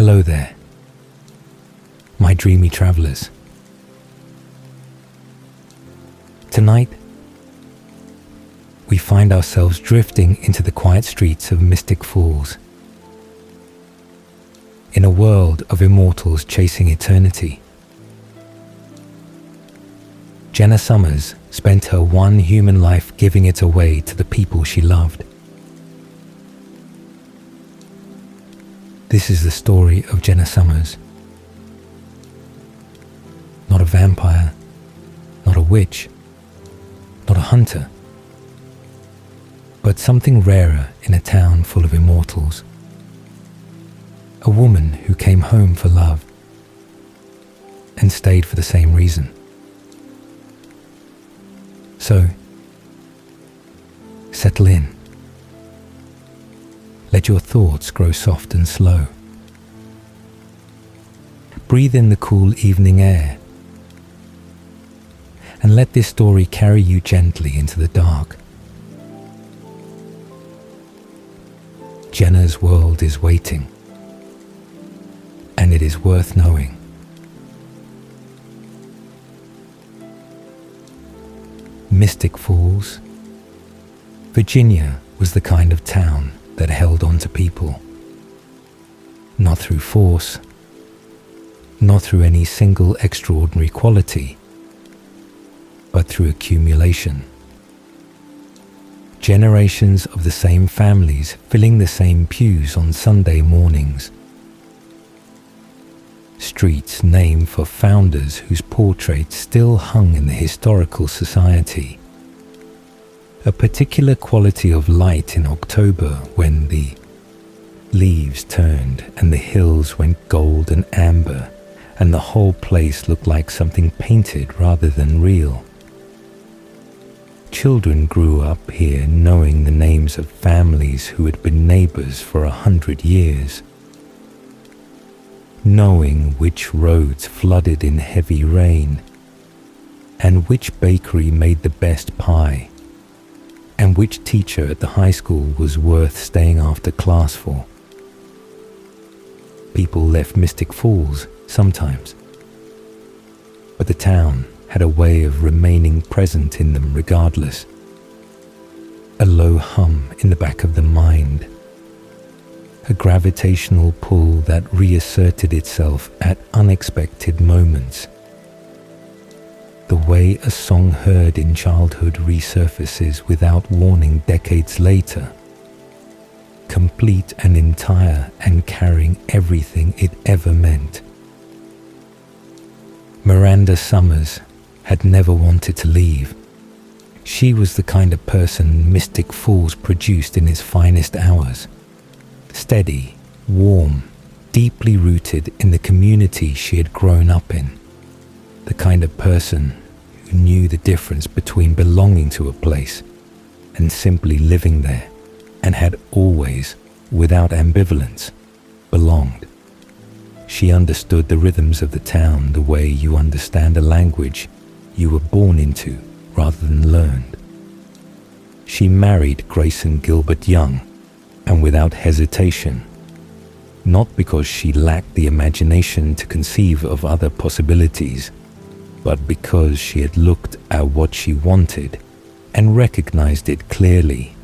Hello there, my dreamy travelers. Tonight, we find ourselves drifting into the quiet streets of Mystic Falls. In a world of immortals chasing eternity, Jenna Sommers spent her one human life giving it away to the people she loved. This is the story of Jenna Sommers. Not a vampire, not a witch, not a hunter, but something rarer in a town full of immortals. A woman who came home for love and stayed for the same reason. So, settle in. Let your thoughts grow soft and slow. Breathe in the cool evening air and let this story carry you gently into the dark. Jenna's world is waiting, and it is worth knowing. Mystic Falls, Virginia was the kind of town that held on to people. Not through force, not through any single extraordinary quality, but through accumulation. Generations of the same families filling the same pews on Sunday mornings. Streets named for founders whose portraits still hung in the historical society. A particular quality of light in October when the leaves turned and the hills went gold and amber and the whole place looked like something painted rather than real. Children grew up here knowing the names of families who had been neighbors for 100 years. Knowing which roads flooded in heavy rain, and which bakery made the best pie, and which teacher at the high school was worth staying after class for. People left Mystic Falls sometimes, but the town had a way of remaining present in them regardless. A low hum in the back of the mind. A gravitational pull that reasserted itself at unexpected moments. The way a song heard in childhood resurfaces without warning decades later. Complete and entire and carrying everything it ever meant. Miranda Sommers had never wanted to leave. She was the kind of person Mystic Falls produced in its finest hours. Steady, warm, deeply rooted in the community she had grown up in. The kind of person who knew the difference between belonging to a place and simply living there, and had always, without ambivalence, belonged. She understood the rhythms of the town the way you understand a language you were born into rather than learned. She married Grayson Gilbert Young, and without hesitation, not because she lacked the imagination to conceive of other possibilities, but because she had looked at what she wanted and recognized it clearly.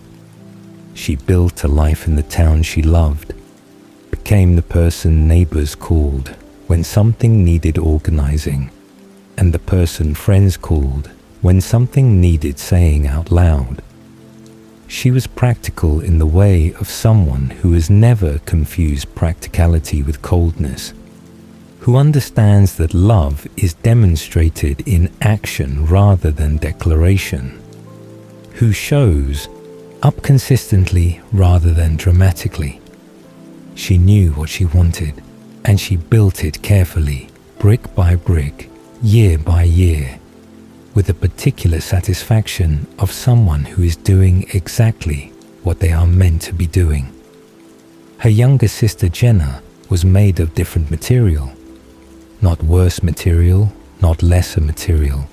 She built a life in the town she loved, became the person neighbors called when something needed organizing, and the person friends called when something needed saying out loud. She was practical in the way of someone who has never confused practicality with coldness, who understands that love is demonstrated in action rather than declaration, who shows up consistently rather than dramatically. She knew what she wanted, and she built it carefully, brick by brick, year by year, with the particular satisfaction of someone who is doing exactly what they are meant to be doing. Her younger sister Jenna was made of different material. Not worse material, not lesser material.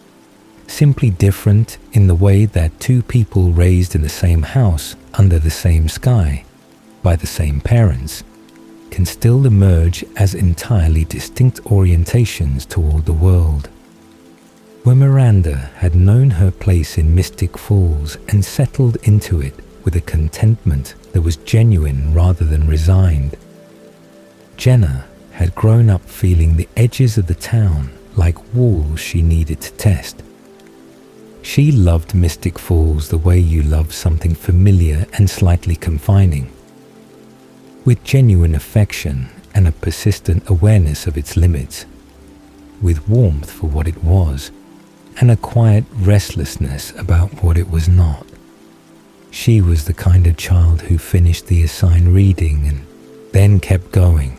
Simply different in the way that two people raised in the same house, under the same sky, by the same parents, can still emerge as entirely distinct orientations toward the world. When Miranda had known her place in Mystic Falls and settled into it with a contentment that was genuine rather than resigned, Jenna had grown up feeling the edges of the town like walls she needed to test. She loved Mystic Falls the way you love something familiar and slightly confining, with genuine affection and a persistent awareness of its limits, with warmth for what it was, and a quiet restlessness about what it was not. She was the kind of child who finished the assigned reading and then kept going,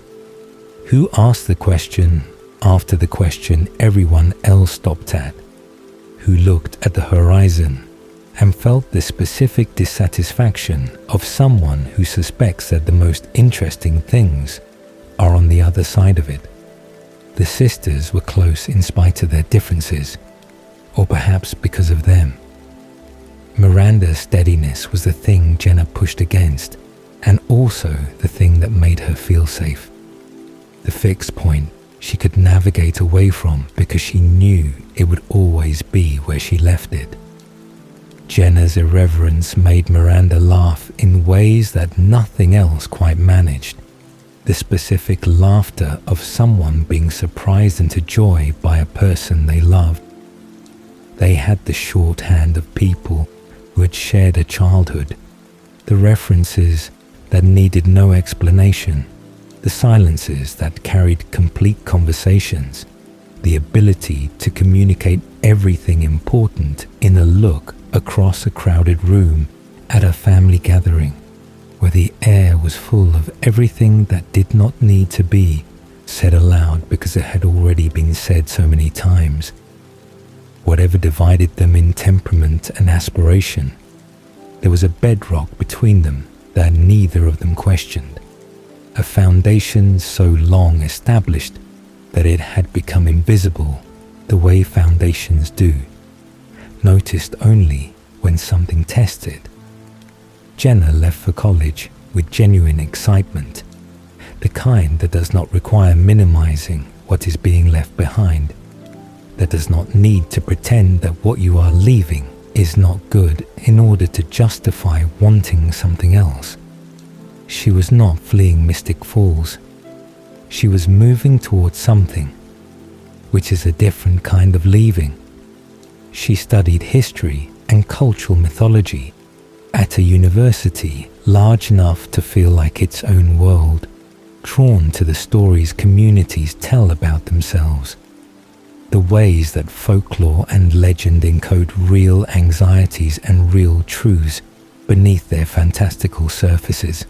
who asked the question after the question everyone else stopped at, who looked at the horizon and felt the specific dissatisfaction of someone who suspects that the most interesting things are on the other side of it. The sisters were close in spite of their differences, or perhaps because of them. Miranda's steadiness was the thing Jenna pushed against, and also the thing that made her feel safe. The fixed point she could navigate away from because she knew it would always be where she left it. Jenna's irreverence made Miranda laugh in ways that nothing else quite managed. The specific laughter of someone being surprised into joy by a person they loved. They had the shorthand of people who had shared a childhood, the references that needed no explanation, the silences that carried complete conversations, the ability to communicate everything important in a look across a crowded room at a family gathering, where the air was full of everything that did not need to be said aloud because it had already been said so many times. Whatever divided them in temperament and aspiration, there was a bedrock between them that neither of them questioned, a foundation so long established that it had become invisible the way foundations do, noticed only when something tested. Jenna left for college with genuine excitement, the kind that does not require minimizing what is being left behind, that does not need to pretend that what you are leaving is not good in order to justify wanting something else. She was not fleeing Mystic Falls. She was moving towards something, which is a different kind of leaving. She studied history and cultural mythology at a university large enough to feel like its own world, drawn to the stories communities tell about themselves, the ways that folklore and legend encode real anxieties and real truths beneath their fantastical surfaces.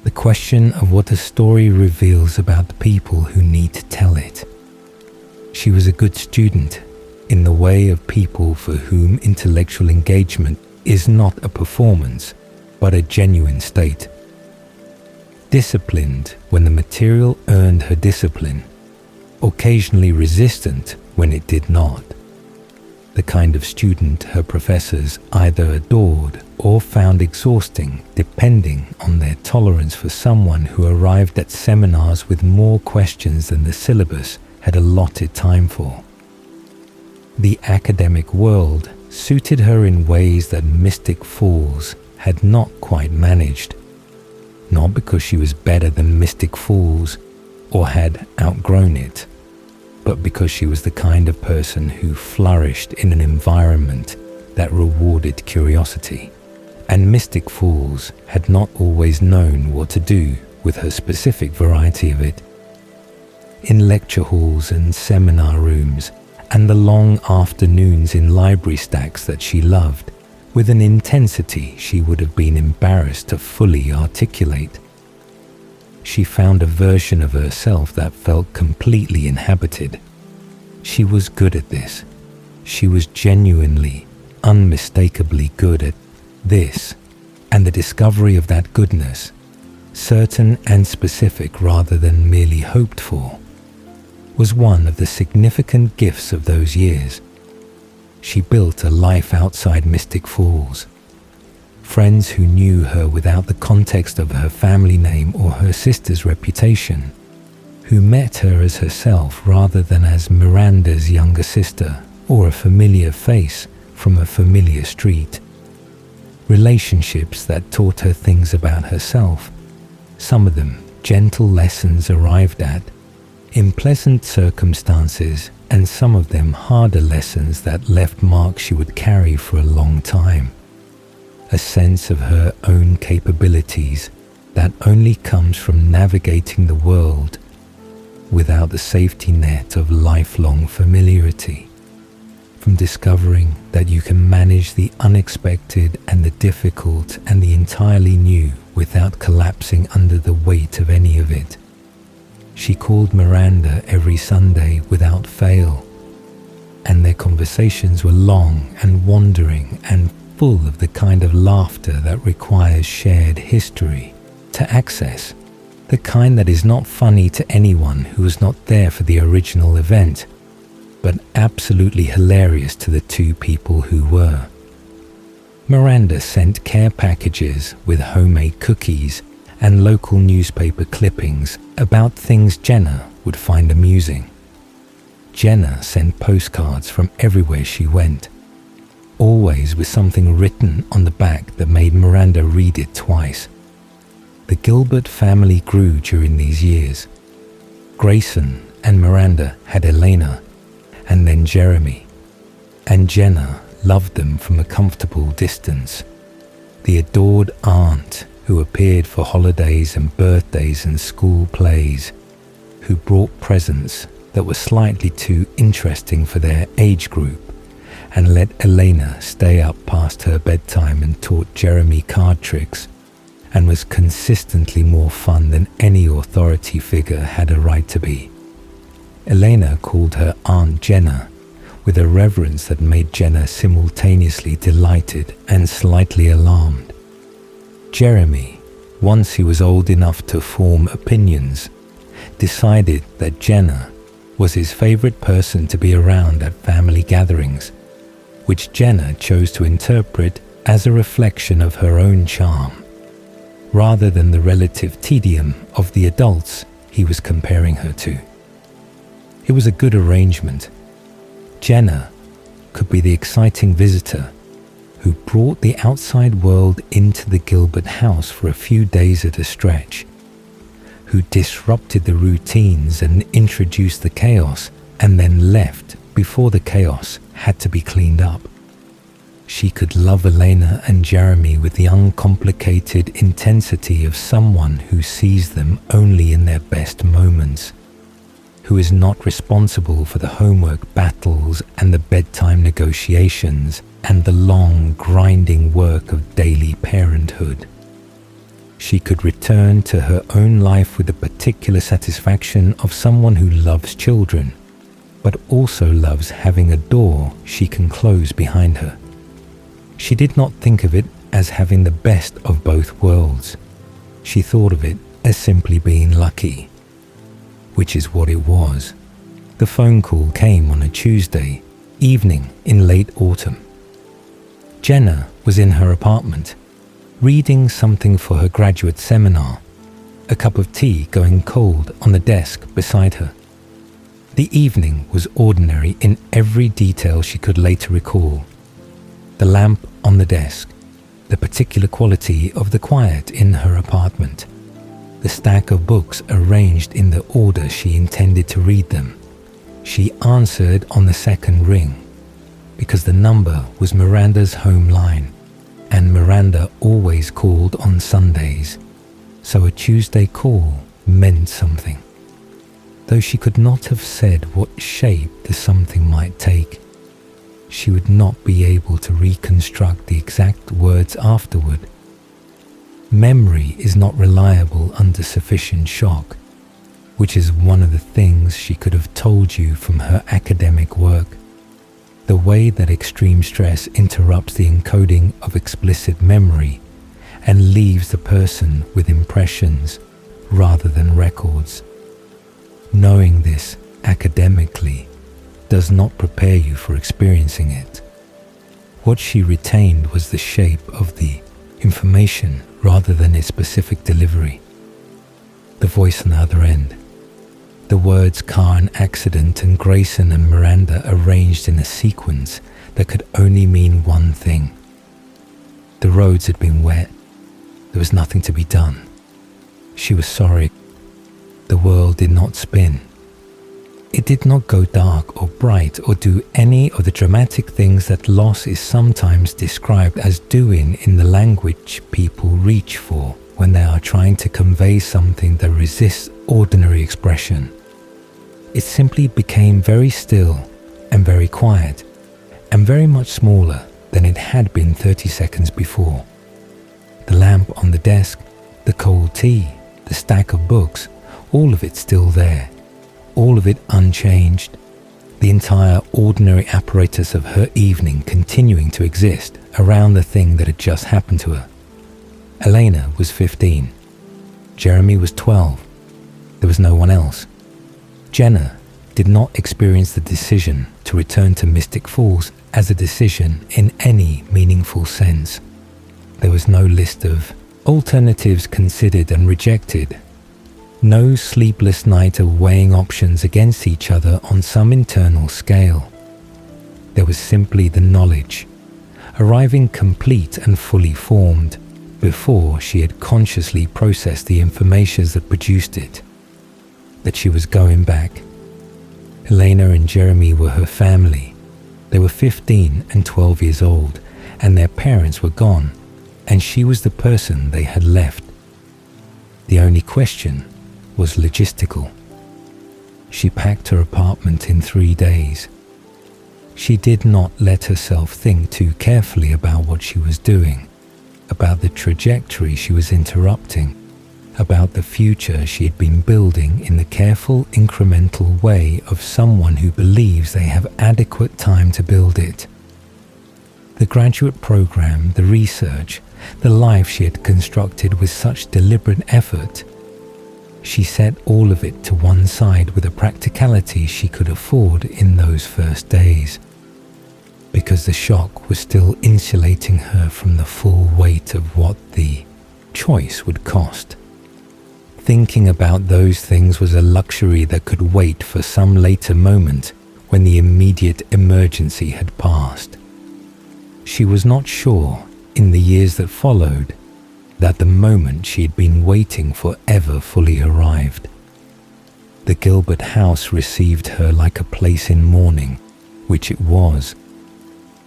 The question of what a story reveals about the people who need to tell it. She was a good student in the way of people for whom intellectual engagement is not a performance, but a genuine state. Disciplined when the material earned her discipline, occasionally resistant when it did not. The kind of student her professors either adored or found exhausting depending on their tolerance for someone who arrived at seminars with more questions than the syllabus had allotted time for. The academic world suited her in ways that Mystic Falls had not quite managed, not because she was better than Mystic Falls or had outgrown it, but because she was the kind of person who flourished in an environment that rewarded curiosity, and Mystic Falls had not always known what to do with her specific variety of it. In lecture halls and seminar rooms, and the long afternoons in library stacks that she loved, with an intensity she would have been embarrassed to fully articulate. She found a version of herself that felt completely inhabited. She was good at this. She was genuinely, unmistakably good at this, and the discovery of that goodness, certain and specific rather than merely hoped for, was one of the significant gifts of those years. She built a life outside Mystic Falls. friends who knew her without the context of her family name or her sister's reputation, who met her as herself rather than as Miranda's younger sister or a familiar face from a familiar street. Relationships that taught her things about herself, some of them gentle lessons arrived at in pleasant circumstances, and some of them harder lessons that left marks she would carry for a long time. A sense of her own capabilities that only comes from navigating the world without the safety net of lifelong familiarity, from discovering that you can manage the unexpected and the difficult and the entirely new without collapsing under the weight of any of it. She called Miranda every Sunday without fail, and their conversations were long and wandering and full of the kind of laughter that requires shared history to access, the kind that is not funny to anyone who was not there for the original event, but absolutely hilarious to the two people who were. Miranda sent care packages with homemade cookies and local newspaper clippings about things Jenna would find amusing. Jenna sent postcards from everywhere she went, always with something written on the back that made Miranda read it twice. The Gilbert family grew during these years. Grayson and Miranda had Elena, and then Jeremy, and Jenna loved them from a comfortable distance. The adored aunt who appeared for holidays and birthdays and school plays, who brought presents that were slightly too interesting for their age group, and let Elena stay up past her bedtime and taught Jeremy card tricks, and was consistently more fun than any authority figure had a right to be. Elena called her Aunt Jenna with a reverence that made Jenna simultaneously delighted and slightly alarmed. Jeremy, once he was old enough to form opinions, decided that Jenna was his favorite person to be around at family gatherings, which Jenna chose to interpret as a reflection of her own charm, rather than the relative tedium of the adults he was comparing her to. It was a good arrangement. Jenna could be the exciting visitor who brought the outside world into the Gilbert house for a few days at a stretch, who disrupted the routines and introduced the chaos and then left before the chaos had to be cleaned up. She could love Elena and Jeremy with the uncomplicated intensity of someone who sees them only in their best moments, who is not responsible for the homework battles and the bedtime negotiations and the long, grinding work of daily parenthood. She could return to her own life with the particular satisfaction of someone who loves children, but also loves having a door she can close behind her. She did not think of it as having the best of both worlds. She thought of it as simply being lucky, which is what it was. The phone call came on a Tuesday evening in late autumn. Jenna was in her apartment, reading something for her graduate seminar, a cup of tea going cold on the desk beside her. The evening was ordinary in every detail she could later recall. The lamp on the desk, the particular quality of the quiet in her apartment, the stack of books arranged in the order she intended to read them. She answered on the second ring, because the number was Miranda's home line, and Miranda always called on Sundays, so a Tuesday call meant something. Though she could not have said what shape the something might take, she would not be able to reconstruct the exact words afterward. Memory is not reliable under sufficient shock, which is one of the things she could have told you from her academic work. The way that extreme stress interrupts the encoding of explicit memory and leaves the person with impressions rather than records. Knowing this academically does not prepare you for experiencing it. What she retained was the shape of the information rather than its specific delivery. The voice on the other end. The words car and accident and Grayson and Miranda arranged in a sequence that could only mean one thing. The roads had been wet. There was nothing to be done. She was sorry. The world did not spin. It did not go dark or bright or do any of the dramatic things that loss is sometimes described as doing in the language people reach for when they are trying to convey something that resists ordinary expression. It simply became very still and very quiet and very much smaller than it had been 30 seconds before. The lamp on the desk, the cold tea, the stack of books, all of it still there. All of it unchanged, the entire ordinary apparatus of her evening continuing to exist around the thing that had just happened to her. Elena was 15. Jeremy was 12. There was no one else. Jenna did not experience the decision to return to Mystic Falls as a decision in any meaningful sense. There was no list of alternatives considered and rejected. No sleepless night of weighing options against each other on some internal scale. There was simply the knowledge, arriving complete and fully formed before she had consciously processed the information that produced it, that she was going back. Elena and Jeremy were her family. They were 15 and 12 years old, and their parents were gone, and she was the person they had left. The only question was logistical. She packed her apartment in 3 days. She did not let herself think too carefully about what she was doing, about the trajectory she was interrupting, about the future she had been building in the careful, incremental way of someone who believes they have adequate time to build it. The graduate program, the research, the life she had constructed with such deliberate effort, she set all of it to one side with a practicality she could afford in those first days, because the shock was still insulating her from the full weight of what the choice would cost. Thinking about those things was a luxury that could wait for some later moment when the immediate emergency had passed. She was not sure, in the years that followed, that the moment she had been waiting for ever fully arrived. The Gilbert house received her like a place in mourning, which it was.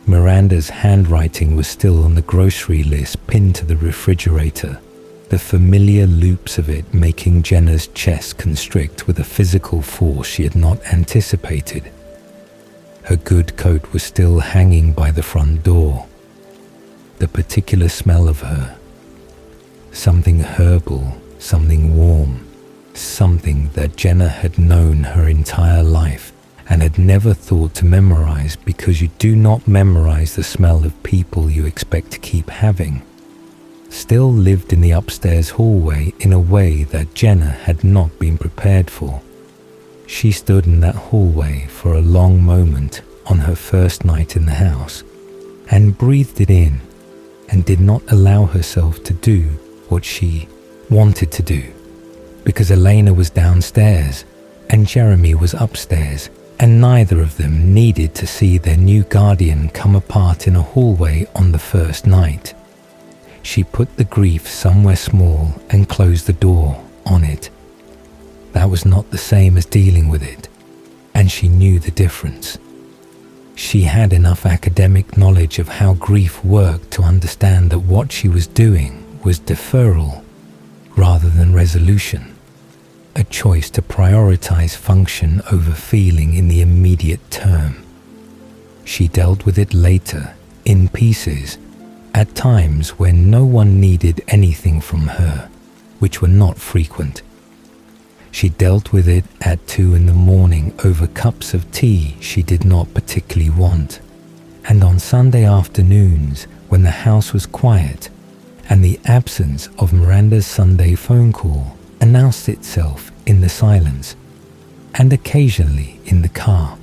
Miranda's handwriting was still on the grocery list pinned to the refrigerator, the familiar loops of it making Jenna's chest constrict with a physical force she had not anticipated. Her good coat was still hanging by the front door. The particular smell of her, something herbal, something warm, something that Jenna had known her entire life and had never thought to memorize, because you do not memorize the smell of people you expect to keep having, still lived in the upstairs hallway in a way that Jenna had not been prepared for. She stood in that hallway for a long moment on her first night in the house and breathed it in and did not allow herself to do what she wanted to do, because Elena was downstairs and Jeremy was upstairs, and neither of them needed to see their new guardian come apart in a hallway on the first night. She put the grief somewhere small and closed the door on it. That was not the same as dealing with it, and she knew the difference. She had enough academic knowledge of how grief worked to understand that what she was doing was deferral rather than resolution, a choice to prioritize function over feeling in the immediate term. She dealt with it later, in pieces, at times when no one needed anything from her, which were not frequent. She dealt with it at 2 a.m. over cups of tea she did not particularly want, and on Sunday afternoons when the house was quiet and the absence of Miranda's Sunday phone call announced itself in the silence, and occasionally in the car,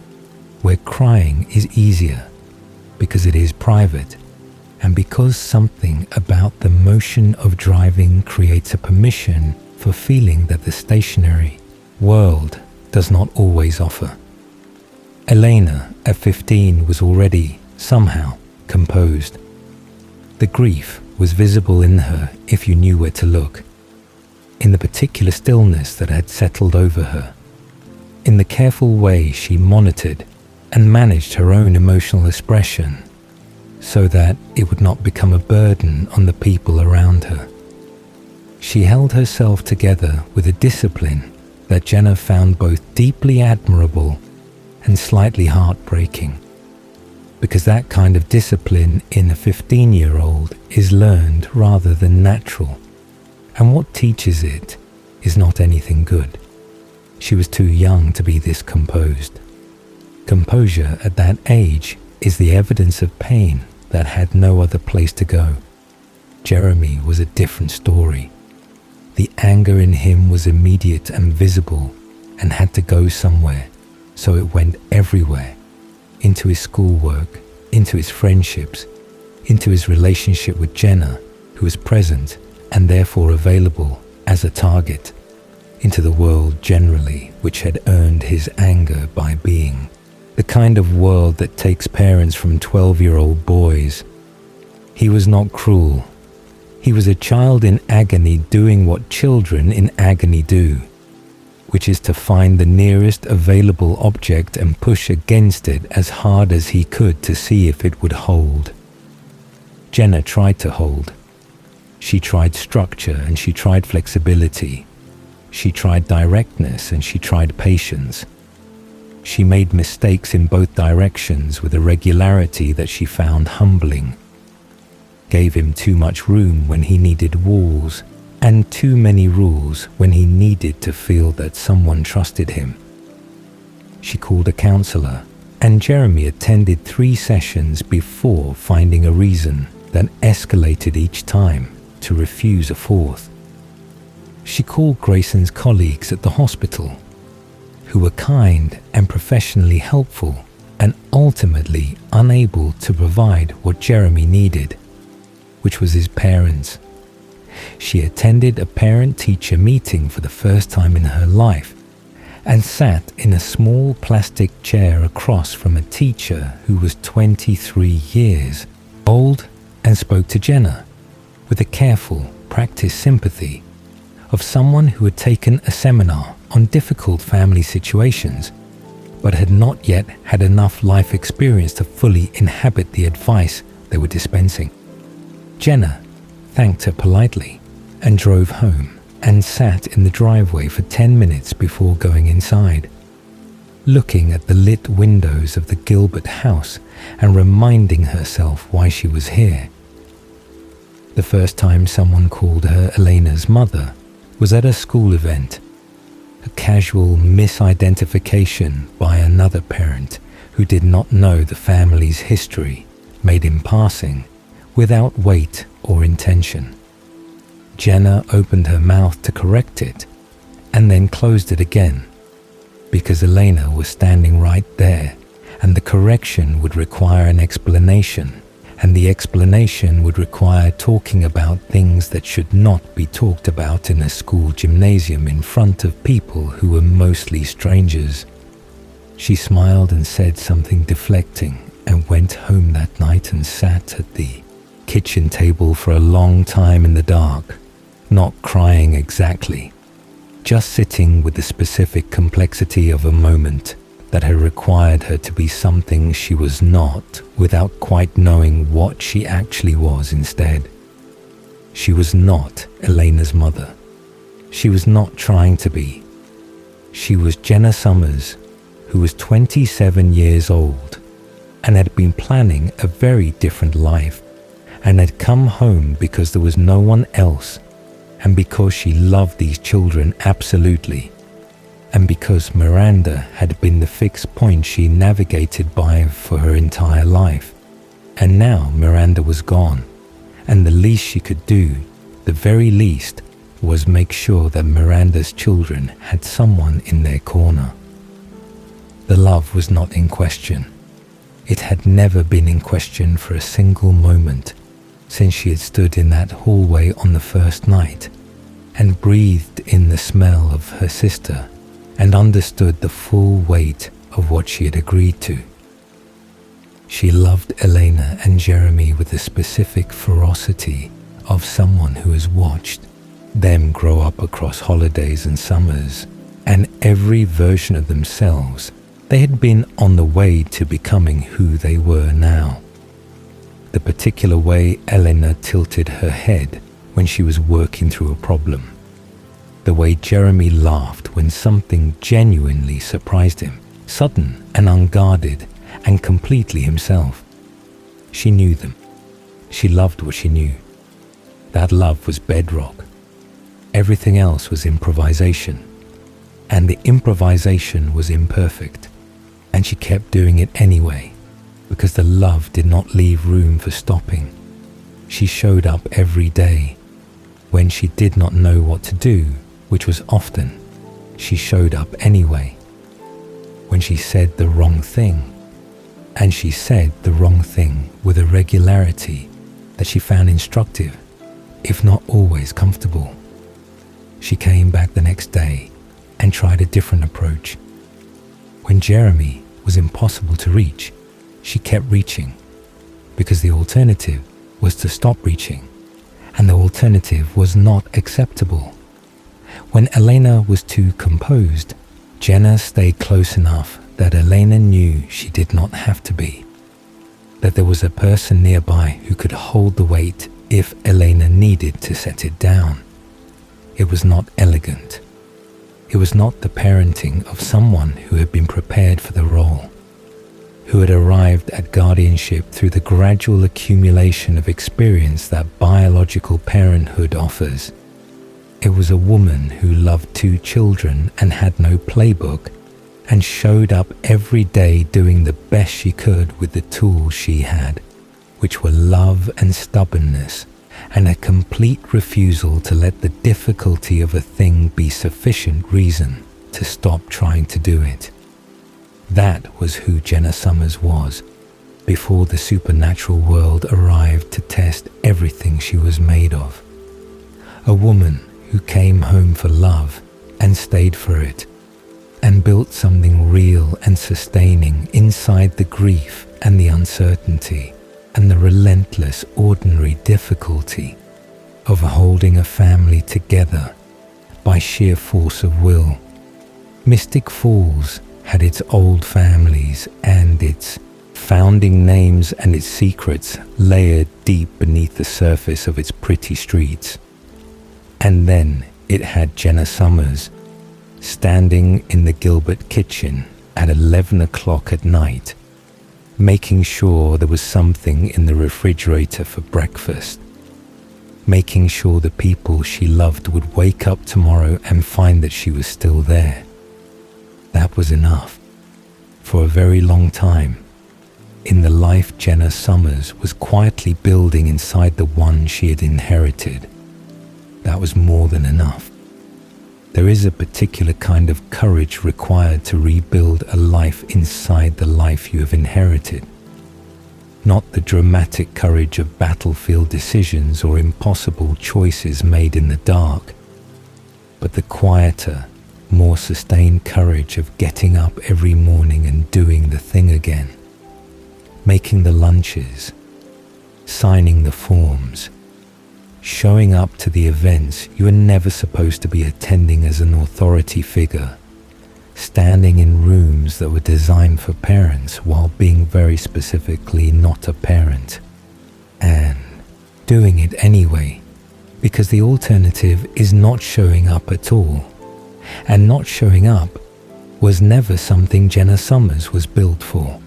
where crying is easier because it is private, And because something about the motion of driving creates a permission for feeling that the stationary world does not always offer. Elena, at 15, was already, somehow, composed. The grief was visible in her if you knew where to look, in the particular stillness that had settled over her, in the careful way she monitored and managed her own emotional expression so that it would not become a burden on the people around her. She held herself together with a discipline that Jenna found both deeply admirable and slightly heartbreaking, because that kind of discipline in a 15-year-old is learned rather than natural, and what teaches it is not anything good. She was too young to be this composed. Composure at that age is the evidence of pain that had no other place to go. Jeremy was a different story. The anger in him was immediate and visible and had to go somewhere, so it went everywhere, into his schoolwork, into his friendships, into his relationship with Jenna, who was present and therefore available as a target, into the world generally, which had earned his anger by being the kind of world that takes parents from 12-year-old boys. He was not cruel. He was a child in agony doing what children in agony do, which is to find the nearest available object and push against it as hard as he could to see if it would hold. Jenna tried to hold. She tried structure and she tried flexibility. She tried directness and she tried patience. She made mistakes in both directions with a regularity that she found humbling. Gave him too much room when he needed walls, and too many rules when he needed to feel that someone trusted him. She called a counselor, and Jeremy attended 3 sessions before finding a reason that escalated each time to refuse a 4th. She called Grayson's colleagues at the hospital, who were kind and professionally helpful and ultimately unable to provide what Jeremy needed, which was his parents. She attended a parent-teacher meeting for the first time in her life and sat in a small plastic chair across from a teacher who was 23 years old and spoke to Jenna with a careful, practiced sympathy of someone who had taken a seminar on difficult family situations but had not yet had enough life experience to fully inhabit the advice they were dispensing. Jenna thanked her politely and drove home and sat in the driveway for 10 minutes before going inside, looking at the lit windows of the Gilbert house and reminding herself why she was here. The first time someone called her Elena's mother was at a school event, a casual misidentification by another parent who did not know the family's history, made in passing, without weight or intention. Jenna opened her mouth to correct it and then closed it again, because Elena was standing right there and the correction would require an explanation, and the explanation would require talking about things that should not be talked about in a school gymnasium in front of people who were mostly strangers. She smiled and said something deflecting and went home that night and sat at the kitchen table for a long time in the dark, not crying exactly, just sitting with the specific complexity of a moment that had required her to be something she was not without quite knowing what she actually was instead. She was not Elena's mother. She was not trying to be. She was Jenna Sommers, who was 27 years old and had been planning a very different life and had come home because there was no one else, and because she loved these children absolutely, and because Miranda had been the fixed point she navigated by for her entire life. And now Miranda was gone, and the least she could do, the very least, was make sure that Miranda's children had someone in their corner. The love was not in question. It had never been in question for a single moment, since she had stood in that hallway on the first night and breathed in the smell of her sister and understood the full weight of what she had agreed to. She loved Elena and Jeremy with the specific ferocity of someone who has watched them grow up across holidays and summers, and every version of themselves they had been on the way to becoming who they were now. The particular way Elena tilted her head when she was working through a problem. The way Jeremy laughed when something genuinely surprised him, sudden and unguarded and completely himself. She knew them. She loved what she knew. That love was bedrock. Everything else was improvisation. And the improvisation was imperfect. And she kept doing it anyway, because the love did not leave room for stopping. She showed up every day. When she did not know what to do, which was often, she showed up anyway. When she said the wrong thing, and she said the wrong thing with a regularity that she found instructive, if not always comfortable. She came back the next day and tried a different approach. When Jeremy was impossible to reach, she kept reaching, because the alternative was to stop reaching, and the alternative was not acceptable. When Elena was too composed, Jenna stayed close enough that Elena knew she did not have to be, that there was a person nearby who could hold the weight if Elena needed to set it down. It was not elegant. It was not the parenting of someone who had been prepared for the role, who had arrived at guardianship through the gradual accumulation of experience that biological parenthood offers. It was a woman who loved 2 children and had no playbook, and showed up every day doing the best she could with the tools she had, which were love and stubbornness, and a complete refusal to let the difficulty of a thing be sufficient reason to stop trying to do it. That was who Jenna Sommers was, before the supernatural world arrived to test everything she was made of. A woman who came home for love and stayed for it, and built something real and sustaining inside the grief and the uncertainty and the relentless ordinary difficulty of holding a family together by sheer force of will. Mystic Falls had its old families and its founding names and its secrets layered deep beneath the surface of its pretty streets. And then it had Jenna Sommers standing in the Gilbert kitchen at 11 o'clock at night, making sure there was something in the refrigerator for breakfast, making sure the people she loved would wake up tomorrow and find that she was still there. That was enough. For a very long time, in the life Jenna Sommers was quietly building inside the one she had inherited, that was more than enough. There is a particular kind of courage required to rebuild a life inside the life you have inherited. Not the dramatic courage of battlefield decisions or impossible choices made in the dark, but the quieter, more sustained courage of getting up every morning and doing the thing again, making the lunches, signing the forms, showing up to the events you were never supposed to be attending as an authority figure, standing in rooms that were designed for parents while being very specifically not a parent, and doing it anyway, because the alternative is not showing up at all, and not showing up was never something Jenna Sommers was built for.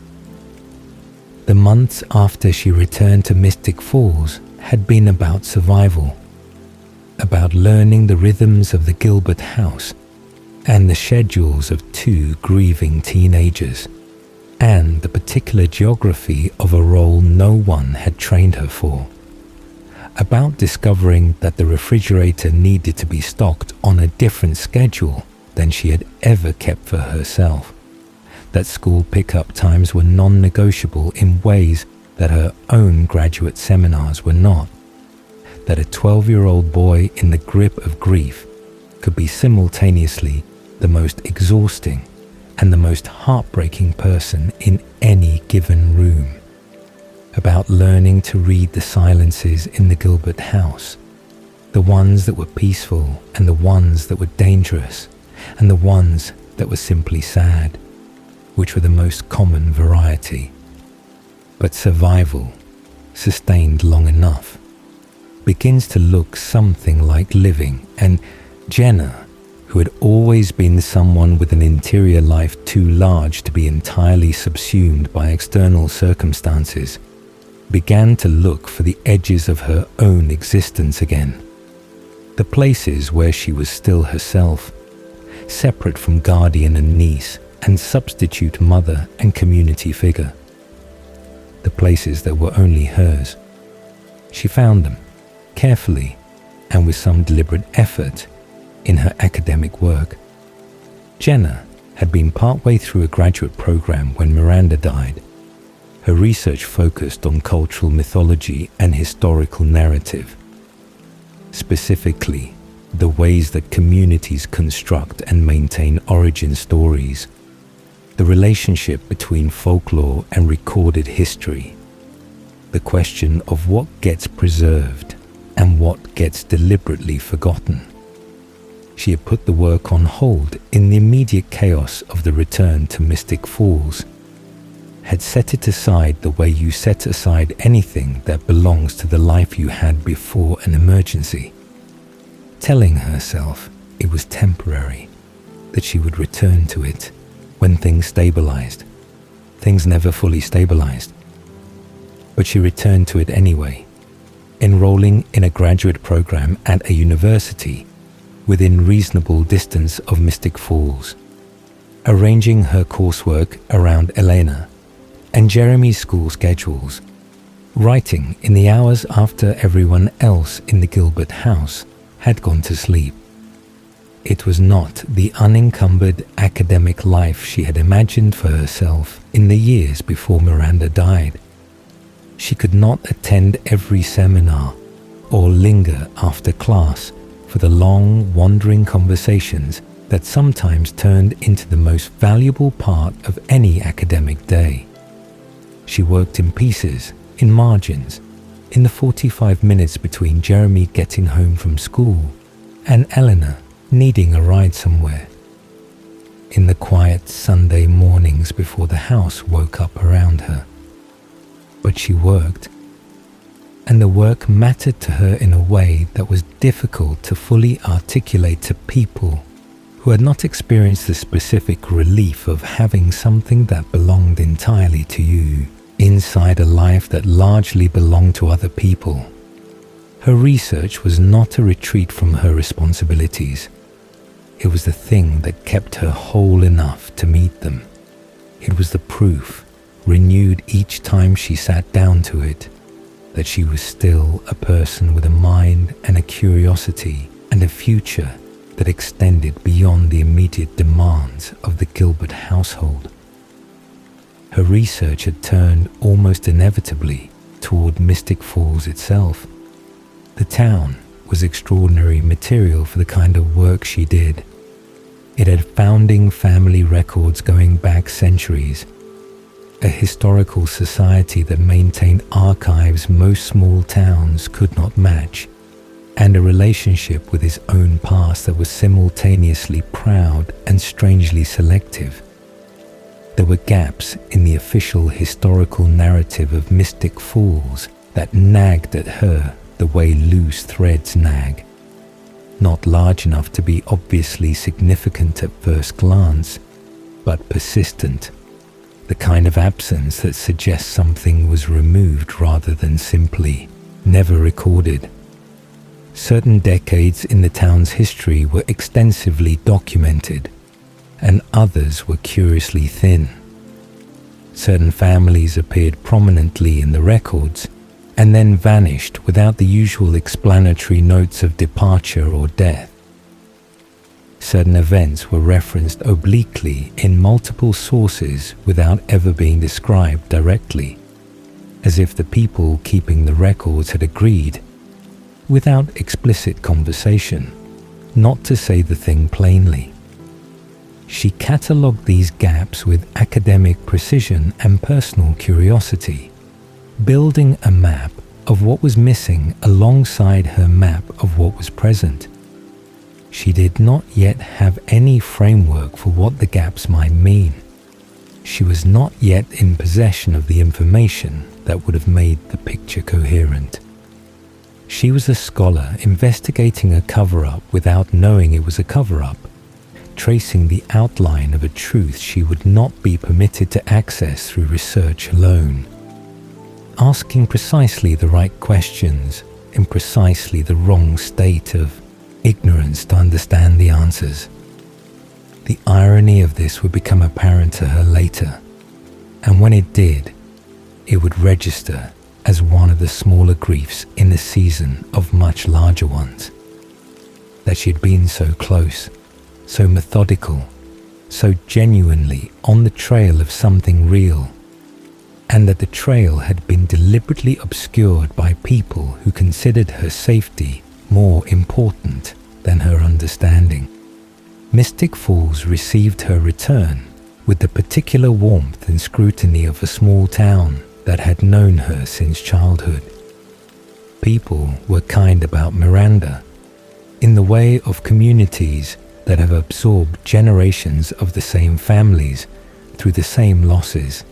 The months after she returned to Mystic Falls had been about survival, about learning the rhythms of the Gilbert house and the schedules of 2 grieving teenagers, and the particular geography of a role no one had trained her for, about discovering that the refrigerator needed to be stocked on a different schedule than she had ever kept for herself, that school pickup times were non-negotiable in ways that her own graduate seminars were not, that a 12-year-old boy in the grip of grief could be simultaneously the most exhausting and the most heartbreaking person in any given room, about learning to read the silences in the Gilbert house, the ones that were peaceful and the ones that were dangerous and the ones that were simply sad, which were the most common variety. But survival, sustained long enough, begins to look something like living, and Jenna, who had always been someone with an interior life too large to be entirely subsumed by external circumstances, began to look for the edges of her own existence again, the places where she was still herself, separate from guardian and niece and substitute mother and community figure, the places that were only hers. She found them, carefully and with some deliberate effort, in her academic work. Jenna had been partway through a graduate program when Miranda died. Her research focused on cultural mythology and historical narrative, specifically the ways that communities construct and maintain origin stories, the relationship between folklore and recorded history, the question of what gets preserved and what gets deliberately forgotten. She had put the work on hold in the immediate chaos of the return to Mystic Falls, had set it aside the way you set aside anything that belongs to the life you had before an emergency, telling herself it was temporary, that she would return to it when things stabilized. Things never fully stabilized. But she returned to it anyway, enrolling in a graduate program at a university within reasonable distance of Mystic Falls, arranging her coursework around Elena and Jeremy's school schedules, writing in the hours after everyone else in the Gilbert house had gone to sleep. It was not the unencumbered academic life she had imagined for herself in the years before Miranda died. She could not attend every seminar or linger after class for the long, wandering conversations that sometimes turned into the most valuable part of any academic day. She worked in pieces, in margins, in the 45 minutes between Jeremy getting home from school and Eleanor needing a ride somewhere, in the quiet Sunday mornings before the house woke up around her. But she worked, and the work mattered to her in a way that was difficult to fully articulate to people who had not experienced the specific relief of having something that belonged entirely to you inside a life that largely belonged to other people. Her research was not a retreat from her responsibilities. It was the thing that kept her whole enough to meet them. It was the proof, renewed each time she sat down to it, that she was still a person with a mind and a curiosity and a future that extended beyond the immediate demands of the Gilbert household. Her research had turned almost inevitably toward Mystic Falls itself. The town was extraordinary material for the kind of work she did. It had founding family records going back centuries, a historical society that maintained archives most small towns could not match, and a relationship with its own past that was simultaneously proud and strangely selective. There were gaps in the official historical narrative of Mystic Falls that nagged at her the way loose threads nag, not large enough to be obviously significant at first glance, but persistent, the kind of absence that suggests something was removed rather than simply never recorded. Certain decades in the town's history were extensively documented, and others were curiously thin. Certain families appeared prominently in the records and then vanished without the usual explanatory notes of departure or death. Certain events were referenced obliquely in multiple sources without ever being described directly. as if the people keeping the records had agreed, without explicit conversation, not to say the thing plainly. She catalogued these gaps with academic precision and personal curiosity, building a map of what was missing alongside her map of what was present. She did not yet have any framework for what the gaps might mean. She was not yet in possession of the information that would have made the picture coherent. She was a scholar investigating a cover-up without knowing it was a cover-up, tracing the outline of a truth she would not be permitted to access through research alone. Asking precisely the right questions in precisely the wrong state of ignorance to understand the answers. The irony of this would become apparent to her later, and when it did, it would register as one of the smaller griefs in a season of much larger ones. That she had been so close, so methodical, so genuinely on the trail of something real, and that the trail had been deliberately obscured by people who considered her safety more important than her understanding. Mystic Falls received her return with the particular warmth and scrutiny of a small town that had known her since childhood. People were kind about Miranda, in the way of communities that have absorbed generations of the same families through the same losses.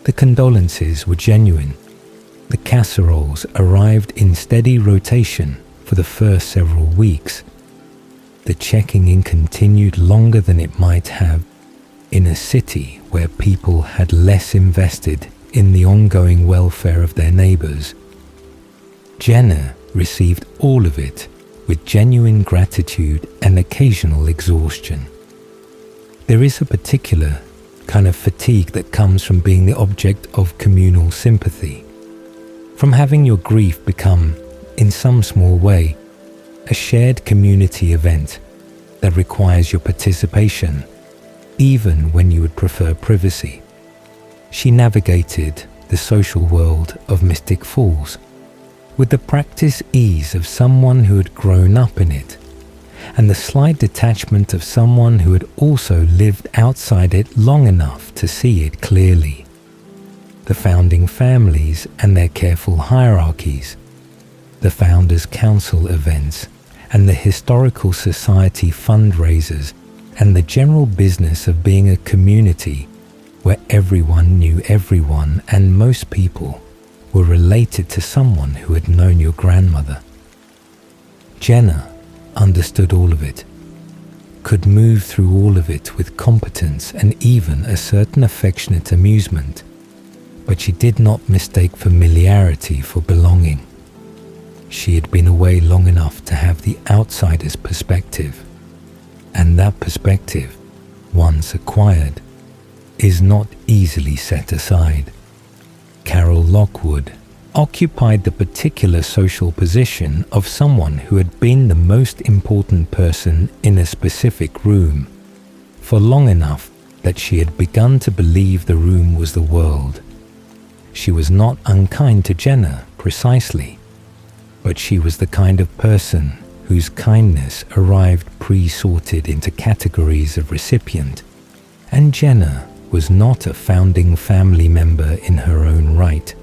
The condolences were genuine. The casseroles arrived in steady rotation for the first several weeks. The checking in continued longer than it might have in a city where people had less invested in the ongoing welfare of their neighbors. Jenna received all of it with genuine gratitude and occasional exhaustion. There is a particular kind of fatigue that comes from being the object of communal sympathy, from having your grief become, in some small way, a shared community event that requires your participation, even when you would prefer privacy. She navigated the social world of Mystic Falls with the practiced ease of someone who had grown up in it, and the slight detachment of someone who had also lived outside it long enough to see it clearly. The founding families and their careful hierarchies, the Founders' Council events, and the Historical Society fundraisers, and the general business of being a community where everyone knew everyone and most people were related to someone who had known your grandmother. Jenna understood all of it, could move through all of it with competence and even a certain affectionate amusement, but she did not mistake familiarity for belonging. She had been away long enough to have the outsider's perspective, and that perspective, once acquired, is not easily set aside. Carol Lockwood occupied the particular social position of someone who had been the most important person in a specific room for long enough that she had begun to believe the room was the world. She was not unkind to Jenna, precisely, but she was the kind of person whose kindness arrived pre-sorted into categories of recipient, and Jenna was not a founding family member in her own right,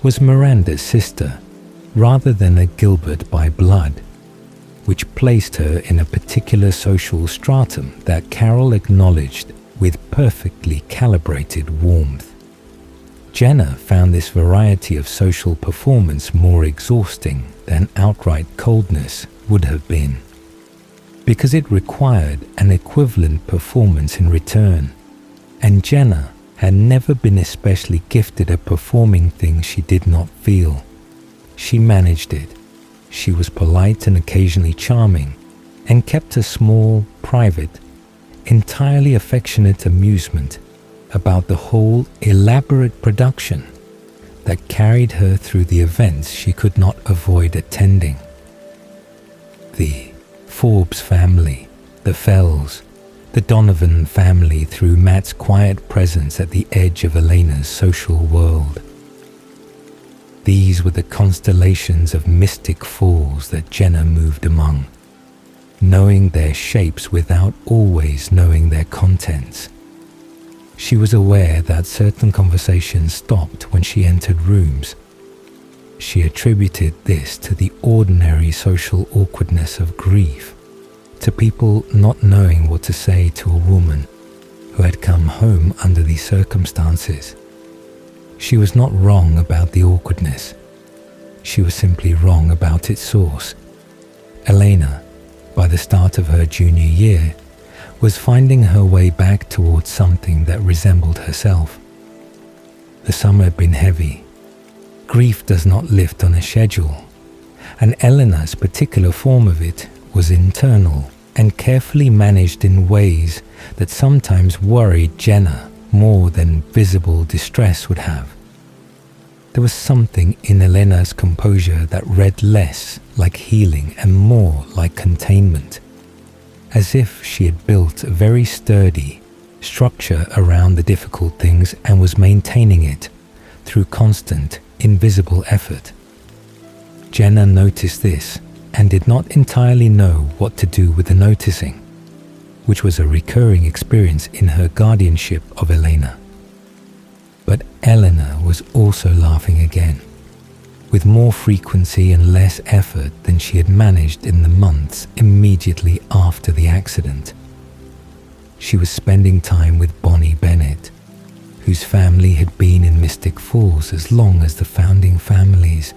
was Miranda's sister rather than a Gilbert by blood, which placed her in a particular social stratum that Carol acknowledged with perfectly calibrated warmth. Jenna found this variety of social performance more exhausting than outright coldness would have been, because it required an equivalent performance in return, and Jenna had never been especially gifted at performing things she did not feel. She managed it. She was polite and occasionally charming, and kept a small, private, entirely affectionate amusement about the whole elaborate production that carried her through the events she could not avoid attending. The Forbes family, the Fells, the Donovan family through Matt's quiet presence at the edge of Elena's social world, These were the constellations of mystic falls that Jenna moved among, knowing their shapes without always knowing their contents. She was aware that certain conversations stopped when she entered rooms. She attributed this to the ordinary social awkwardness of grief, to people not knowing what to say to a woman who had come home under these circumstances. She was not wrong about the awkwardness. She was simply wrong about its source. Elena, by the start of her junior year, was finding her way back towards something that resembled herself. The summer had been heavy. Grief does not lift on a schedule, and Elena's particular form of it was internal and carefully managed in ways that sometimes worried Jenna more than visible distress would have. There was something in Elena's composure that read less like healing and more like containment, as if she had built a very sturdy structure around the difficult things and was maintaining it through constant, invisible effort. Jenna noticed this and did not entirely know what to do with the noticing, which was a recurring experience in her guardianship of Elena. But Elena was also laughing again, with more frequency and less effort than she had managed in the months immediately after the accident. She was spending time with Bonnie Bennett, whose family had been in Mystic Falls as long as the founding families,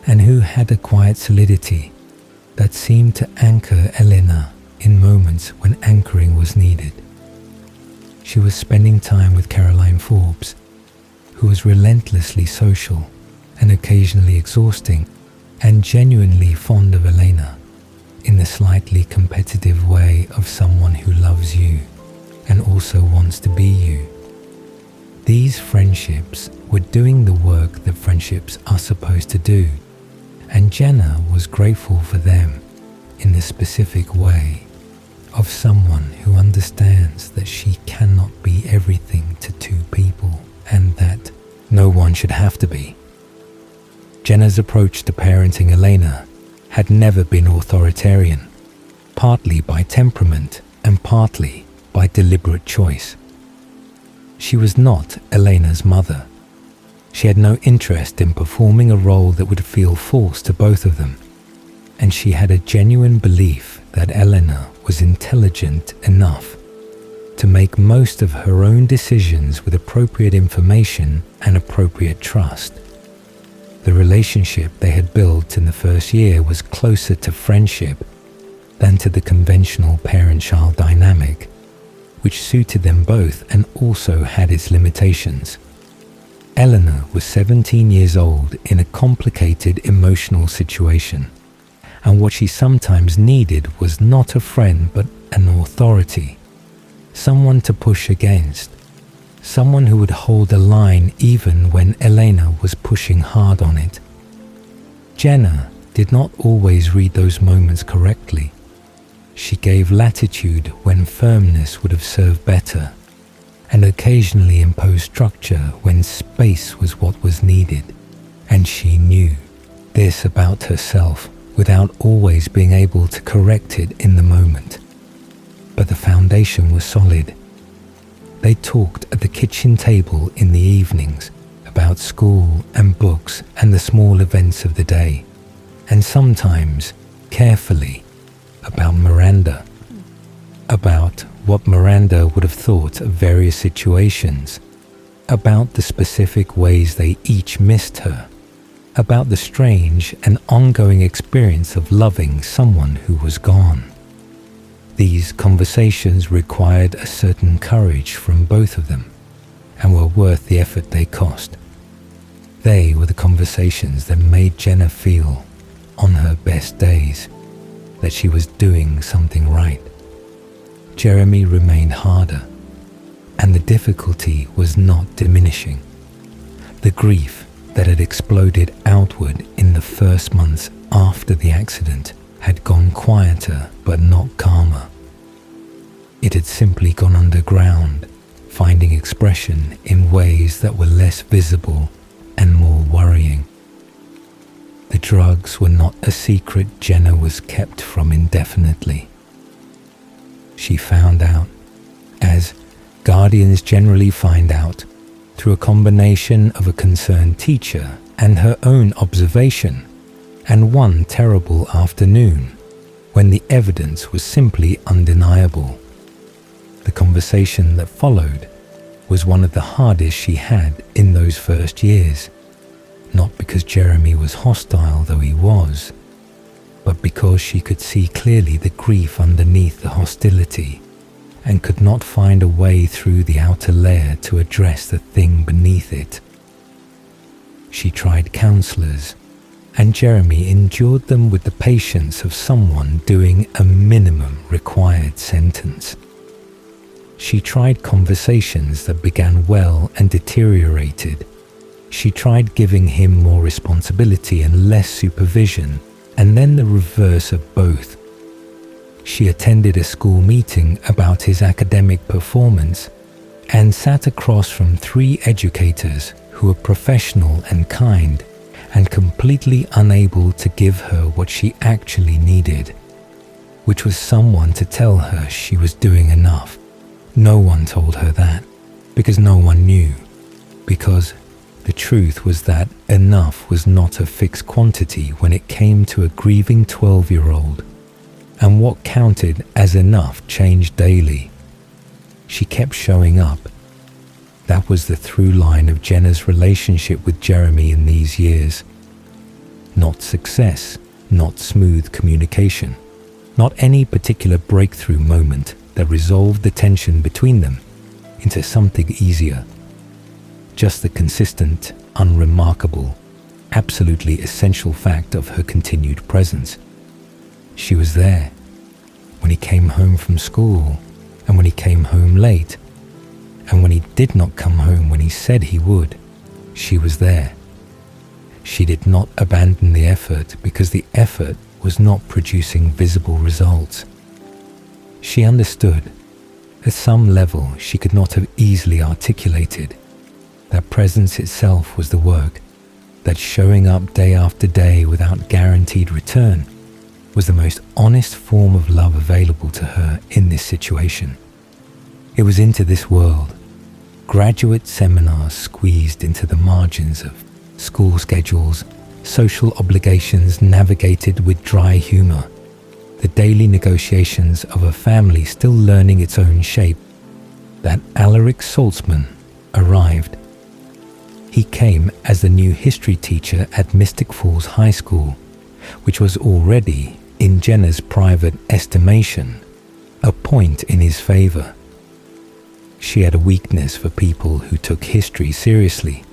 and who had a quiet solidity that seemed to anchor Elena in moments when anchoring was needed. She was spending time with Caroline Forbes, who was relentlessly social and occasionally exhausting, and genuinely fond of Elena in the slightly competitive way of someone who loves you and also wants to be you. These friendships were doing the work that friendships are supposed to do, and Jenna was grateful for them in the specific way of someone who understands that she cannot be everything to two people and that no one should have to be. Jenna's approach to parenting Elena had never been authoritarian, partly by temperament and partly by deliberate choice. She was not Elena's mother. She had no interest in performing a role that would feel forced to both of them, and she had a genuine belief that Elena was intelligent enough to make most of her own decisions with appropriate information and appropriate trust. The relationship they had built in the first year was closer to friendship than to the conventional parent-child dynamic, which suited them both and also had its limitations. Eleanor was 17 years old in a complicated emotional situation, and what she sometimes needed was not a friend but an authority, someone to push against, someone who would hold a line even when Elena was pushing hard on it. Jenna did not always read those moments correctly. She gave latitude when firmness would have served better, and occasionally imposed structure when space was what was needed, and she knew this about herself without always being able to correct it in the moment. But the foundation was solid. They talked at the kitchen table in the evenings about school and books and the small events of the day, and sometimes, carefully, about Miranda, about what Miranda would have thought of various situations, about the specific ways they each missed her, about the strange and ongoing experience of loving someone who was gone. These conversations required a certain courage from both of them and were worth the effort they cost. They were the conversations that made Jenna feel, on her best days, that she was doing something right. Jeremy remained harder, and the difficulty was not diminishing. The grief that had exploded outward in the first months after the accident had gone quieter but not calmer. It had simply gone underground, finding expression in ways that were less visible and more worrying. The drugs were not a secret Jenna was kept from indefinitely. She found out, as guardians generally find out, through a combination of a concerned teacher and her own observation, and one terrible afternoon when the evidence was simply undeniable. The conversation that followed was one of the hardest she had in those first years, not because Jeremy was hostile, though he was, but because she could see clearly the grief underneath the hostility and could not find a way through the outer layer to address the thing beneath it. She tried counselors, and Jeremy endured them with the patience of someone doing a minimum required sentence. She tried conversations that began well and deteriorated. She tried giving him more responsibility and less supervision, and then the reverse of both. She attended a school meeting about his academic performance and sat across from 3 educators who were professional and kind and completely unable to give her what she actually needed, which was someone to tell her she was doing enough. No one told her that, because no one knew, because the truth was that enough was not a fixed quantity when it came to a grieving 12-year-old, and what counted as enough changed daily. She kept showing up. That was the through line of Jenna's relationship with Jeremy in these years. Not success, not smooth communication, not any particular breakthrough moment that resolved the tension between them into something easier. Just the consistent, unremarkable, absolutely essential fact of her continued presence. She was there when he came home from school, and when he came home late, and when he did not come home when he said he would. She was there. She did not abandon the effort because the effort was not producing visible results. She understood, at some level she could not have easily articulated, that presence itself was the work, that showing up day after day without guaranteed return was the most honest form of love available to her in this situation. It was into this world, graduate seminars squeezed into the margins of school schedules, social obligations navigated with dry humor, the daily negotiations of a family still learning its own shape, that Alaric Saltzman arrived. He came as the new history teacher at Mystic Falls High School, which was already, in Jenna's private estimation, a point in his favor. She had a weakness for people who took history seriously,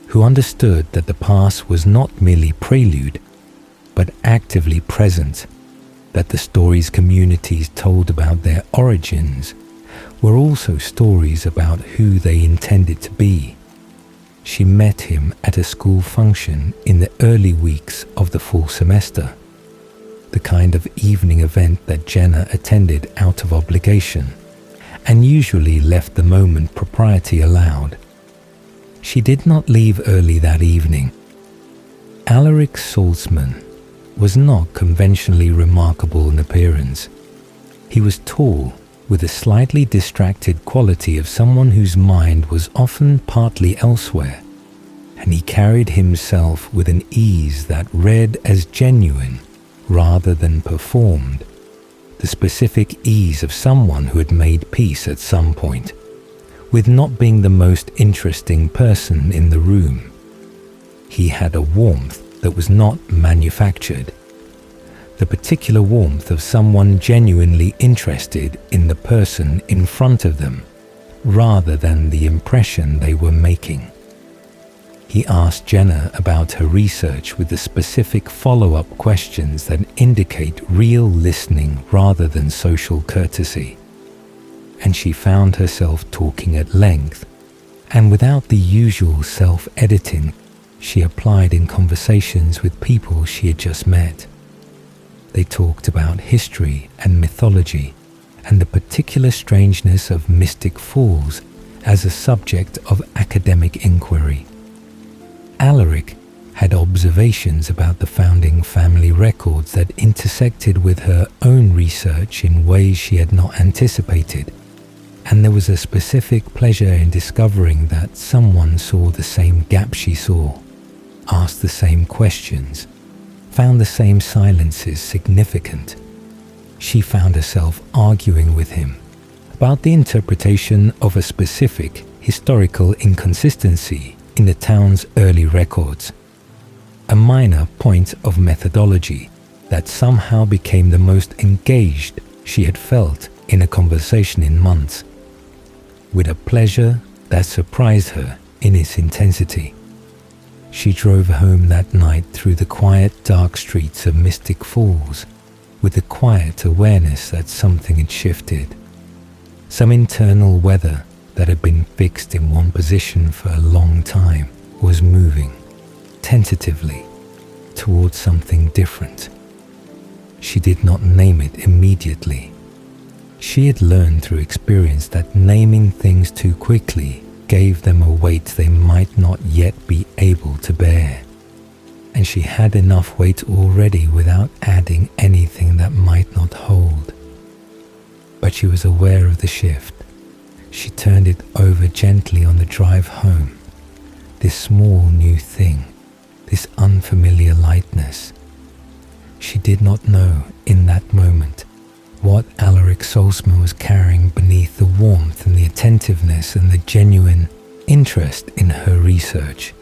who understood that the past was not merely prelude, but actively present, that the stories communities told about their origins were also stories about who they intended to be. She met him at a school function in the early weeks of the fall semester, the kind of evening event that Jenna attended out of obligation, and usually left the moment propriety allowed. She did not leave early that evening. Alaric Saltzman was not conventionally remarkable in appearance. He was tall, with a slightly distracted quality of someone whose mind was often partly elsewhere, and he carried himself with an ease that read as genuine rather than performed, the specific ease of someone who had made peace at some point with not being the most interesting person in the room. He had a warmth that was not manufactured, the particular warmth of someone genuinely interested in the person in front of them, rather than the impression they were making. He asked Jenna about her research with the specific follow-up questions that indicate real listening rather than social courtesy, and she found herself talking at length, and without the usual self-editing she applied in conversations with people she had just met. They talked about history and mythology and the particular strangeness of Mystic Falls as a subject of academic inquiry. Alaric had observations about the founding family records that intersected with her own research in ways she had not anticipated, and there was a specific pleasure in discovering that someone saw the same gap she saw, asked the same questions, found the same silences significant. She found herself arguing with him about the interpretation of a specific historical inconsistency in the town's early records, a minor point of methodology that somehow became the most engaged she had felt in a conversation in months, with a pleasure that surprised her in its intensity. She drove home that night through the quiet, dark streets of Mystic Falls with a quiet awareness that something had shifted. Some internal weather that had been fixed in one position for a long time was moving, tentatively, towards something different. She did not name it immediately. She had learned through experience that naming things too quickly gave them a weight they might not yet be able to bear. And she had enough weight already without adding anything that might not hold. But she was aware of the shift. She turned it over gently on the drive home. This small new thing, this unfamiliar lightness. She did not know in that moment what Alaric Salzman was carrying beneath the warmth and the attentiveness and the genuine interest in her research.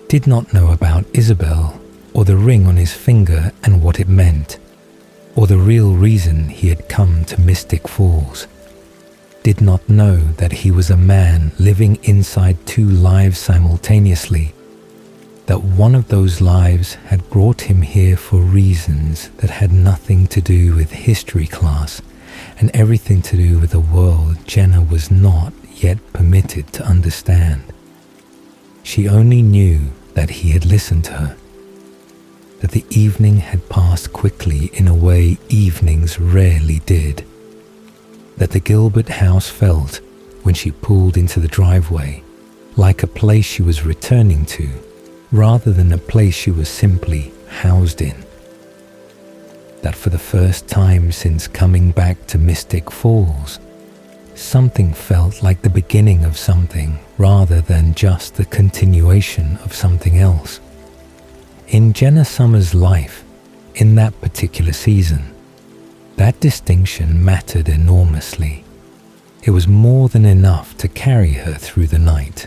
Did not know about Isabel or the ring on his finger and what it meant, or the real reason he had come to Mystic Falls. Did not know that he was a man living inside two lives simultaneously, that one of those lives had brought him here for reasons that had nothing to do with history class and everything to do with a world Jenna was not yet permitted to understand. She only knew that he had listened to her, that the evening had passed quickly in a way evenings rarely did, that the Gilbert house felt, when she pulled into the driveway, like a place she was returning to, rather than a place she was simply housed in. That for the first time since coming back to Mystic Falls, something felt like the beginning of something rather than just the continuation of something else. In Jenna Sommers' life, in that particular season, that distinction mattered enormously. It was more than enough to carry her through the night.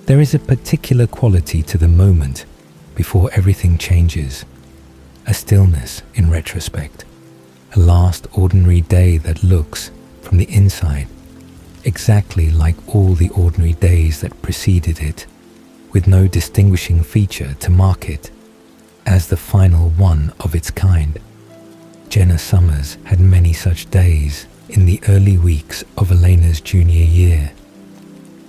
There is a particular quality to the moment before everything changes, a stillness in retrospect, a last ordinary day that looks, from the inside, exactly like all the ordinary days that preceded it, with no distinguishing feature to mark it as the final one of its kind. Jenna Sommers had many such days in the early weeks of Elena's junior year.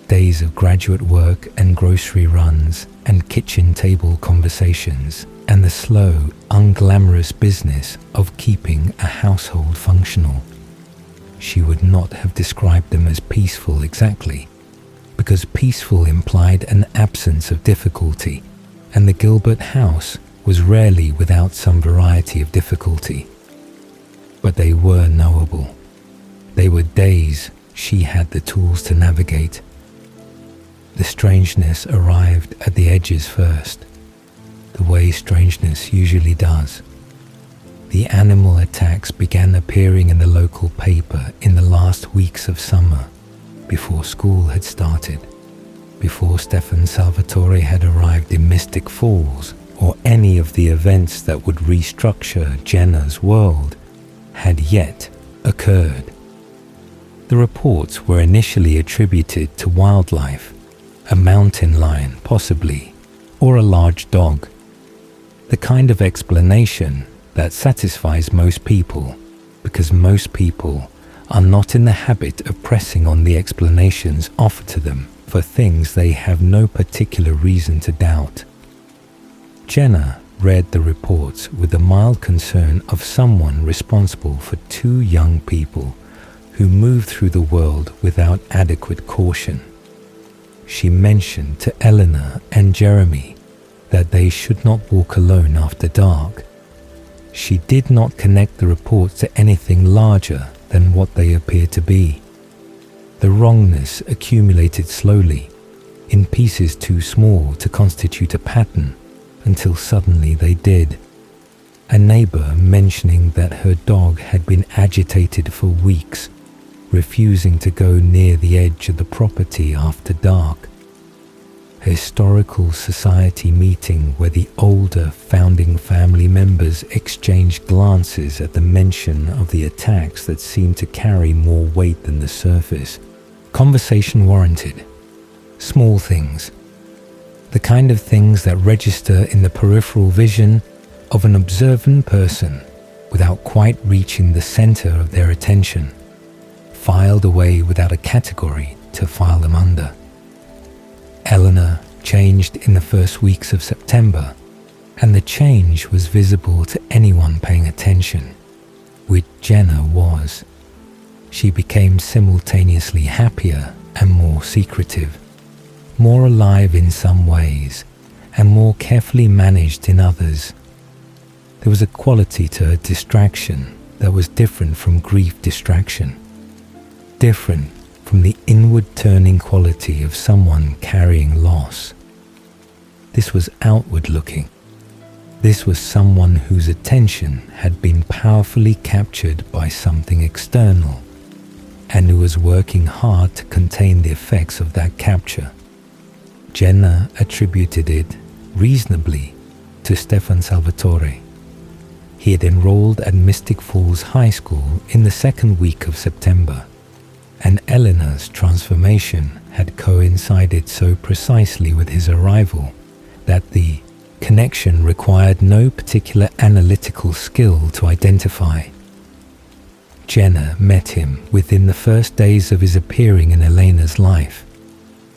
Days of graduate work and grocery runs and kitchen table conversations and the slow, unglamorous business of keeping a household functional. She would not have described them as peaceful exactly, because peaceful implied an absence of difficulty, and the Gilbert house was rarely without some variety of difficulty. But they were knowable. They were days she had the tools to navigate. The strangeness arrived at the edges first, the way strangeness usually does. The animal attacks began appearing in the local paper in the last weeks of summer, before school had started, before Stefan Salvatore had arrived in Mystic Falls, or any of the events that would restructure Jenna's world had yet occurred. The reports were initially attributed to wildlife, a mountain lion possibly, or a large dog. The kind of explanation that satisfies most people, because most people are not in the habit of pressing on the explanations offered to them for things they have no particular reason to doubt. Jenna read the reports with the mild concern of someone responsible for two young people who move through the world without adequate caution. She mentioned to Eleanor and Jeremy that they should not walk alone after dark. She did not connect the reports to anything larger than what they appeared to be. The wrongness accumulated slowly, in pieces too small to constitute a pattern, until suddenly they did. A neighbor mentioning that her dog had been agitated for weeks, refusing to go near the edge of the property after dark. A historical society meeting where the older founding family members exchanged glances at the mention of the attacks that seemed to carry more weight than the surface. Conversation warranted. Small things. The kind of things that register in the peripheral vision of an observant person without quite reaching the center of their attention, filed away without a category to file them under. Eleanor changed in the first weeks of September, and the change was visible to anyone paying attention, which Jenna was. She became simultaneously happier and more secretive, more alive in some ways, and more carefully managed in others. There was a quality to her distraction that was different from grief distraction, different from the inward-turning quality of someone carrying loss. This was outward-looking. This was someone whose attention had been powerfully captured by something external, and who was working hard to contain the effects of that capture. Jenna attributed it, reasonably, to Stefan Salvatore. He had enrolled at Mystic Falls High School in the second week of September, and Eleanor's transformation had coincided so precisely with his arrival that the connection required no particular analytical skill to identify. Jenna met him within the first days of his appearing in Elena's life,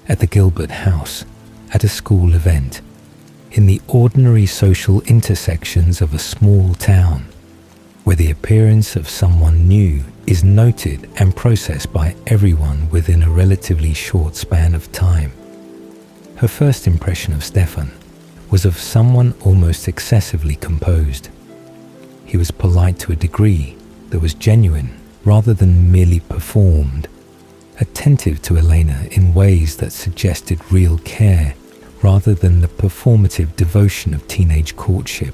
at the Gilbert house, at a school event, in the ordinary social intersections of a small town, where the appearance of someone new is noted and processed by everyone within a relatively short span of time. Her first impression of Stefan was of someone almost excessively composed. He was polite to a degree that was genuine rather than merely performed, attentive to Elena in ways that suggested real care rather than the performative devotion of teenage courtship.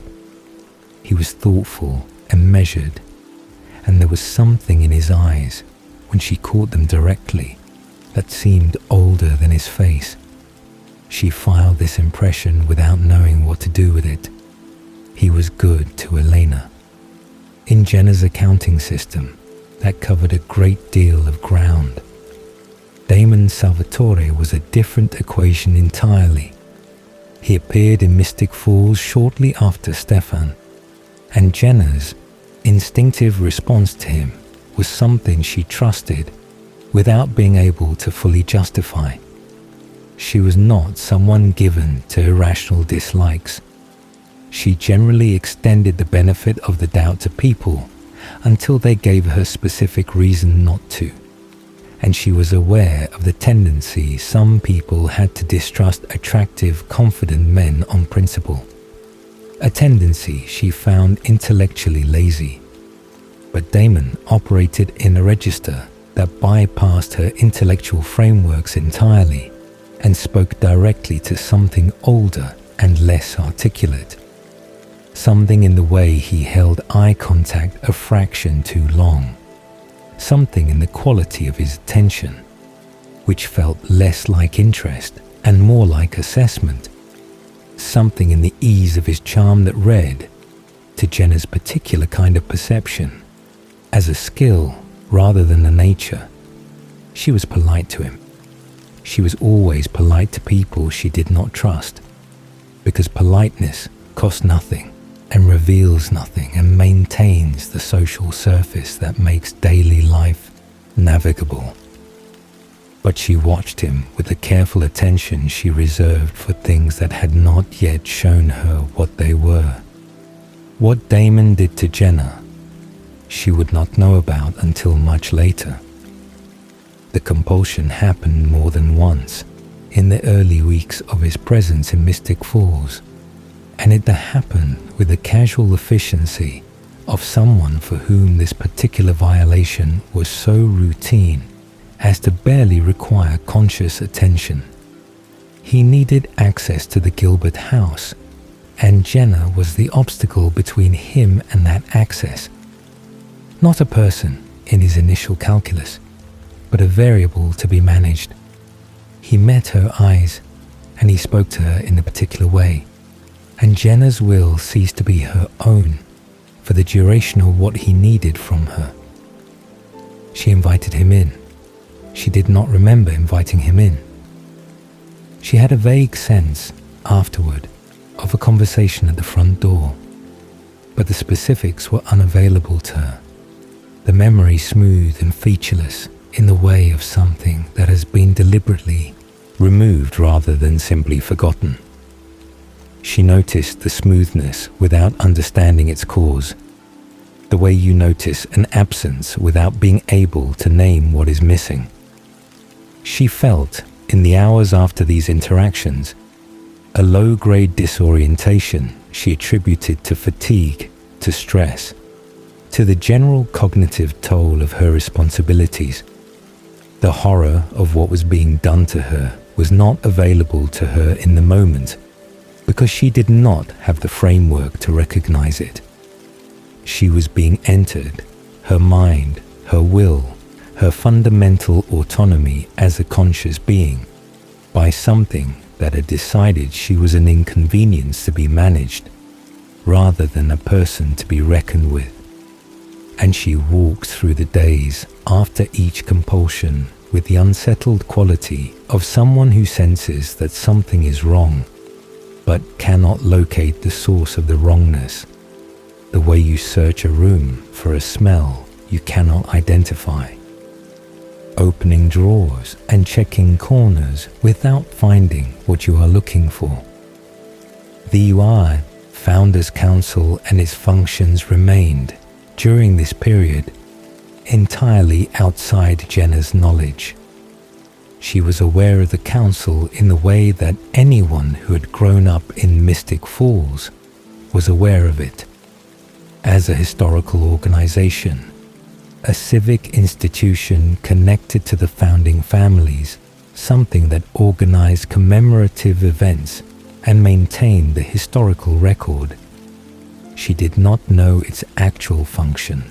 He was thoughtful and measured, and there was something in his eyes, when she caught them directly, that seemed older than his face. She filed this impression without knowing what to do with it. He was good to Elena. In Jenna's accounting system, that covered a great deal of ground. Damon Salvatore was a different equation entirely. He appeared in Mystic Falls shortly after Stefan, and Jenna's instinctive response to him was something she trusted without being able to fully justify. She was not someone given to irrational dislikes. She generally extended the benefit of the doubt to people until they gave her specific reason not to, and she was aware of the tendency some people had to distrust attractive, confident men on principle. A tendency she found intellectually lazy. But Damon operated in a register that bypassed her intellectual frameworks entirely and spoke directly to something older and less articulate. Something in the way he held eye contact a fraction too long. Something in the quality of his attention, which felt less like interest and more like assessment. Something in the ease of his charm that read, to Jenna's particular kind of perception, as a skill rather than a nature. She was polite to him. She was always polite to people she did not trust, because politeness costs nothing and reveals nothing and maintains the social surface that makes daily life navigable. But she watched him with the careful attention she reserved for things that had not yet shown her what they were. What Damon did to Jenna, she would not know about until much later. The compulsion happened more than once in the early weeks of his presence in Mystic Falls, and it happened with the casual efficiency of someone for whom this particular violation was so routine as to barely require conscious attention. He needed access to the Gilbert house, and Jenna was the obstacle between him and that access. Not a person in his initial calculus, but a variable to be managed. He met her eyes, and he spoke to her in a particular way, and Jenna's will ceased to be her own for the duration of what he needed from her. She invited him in. She did not remember inviting him in. She had a vague sense, afterward, of a conversation at the front door, but the specifics were unavailable to her. The memory smooth and featureless in the way of something that has been deliberately removed rather than simply forgotten. She noticed the smoothness without understanding its cause, the way you notice an absence without being able to name what is missing. She felt, in the hours after these interactions, a low-grade disorientation she attributed to fatigue, to stress, to the general cognitive toll of her responsibilities. The horror of what was being done to her was not available to her in the moment because she did not have the framework to recognize it. She was being entered, her mind, her will, her fundamental autonomy as a conscious being, by something that had decided she was an inconvenience to be managed, rather than a person to be reckoned with. And she walked through the days after each compulsion with the unsettled quality of someone who senses that something is wrong, but cannot locate the source of the wrongness, the way you search a room for a smell you cannot identify, opening drawers and checking corners without finding what you are looking for. The UI, Founders Council, and its functions remained, during this period, entirely outside Jenna's knowledge. She was aware of the council in the way that anyone who had grown up in Mystic Falls was aware of it, as a historical organization, a civic institution connected to the founding families, something that organized commemorative events and maintained the historical record. She did not know its actual function,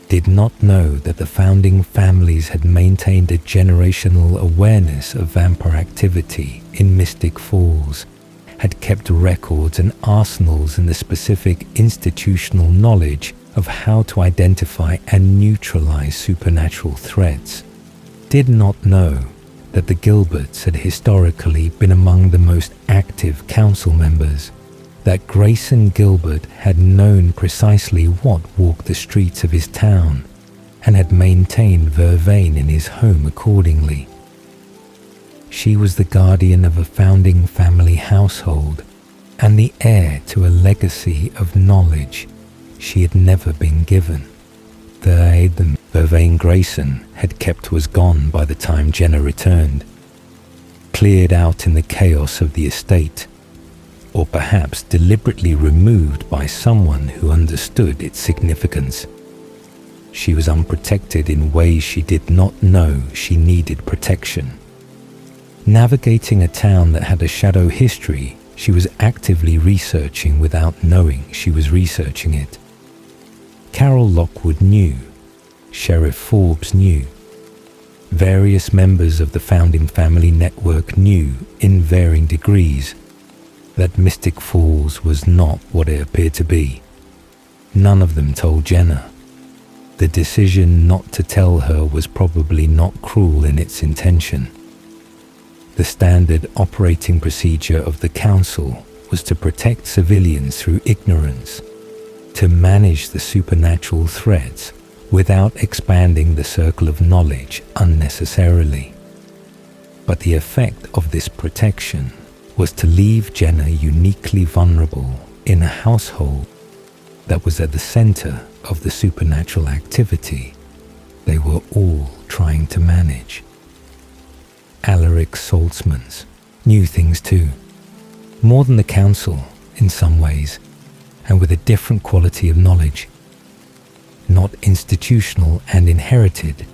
did not know that the founding families had maintained a generational awareness of vampire activity in Mystic Falls, had kept records and arsenals in the specific institutional knowledge of how to identify and neutralize supernatural threats, did not know that the Gilberts had historically been among the most active council members, that Grayson Gilbert had known precisely what walked the streets of his town and had maintained Vervain in his home accordingly. She was the guardian of a founding family household and the heir to a legacy of knowledge she had never been given. The item Vervain Grayson had kept was gone by the time Jenna returned, cleared out in the chaos of the estate, or perhaps deliberately removed by someone who understood its significance. She was unprotected in ways she did not know she needed protection. Navigating a town that had a shadow history, she was actively researching without knowing she was researching it. Carol Lockwood knew. Sheriff Forbes knew. Various members of the founding family network knew, in varying degrees, that Mystic Falls was not what it appeared to be. None of them told Jenna. The decision not to tell her was probably not cruel in its intention. The standard operating procedure of the council was to protect civilians through ignorance, to manage the supernatural threats without expanding the circle of knowledge unnecessarily. But the effect of this protection was to leave Jenna uniquely vulnerable in a household that was at the center of the supernatural activity they were all trying to manage. Alaric Saltzmans knew things too. More than the council, in some ways, and with a different quality of knowledge. Not institutional and inherited,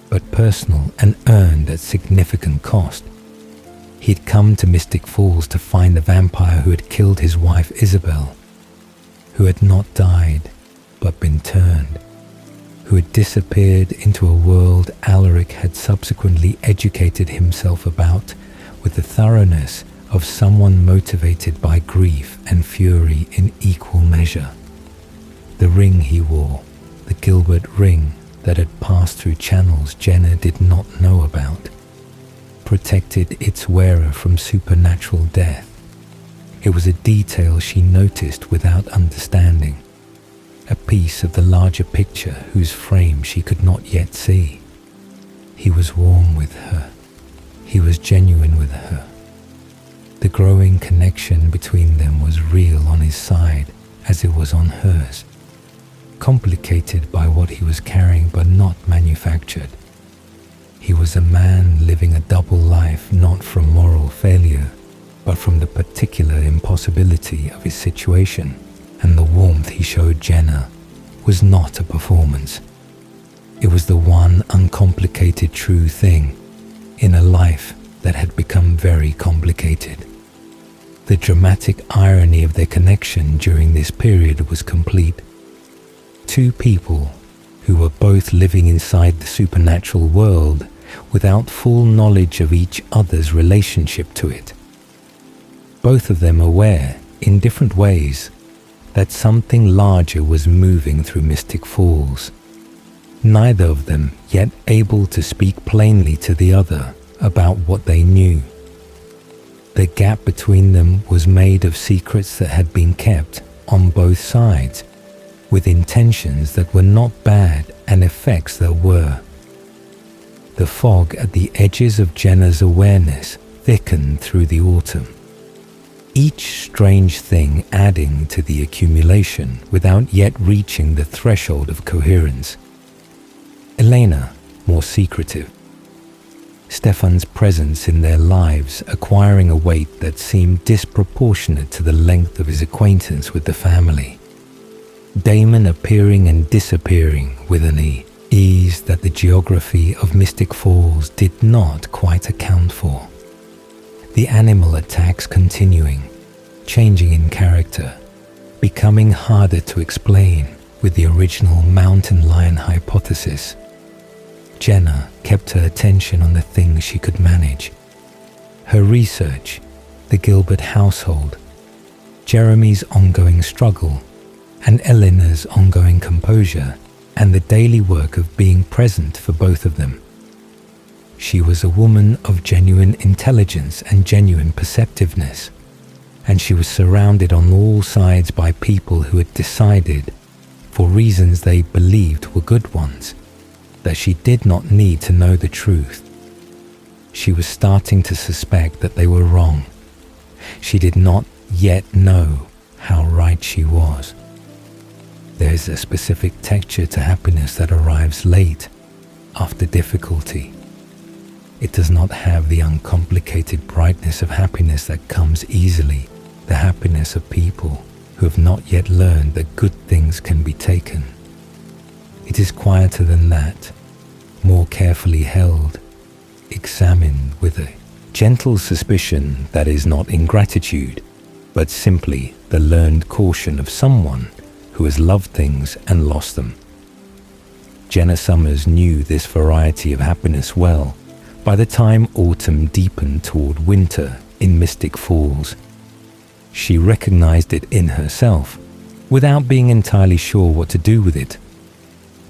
but personal and earned at significant cost. He'd come to Mystic Falls to find the vampire who had killed his wife Isabel, who had not died but been turned, who had disappeared into a world Alaric had subsequently educated himself about with the thoroughness of someone motivated by grief and fury in equal measure. The ring he wore, the Gilbert ring that had passed through channels Jenna did not know about, protected its wearer from supernatural death. It was a detail she noticed without understanding, a piece of the larger picture whose frame she could not yet see. He was warm with her. He was genuine with her. The growing connection between them was real on his side as it was on hers, complicated by what he was carrying but not manufactured. He was a man living a double life, not from moral failure, but from the particular impossibility of his situation, and the warmth he showed Jenna was not a performance. It was the one uncomplicated true thing in a life that had become very complicated. The dramatic irony of their connection during this period was complete. Two people who were both living inside the supernatural world without full knowledge of each other's relationship to it. Both of them aware, in different ways, that something larger was moving through Mystic Falls. Neither of them yet able to speak plainly to the other about what they knew. The gap between them was made of secrets that had been kept on both sides, with intentions that were not bad and effects that were. The fog at the edges of Jenna's awareness thickened through the autumn, each strange thing adding to the accumulation without yet reaching the threshold of coherence. Elena, more secretive. Stefan's presence in their lives acquiring a weight that seemed disproportionate to the length of his acquaintance with the family. Damon appearing and disappearing with an ease that the geography of Mystic Falls did not quite account for. The animal attacks continuing, changing in character, becoming harder to explain with the original mountain lion hypothesis. Jenna kept her attention on the things she could manage. Her research, the Gilbert household, Jeremy's ongoing struggle, and Eleanor's ongoing composure, and the daily work of being present for both of them. She was a woman of genuine intelligence and genuine perceptiveness, and she was surrounded on all sides by people who had decided, for reasons they believed were good ones, that she did not need to know the truth. She was starting to suspect that they were wrong. She did not yet know how right she was. There is a specific texture to happiness that arrives late, after difficulty. It does not have the uncomplicated brightness of happiness that comes easily, the happiness of people who have not yet learned that good things can be taken. It is quieter than that, more carefully held, examined with a gentle suspicion that is not ingratitude, but simply the learned caution of someone who has loved things and lost them. Jenna Sommers knew this variety of happiness well by the time autumn deepened toward winter in Mystic Falls. She recognized it in herself without being entirely sure what to do with it.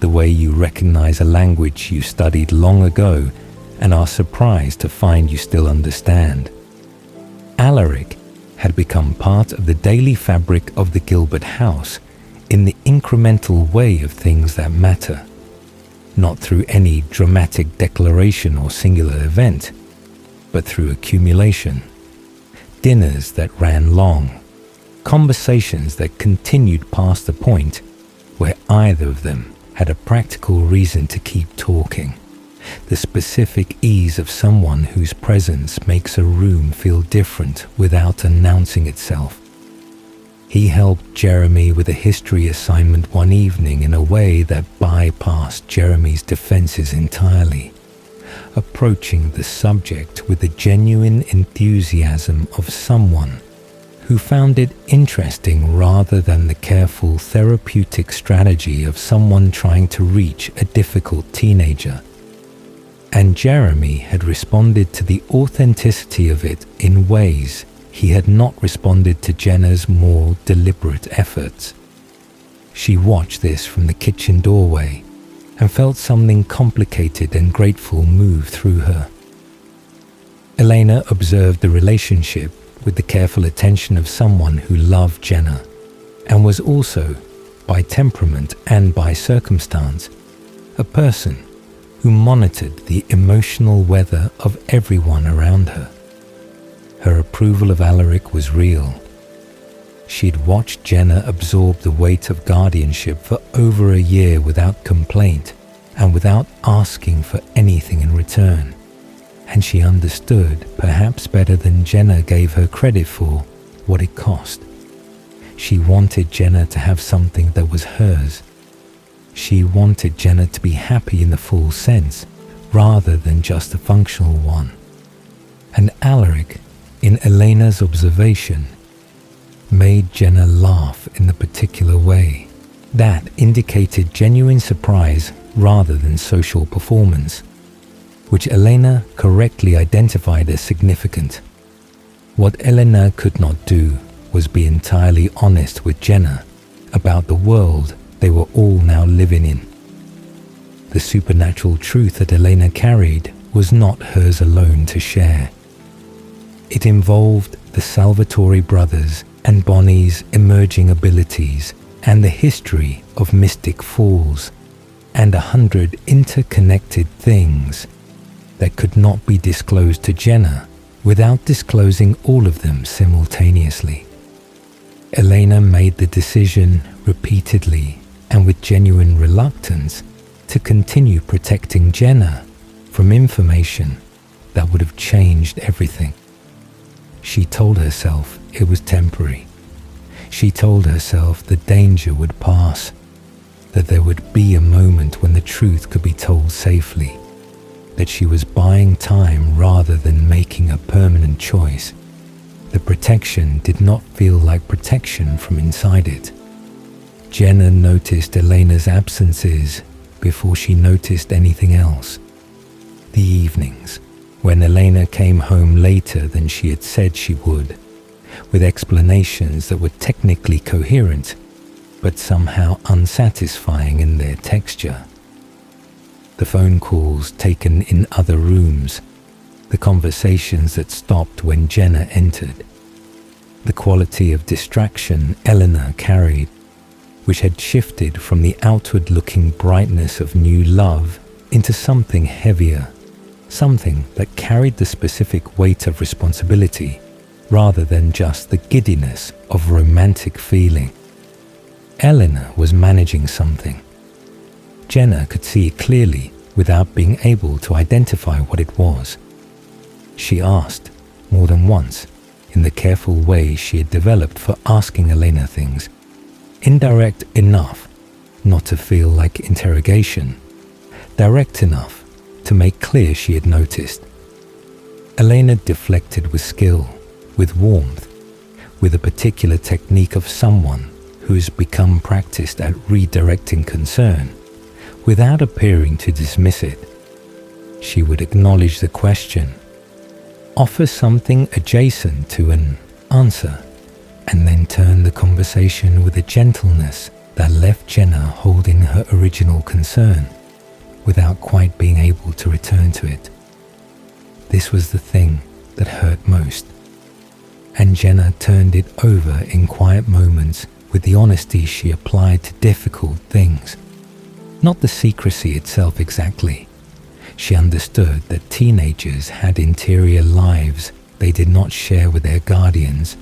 The way you recognize a language you studied long ago and are surprised to find you still understand. Alaric had become part of the daily fabric of the Gilbert house in the incremental way of things that matter, not through any dramatic declaration or singular event, but through accumulation. Dinners that ran long, conversations that continued past the point where either of them had a practical reason to keep talking, the specific ease of someone whose presence makes a room feel different without announcing itself. He helped Jeremy with a history assignment one evening in a way that bypassed Jeremy's defenses entirely, approaching the subject with the genuine enthusiasm of someone who found it interesting rather than the careful therapeutic strategy of someone trying to reach a difficult teenager. And Jeremy had responded to the authenticity of it in ways he had not responded to Jenna's more deliberate efforts. She watched this from the kitchen doorway and felt something complicated and grateful move through her. Elena observed the relationship with the careful attention of someone who loved Jenna and was also, by temperament and by circumstance, a person who monitored the emotional weather of everyone around her. Her approval of Alaric was real. She'd watched Jenna absorb the weight of guardianship for over a year without complaint and without asking for anything in return. And she understood, perhaps better than Jenna gave her credit for, what it cost. She wanted Jenna to have something that was hers. She wanted Jenna to be happy in the full sense, rather than just a functional one. And Alaric, in Elena's observation, made Jenna laugh in the particular way. That indicated genuine surprise rather than social performance, which Elena correctly identified as significant. What Elena could not do was be entirely honest with Jenna about the world they were all now living in. The supernatural truth that Elena carried was not hers alone to share. It involved the Salvatore brothers and Bonnie's emerging abilities and the history of Mystic Falls and 100 interconnected things that could not be disclosed to Jenna without disclosing all of them simultaneously. Elena made the decision repeatedly and with genuine reluctance to continue protecting Jenna from information that would have changed everything. She told herself it was temporary. She told herself the danger would pass, that there would be a moment when the truth could be told safely, that she was buying time rather than making a permanent choice. The protection did not feel like protection from inside it. Jenna noticed Elena's absences before she noticed anything else. The evenings, when Elena came home later than she had said she would, with explanations that were technically coherent, but somehow unsatisfying in their texture. The phone calls taken in other rooms, the conversations that stopped when Jenna entered, the quality of distraction Elena carried, which had shifted from the outward-looking brightness of new love into something heavier, something that carried the specific weight of responsibility rather than just the giddiness of romantic feeling. Elena was managing something. Jenna could see it clearly without being able to identify what it was. She asked, more than once, in the careful way she had developed for asking Elena things, indirect enough not to feel like interrogation, direct enough to make clear she had noticed. Elena deflected with skill, with warmth, with a particular technique of someone who has become practiced at redirecting concern, without appearing to dismiss it. She would acknowledge the question, offer something adjacent to an answer, and then turn the conversation with a gentleness that left Jenna holding her original concern, without quite being able to return to it. This was the thing that hurt most, and Jenna turned it over in quiet moments with the honesty she applied to difficult things. Not the secrecy itself exactly. She understood that teenagers had interior lives they did not share with their guardians,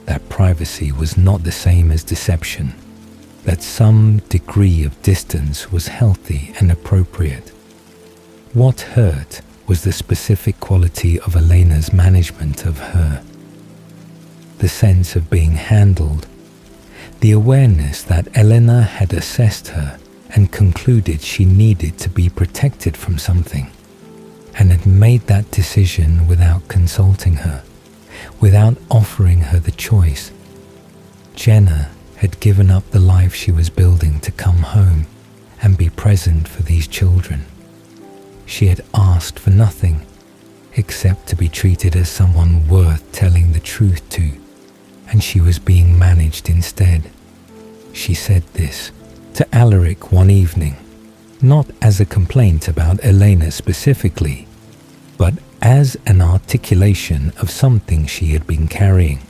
that privacy was not the same as deception, that some degree of distance was healthy and appropriate. What hurt was the specific quality of Elena's management of her. The sense of being handled, The awareness that Elena had assessed her and concluded she needed to be protected from something, and had made that decision without consulting her, without offering her the choice. Jenna had given up the life she was building to come home and be present for these children. She had asked for nothing except to be treated as someone worth telling the truth to, and she was being managed instead. She said this to Alaric one evening, not as a complaint about Elena specifically, but as an articulation of something she had been carrying.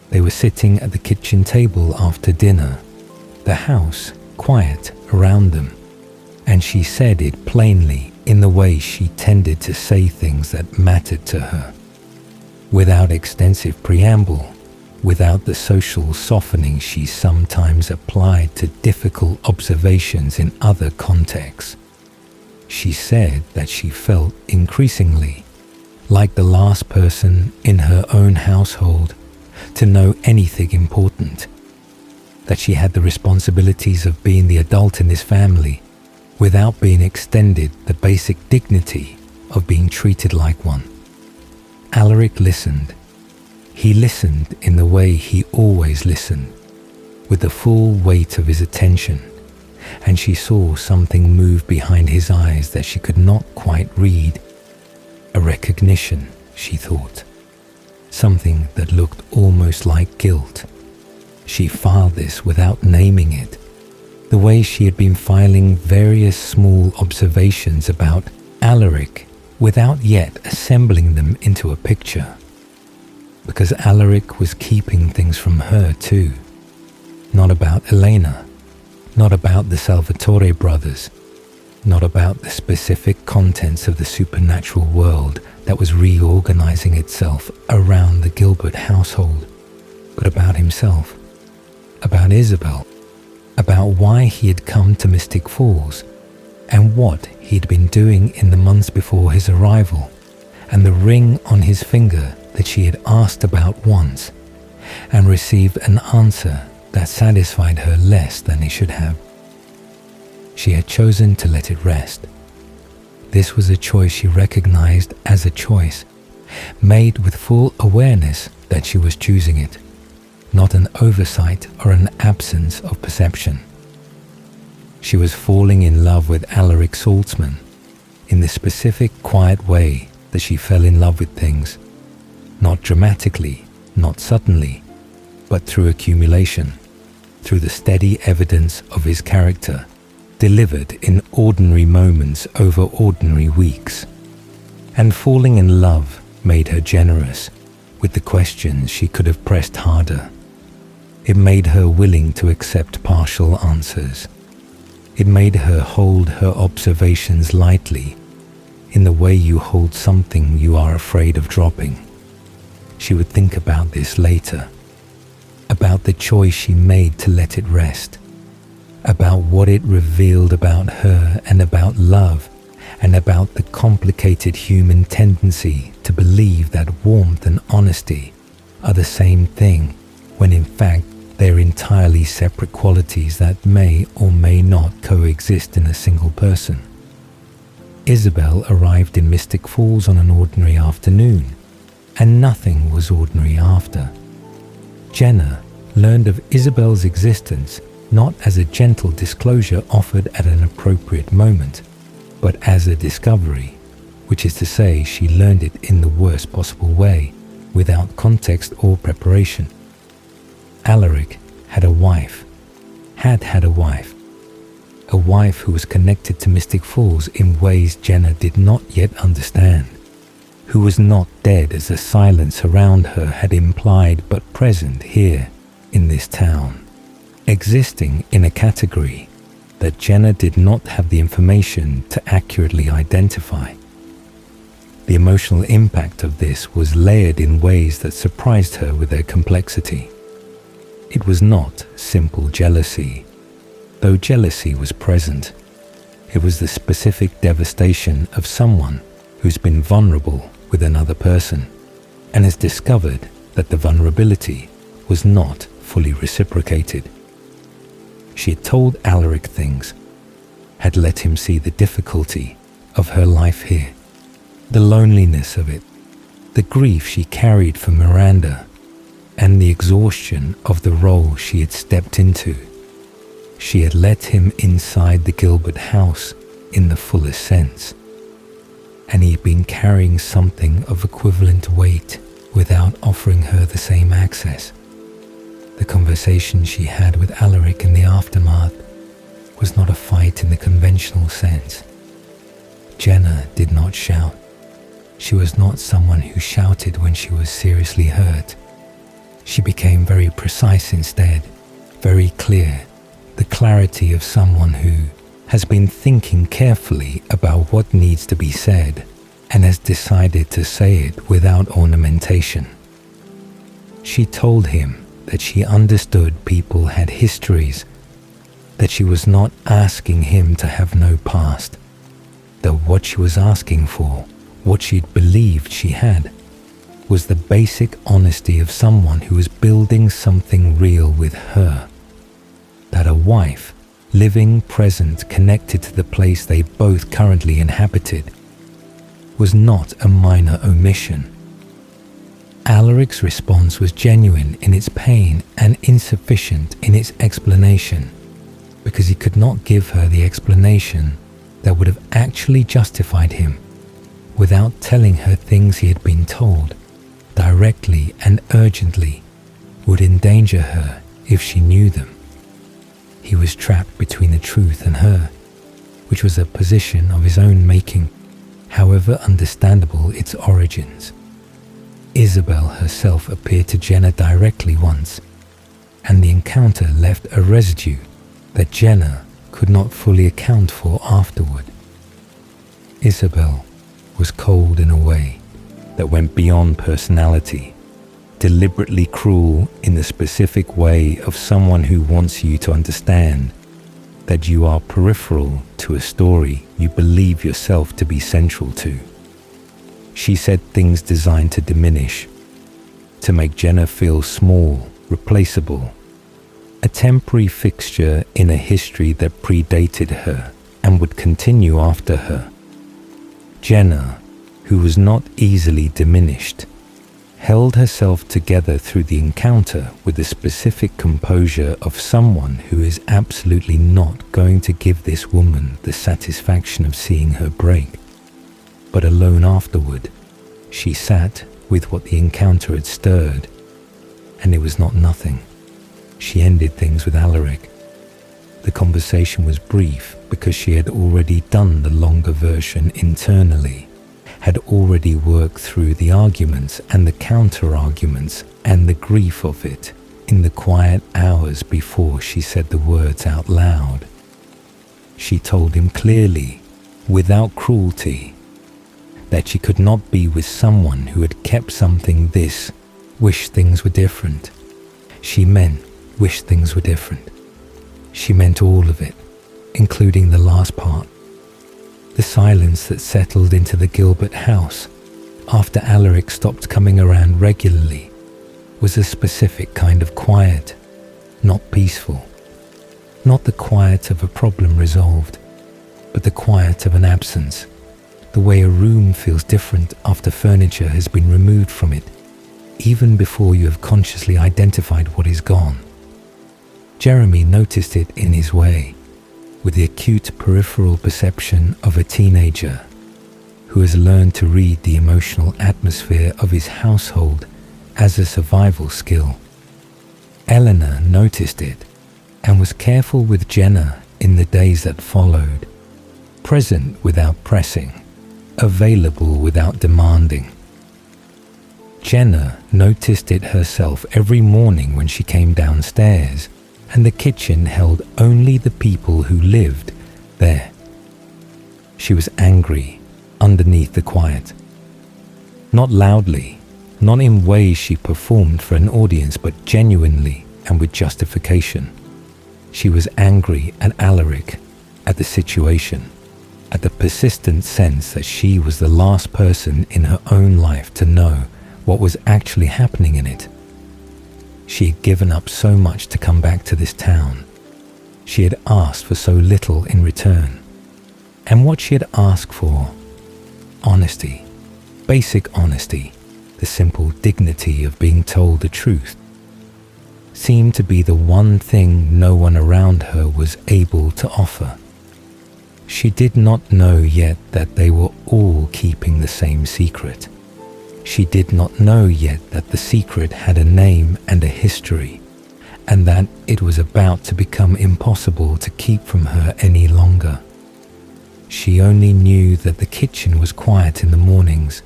They were sitting at the kitchen table after dinner, the house quiet around them, and she said it plainly in the way she tended to say things that mattered to her, without extensive preamble, without the social softening she sometimes applied to difficult observations in other contexts. She said that she felt increasingly like the last person in her own household to know anything important, that she had the responsibilities of being the adult in this family without being extended the basic dignity of being treated like one. Alaric listened. He listened in the way he always listened, with the full weight of his attention, and she saw something move behind his eyes that she could not quite read. A recognition, she thought. Something that looked almost like guilt. She filed this without naming it, the way she had been filing various small observations about Alaric without yet assembling them into a picture. Because Alaric was keeping things from her too. Not about Elena, not about the Salvatore brothers, not about the specific contents of the supernatural world that was reorganizing itself around the Gilbert household, but about himself, about Isabel, about why he had come to Mystic Falls, and what he'd been doing in the months before his arrival, and the ring on his finger that she had asked about once, and received an answer that satisfied her less than it should have. She had chosen to let it rest. This was a choice she recognized as a choice, made with full awareness that she was choosing it, not an oversight or an absence of perception. She was falling in love with Alaric Saltzman in the specific quiet way that she fell in love with things, not dramatically, not suddenly, but through accumulation, through the steady evidence of his character, delivered in ordinary moments over ordinary weeks. And falling in love made her generous with the questions she could have pressed harder. It made her willing to accept partial answers. It made her hold her observations lightly, in the way you hold something you are afraid of dropping. She would think about this later, about the choice she made to let it rest, about what it revealed about her and about love, and about the complicated human tendency to believe that warmth and honesty are the same thing, when in fact they're entirely separate qualities that may or may not coexist in a single person. Isabel arrived in Mystic Falls on an ordinary afternoon, and nothing was ordinary after. Jenna learned of Isabel's existence not as a gentle disclosure offered at an appropriate moment, but as a discovery, which is to say she learned it in the worst possible way, without context or preparation. Alaric had a wife, had a wife who was connected to Mystic Falls in ways Jenna did not yet understand, who was not dead as the silence around her had implied, but present here in this town, existing in a category that Jenna did not have the information to accurately identify. The emotional impact of this was layered in ways that surprised her with their complexity. It was not simple jealousy, though jealousy was present. It was the specific devastation of someone who's been vulnerable with another person and has discovered that the vulnerability was not fully reciprocated. She had told Alaric things, had let him see the difficulty of her life here, the loneliness of it, the grief she carried for Miranda, and the exhaustion of the role she had stepped into. She had let him inside the Gilbert house in the fullest sense, and he had been carrying something of equivalent weight without offering her the same access. The conversation she had with Alaric in the aftermath was not a fight in the conventional sense. Jenna did not shout. She was not someone who shouted when she was seriously hurt. She became very precise instead, very clear, the clarity of someone who has been thinking carefully about what needs to be said and has decided to say it without ornamentation. She told him that she understood people had histories, that she was not asking him to have no past, that what she was asking for, what she'd believed she had, was the basic honesty of someone who was building something real with her. That a wife, living, present, connected to the place they both currently inhabited, was not a minor omission. Alaric's response was genuine in its pain and insufficient in its explanation, because he could not give her the explanation that would have actually justified him without telling her things he had been told, directly and urgently, would endanger her if she knew them. He was trapped between the truth and her, which was a position of his own making, however understandable its origins. Isabel herself appeared to Jenna directly once, and the encounter left a residue that Jenna could not fully account for afterward. Isabel was cold in a way that went beyond personality, deliberately cruel in the specific way of someone who wants you to understand that you are peripheral to a story you believe yourself to be central to. She said things designed to diminish, to make Jenna feel small, replaceable, a temporary fixture in a history that predated her and would continue after her. Jenna, who was not easily diminished, held herself together through the encounter with the specific composure of someone who is absolutely not going to give this woman the satisfaction of seeing her break. But alone afterward, she sat with what the encounter had stirred, and it was not nothing. She ended things with Alaric. The conversation was brief because she had already done the longer version internally, had already worked through the arguments and the counter-arguments and the grief of it in the quiet hours before she said the words out loud. She told him clearly, without cruelty, that she could not be with someone who had kept something this, wish things were different. She meant wish things were different. She meant all of it, including the last part. The silence that settled into the Gilbert house after Alaric stopped coming around regularly was a specific kind of quiet, not peaceful. Not the quiet of a problem resolved, but the quiet of an absence, the way a room feels different after furniture has been removed from it, even before you have consciously identified what is gone. Jeremy noticed it in his way, with the acute peripheral perception of a teenager who has learned to read the emotional atmosphere of his household as a survival skill. Eleanor noticed it and was careful with Jenna in the days that followed, present without pressing, available without demanding. Jenna noticed it herself every morning when she came downstairs, and the kitchen held only the people who lived there. She was angry underneath the quiet. Not loudly, not in ways she performed for an audience, but genuinely and with justification. She was angry at Alaric, at the situation, at the persistent sense that she was the last person in her own life to know what was actually happening in it. She had given up so much to come back to this town. She had asked for so little in return. And what she had asked for, honesty, basic honesty, the simple dignity of being told the truth, seemed to be the one thing no one around her was able to offer. She did not know yet that they were all keeping the same secret. She did not know yet that the secret had a name and a history, and that it was about to become impossible to keep from her any longer. She only knew that the kitchen was quiet in the mornings,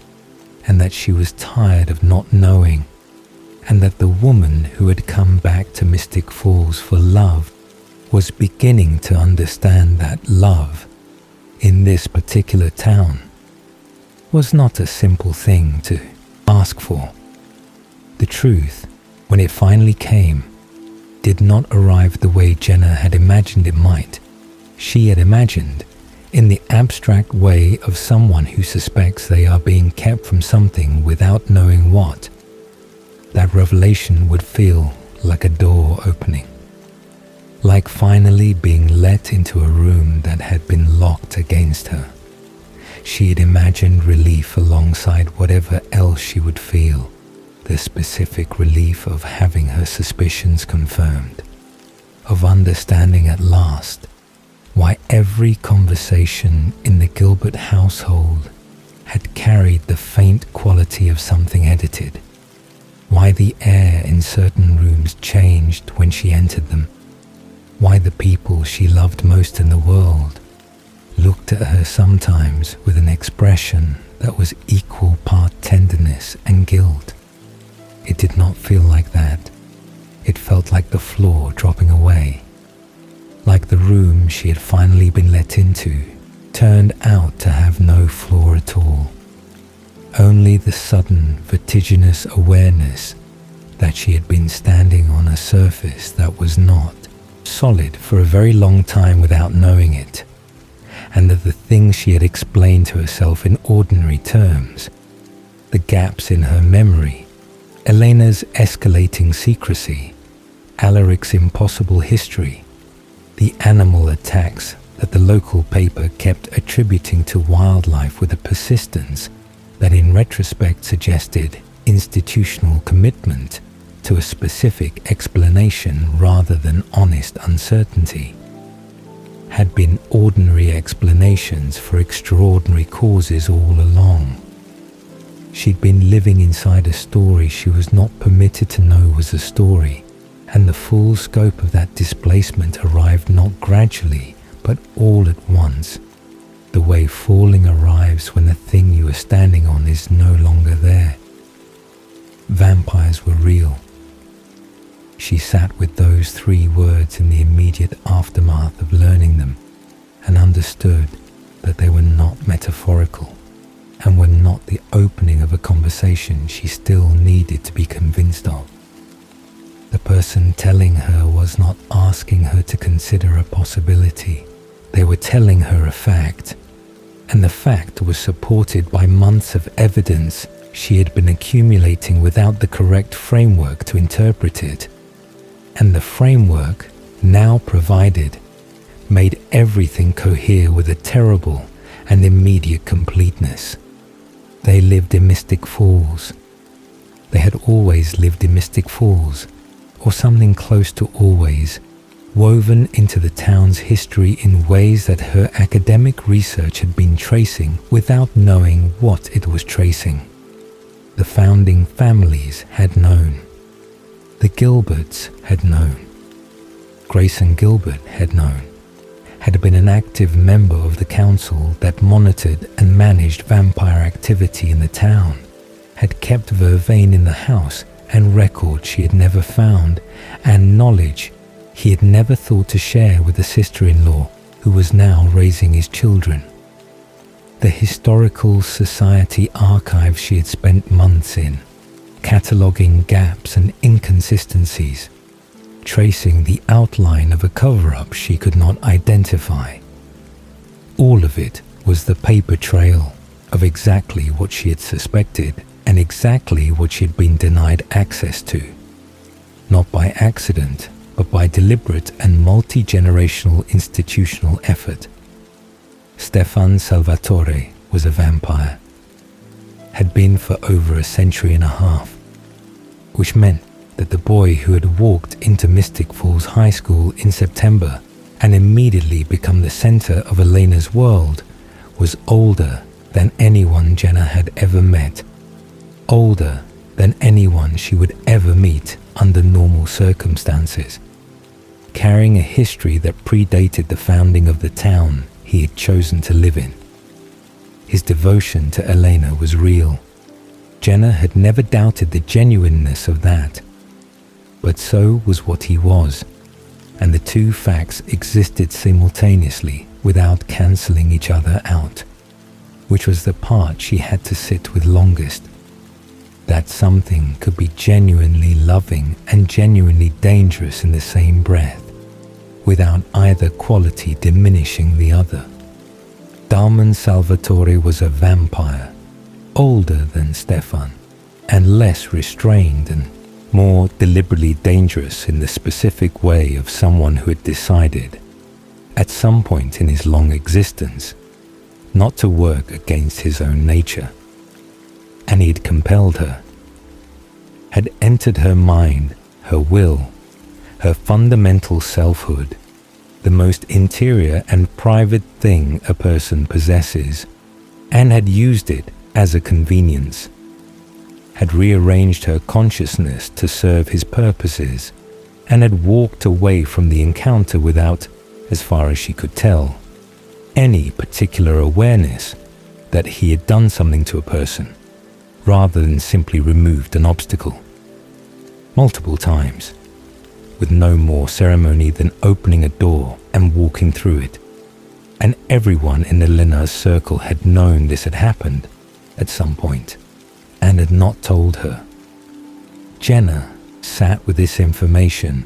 and that she was tired of not knowing, and that the woman who had come back to Mystic Falls for love was beginning to understand that love, in this particular town, was not a simple thing to ask for. The truth, when it finally came, did not arrive the way Jenna had imagined it might. She had imagined, in the abstract way of someone who suspects they are being kept from something without knowing what, that revelation would feel like a door opening, like finally being let into a room that had been locked against her. She had imagined relief alongside whatever else she would feel, the specific relief of having her suspicions confirmed, of understanding at last why every conversation in the Gilbert household had carried the faint quality of something edited, why the air in certain rooms changed when she entered them, why the people she loved most in the world looked at her sometimes with an expression that was equal part tenderness and guilt. It did not feel like that. It felt like the floor dropping away, like the room she had finally been let into turned out to have no floor at all. Only the sudden, vertiginous awareness that she had been standing on a surface that was not solid for a very long time without knowing it, and that the things she had explained to herself in ordinary terms, the gaps in her memory, Elena's escalating secrecy, Alaric's impossible history, the animal attacks that the local paper kept attributing to wildlife with a persistence that in retrospect suggested institutional commitment to a specific explanation rather than honest uncertainty, had been ordinary explanations for extraordinary causes all along. She'd been living inside a story she was not permitted to know was a story, and the full scope of that displacement arrived not gradually, but all at once, the way falling arrives when the thing you are standing on is no longer there. Vampires were real. She sat with those 3 words in the immediate aftermath of learning them, and understood that they were not metaphorical, and were not the opening of a conversation she still needed to be convinced of. The person telling her was not asking her to consider a possibility. They were telling her a fact, and the fact was supported by months of evidence she had been accumulating without the correct framework to interpret it. And the framework, now provided, made everything cohere with a terrible and immediate completeness. They lived in Mystic Falls. They had always lived in Mystic Falls, or something close to always, woven into the town's history in ways that her academic research had been tracing without knowing what it was tracing. The founding families had known. The Gilberts had known. Grayson Gilbert had known, had been an active member of the council that monitored and managed vampire activity in the town, had kept Vervain in the house and records she had never found, and knowledge he had never thought to share with the sister-in-law who was now raising his children. The Historical Society archive she had spent months in, cataloguing gaps and inconsistencies, tracing the outline of a cover-up she could not identify. All of it was the paper trail of exactly what she had suspected and exactly what she had been denied access to. not by accident, but by deliberate and multi-generational institutional effort. Stefan Salvatore was a vampire, had been for over a century and a half, which meant that the boy who had walked into Mystic Falls High School in September and immediately become the center of Elena's world was older than anyone Jenna had ever met, older than anyone she would ever meet under normal circumstances, carrying a history that predated the founding of the town he had chosen to live in. His devotion to Elena was real. Jenna had never doubted the genuineness of that, but so was what he was, and the two facts existed simultaneously without cancelling each other out, which was the part she had to sit with longest. That something could be genuinely loving and genuinely dangerous in the same breath, without either quality diminishing the other. Dalman Salvatore was a vampire, older than Stefan, and less restrained and more deliberately dangerous in the specific way of someone who had decided, at some point in his long existence, not to work against his own nature. And he had compelled her, had entered her mind, her will, her fundamental selfhood, the most interior and private thing a person possesses, and had used it as a convenience, had rearranged her consciousness to serve his purposes, and had walked away from the encounter without, as far as she could tell, any particular awareness that he had done something to a person, rather than simply removed an obstacle. Multiple times, with no more ceremony than opening a door and walking through it. And everyone in Elena's circle had known this had happened at some point, and had not told her. Jenna sat with this information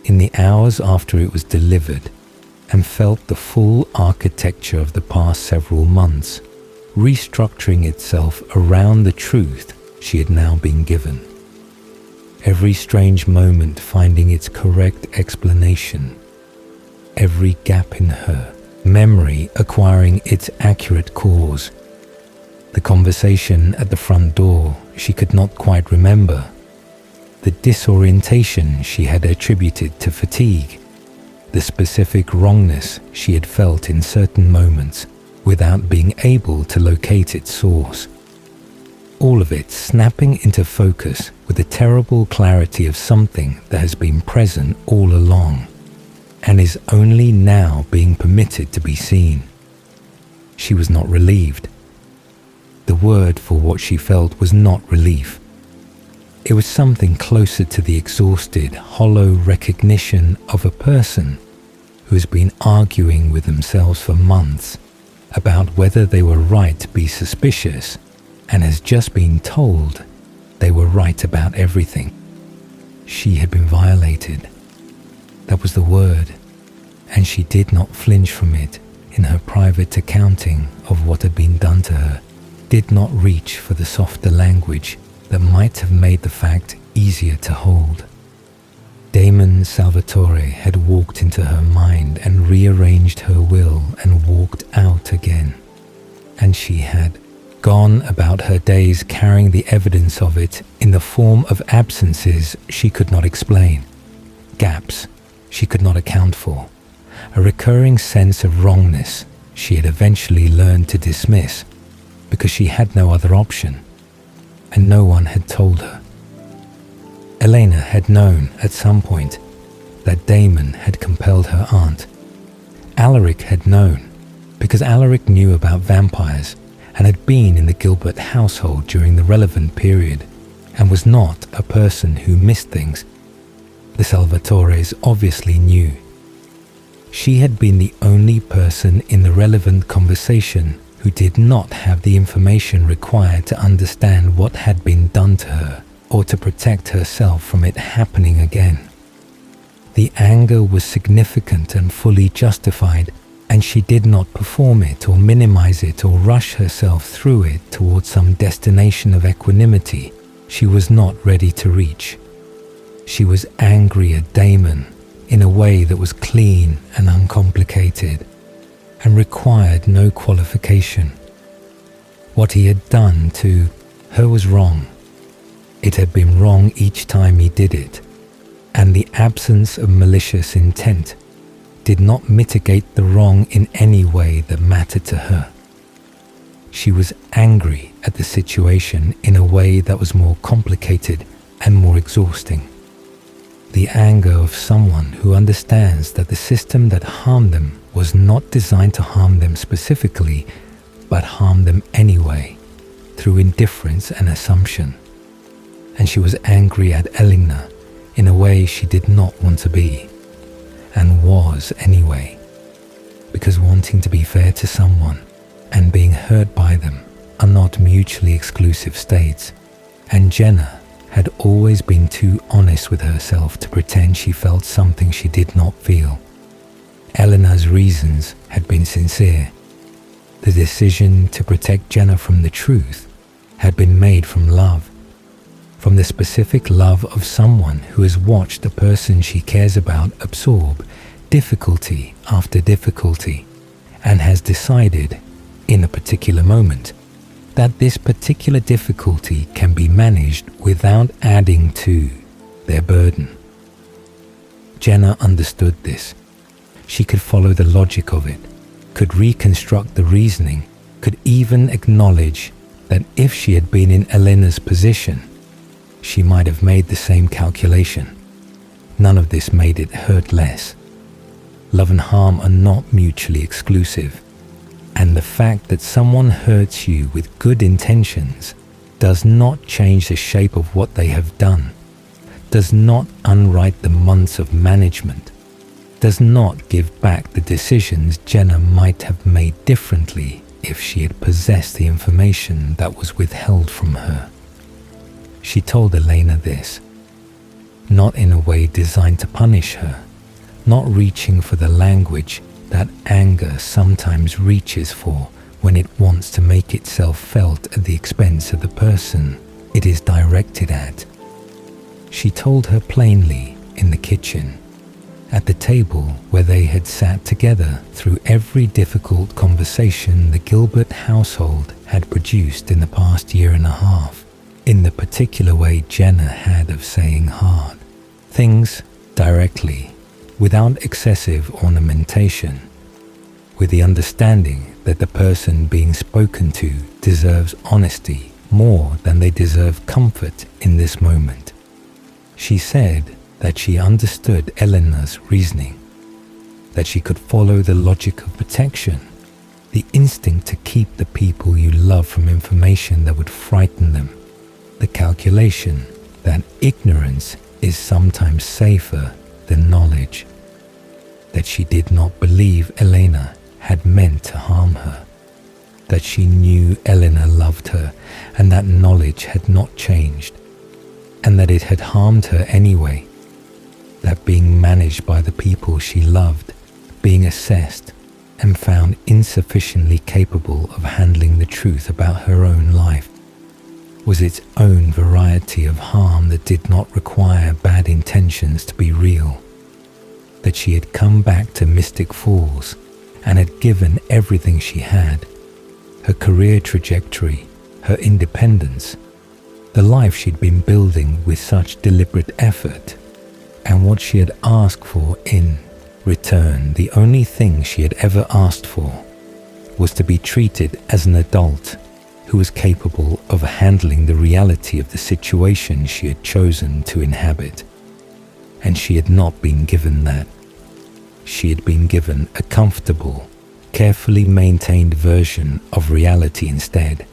in the hours after it was delivered and felt the full architecture of the past several months restructuring itself around the truth she had now been given. Every strange moment finding its correct explanation, every gap in her memory acquiring its accurate cause. The conversation at the front door she could not quite remember, the disorientation she had attributed to fatigue, the specific wrongness she had felt in certain moments without being able to locate its source. All of it snapping into focus with the terrible clarity of something that has been present all along and is only now being permitted to be seen. She was not relieved. The word for what she felt was not relief. It was something closer to the exhausted, hollow recognition of a person who has been arguing with themselves for months about whether they were right to be suspicious and has just been told they were right about everything. She had been violated. That was the word, and she did not flinch from it in her private accounting of what had been done to her, did not reach for the softer language that might have made the fact easier to hold. Damon Salvatore had walked into her mind and rearranged her will and walked out again, and she had gone about her days carrying the evidence of it in the form of absences she could not explain, gaps she could not account for, a recurring sense of wrongness she had eventually learned to dismiss because she had no other option, and no one had told her. Elena had known at some point that Damon had compelled her aunt. Alaric had known because Alaric knew about vampires and had been in the Gilbert household during the relevant period and was not a person who missed things. The Salvatores obviously knew. She had been the only person in the relevant conversation who did not have the information required to understand what had been done to her or to protect herself from it happening again. The anger was significant and fully justified, and she did not perform it or minimize it or rush herself through it towards some destination of equanimity she was not ready to reach. She was angry at Damon in a way that was clean and uncomplicated and required no qualification. What he had done to her was wrong. It had been wrong each time he did it, and the absence of malicious intent did not mitigate the wrong in any way that mattered to her. She was angry at the situation in a way that was more complicated and more exhausting. The anger of someone who understands that the system that harmed them was not designed to harm them specifically, but harm them anyway, through indifference and assumption. And she was angry at Elena in a way she did not want to be, and was anyway, because wanting to be fair to someone and being hurt by them are not mutually exclusive states, and Jenna had always been too honest with herself to pretend she felt something she did not feel. Elena's reasons had been sincere. The decision to protect Jenna from the truth had been made from love, from the specific love of someone who has watched a person she cares about absorb difficulty after difficulty and has decided, in a particular moment, that this particular difficulty can be managed without adding to their burden. Jenna understood this. She could follow the logic of it, could reconstruct the reasoning, could even acknowledge that if she had been in Elena's position, she might have made the same calculation. None of this made it hurt less. Love and harm are not mutually exclusive, and the fact that someone hurts you with good intentions does not change the shape of what they have done, does not unwrite the months of management, does not give back the decisions Jenna might have made differently if she had possessed the information that was withheld from her. She told Elena this, not in a way designed to punish her, not reaching for the language that anger sometimes reaches for when it wants to make itself felt at the expense of the person it is directed at. She told her plainly in the kitchen, at the table where they had sat together through every difficult conversation the Gilbert household had produced in the past year and a half, in the particular way Jenna had of saying hard things directly, without excessive ornamentation, with the understanding that the person being spoken to deserves honesty more than they deserve comfort in this moment. She said that she understood Elena's reasoning, that she could follow the logic of protection, the instinct to keep the people you love from information that would frighten them, the calculation that ignorance is sometimes safer than knowledge, that she did not believe Elena had meant to harm her, that she knew Elena loved her and that knowledge had not changed, and that it had harmed her anyway, that being managed by the people she loved, being assessed and found insufficiently capable of handling the truth about her own life, was its own variety of harm that did not require bad intentions to be real, that she had come back to Mystic Falls and had given everything she had, her career trajectory, her independence, the life she'd been building with such deliberate effort, and what she had asked for in return, the only thing she had ever asked for, was to be treated as an adult who was capable of handling the reality of the situation she had chosen to inhabit. And she had not been given that. She had been given a comfortable, carefully maintained version of reality instead,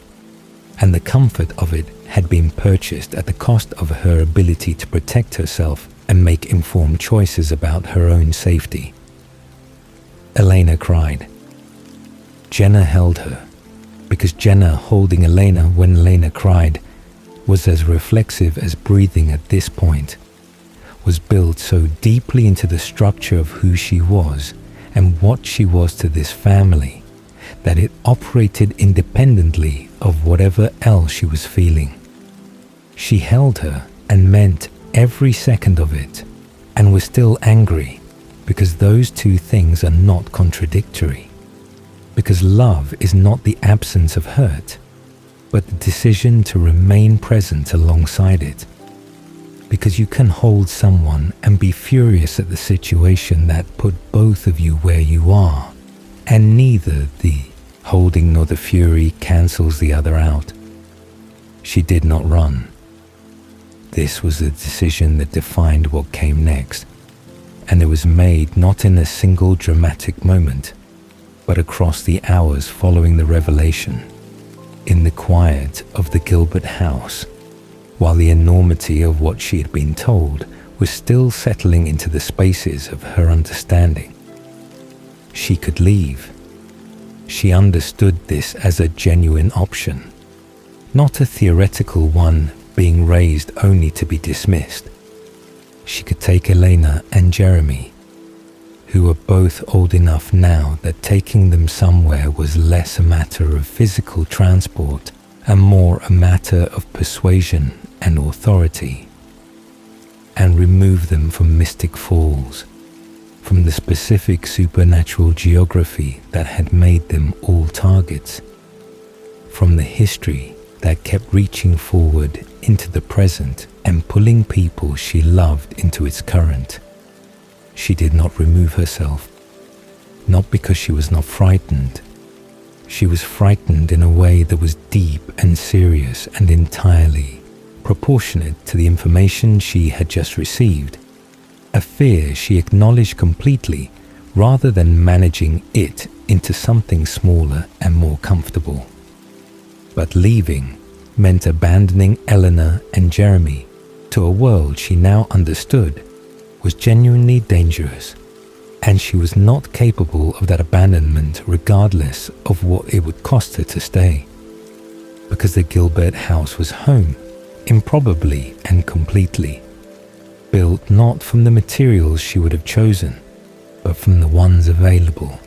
and the comfort of it had been purchased at the cost of her ability to protect herself and make informed choices about her own safety. Elena cried. Jenna held her, because Jenna holding Elena when Elena cried was as reflexive as breathing at this point, was built so deeply into the structure of who she was and what she was to this family, that it operated independently of whatever else she was feeling. She held her and meant every second of it and was still angry, because those two things are not contradictory. Because love is not the absence of hurt, but the decision to remain present alongside it. Because you can hold someone and be furious at the situation that put both of you where you are, and neither the holding nor the fury cancels the other out. She did not run. This was the decision that defined what came next, and it was made not in a single dramatic moment, but across the hours following the revelation, in the quiet of the Gilbert house, while the enormity of what she had been told was still settling into the spaces of her understanding. She could leave. She understood this as a genuine option, not a theoretical one being raised only to be dismissed. She could take Elena and Jeremy, who were both old enough now that taking them somewhere was less a matter of physical transport and more a matter of persuasion and authority, and remove them from Mystic Falls, from the specific supernatural geography that had made them all targets, from the history that kept reaching forward into the present and pulling people she loved into its current. She did not remove herself, not because she was not frightened. She was frightened in a way that was deep and serious and entirely proportionate to the information she had just received, a fear she acknowledged completely rather than managing it into something smaller and more comfortable. But leaving meant abandoning Eleanor and Jeremy to a world she now understood was genuinely dangerous, and she was not capable of that abandonment regardless of what it would cost her to stay. Because the Gilbert house was home, improbably and completely, built not from the materials she would have chosen, but from the ones available.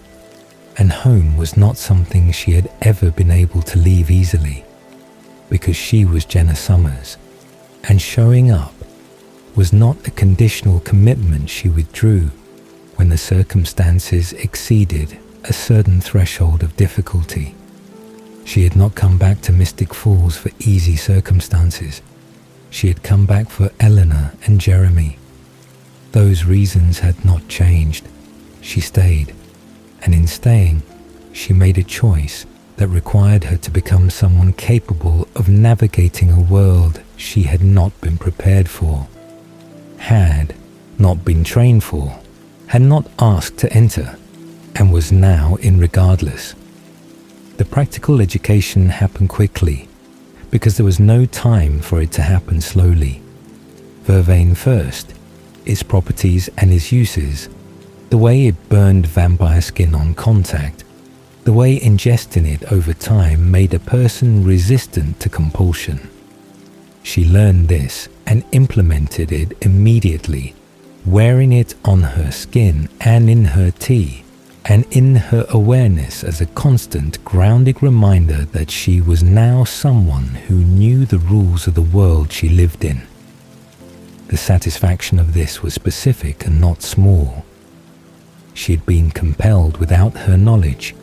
And home was not something she had ever been able to leave easily, because she was Jenna Sommers, and showing up was not a conditional commitment she withdrew when the circumstances exceeded a certain threshold of difficulty. She had not come back to Mystic Falls for easy circumstances. She had come back for Eleanor and Jeremy. Those reasons had not changed. She stayed, and in staying, she made a choice that required her to become someone capable of navigating a world she had not been prepared for, had not been trained for, had not asked to enter, and was now in regardless. The practical education happened quickly, because there was no time for it to happen slowly. Vervain first, its properties and its uses, the way it burned vampire skin on contact, the way ingesting it over time made a person resistant to compulsion. She learned this and implemented it immediately, wearing it on her skin and in her tea, and in her awareness as a constant grounding reminder that she was now someone who knew the rules of the world she lived in. The satisfaction of this was specific and not small. She had been compelled without her knowledge,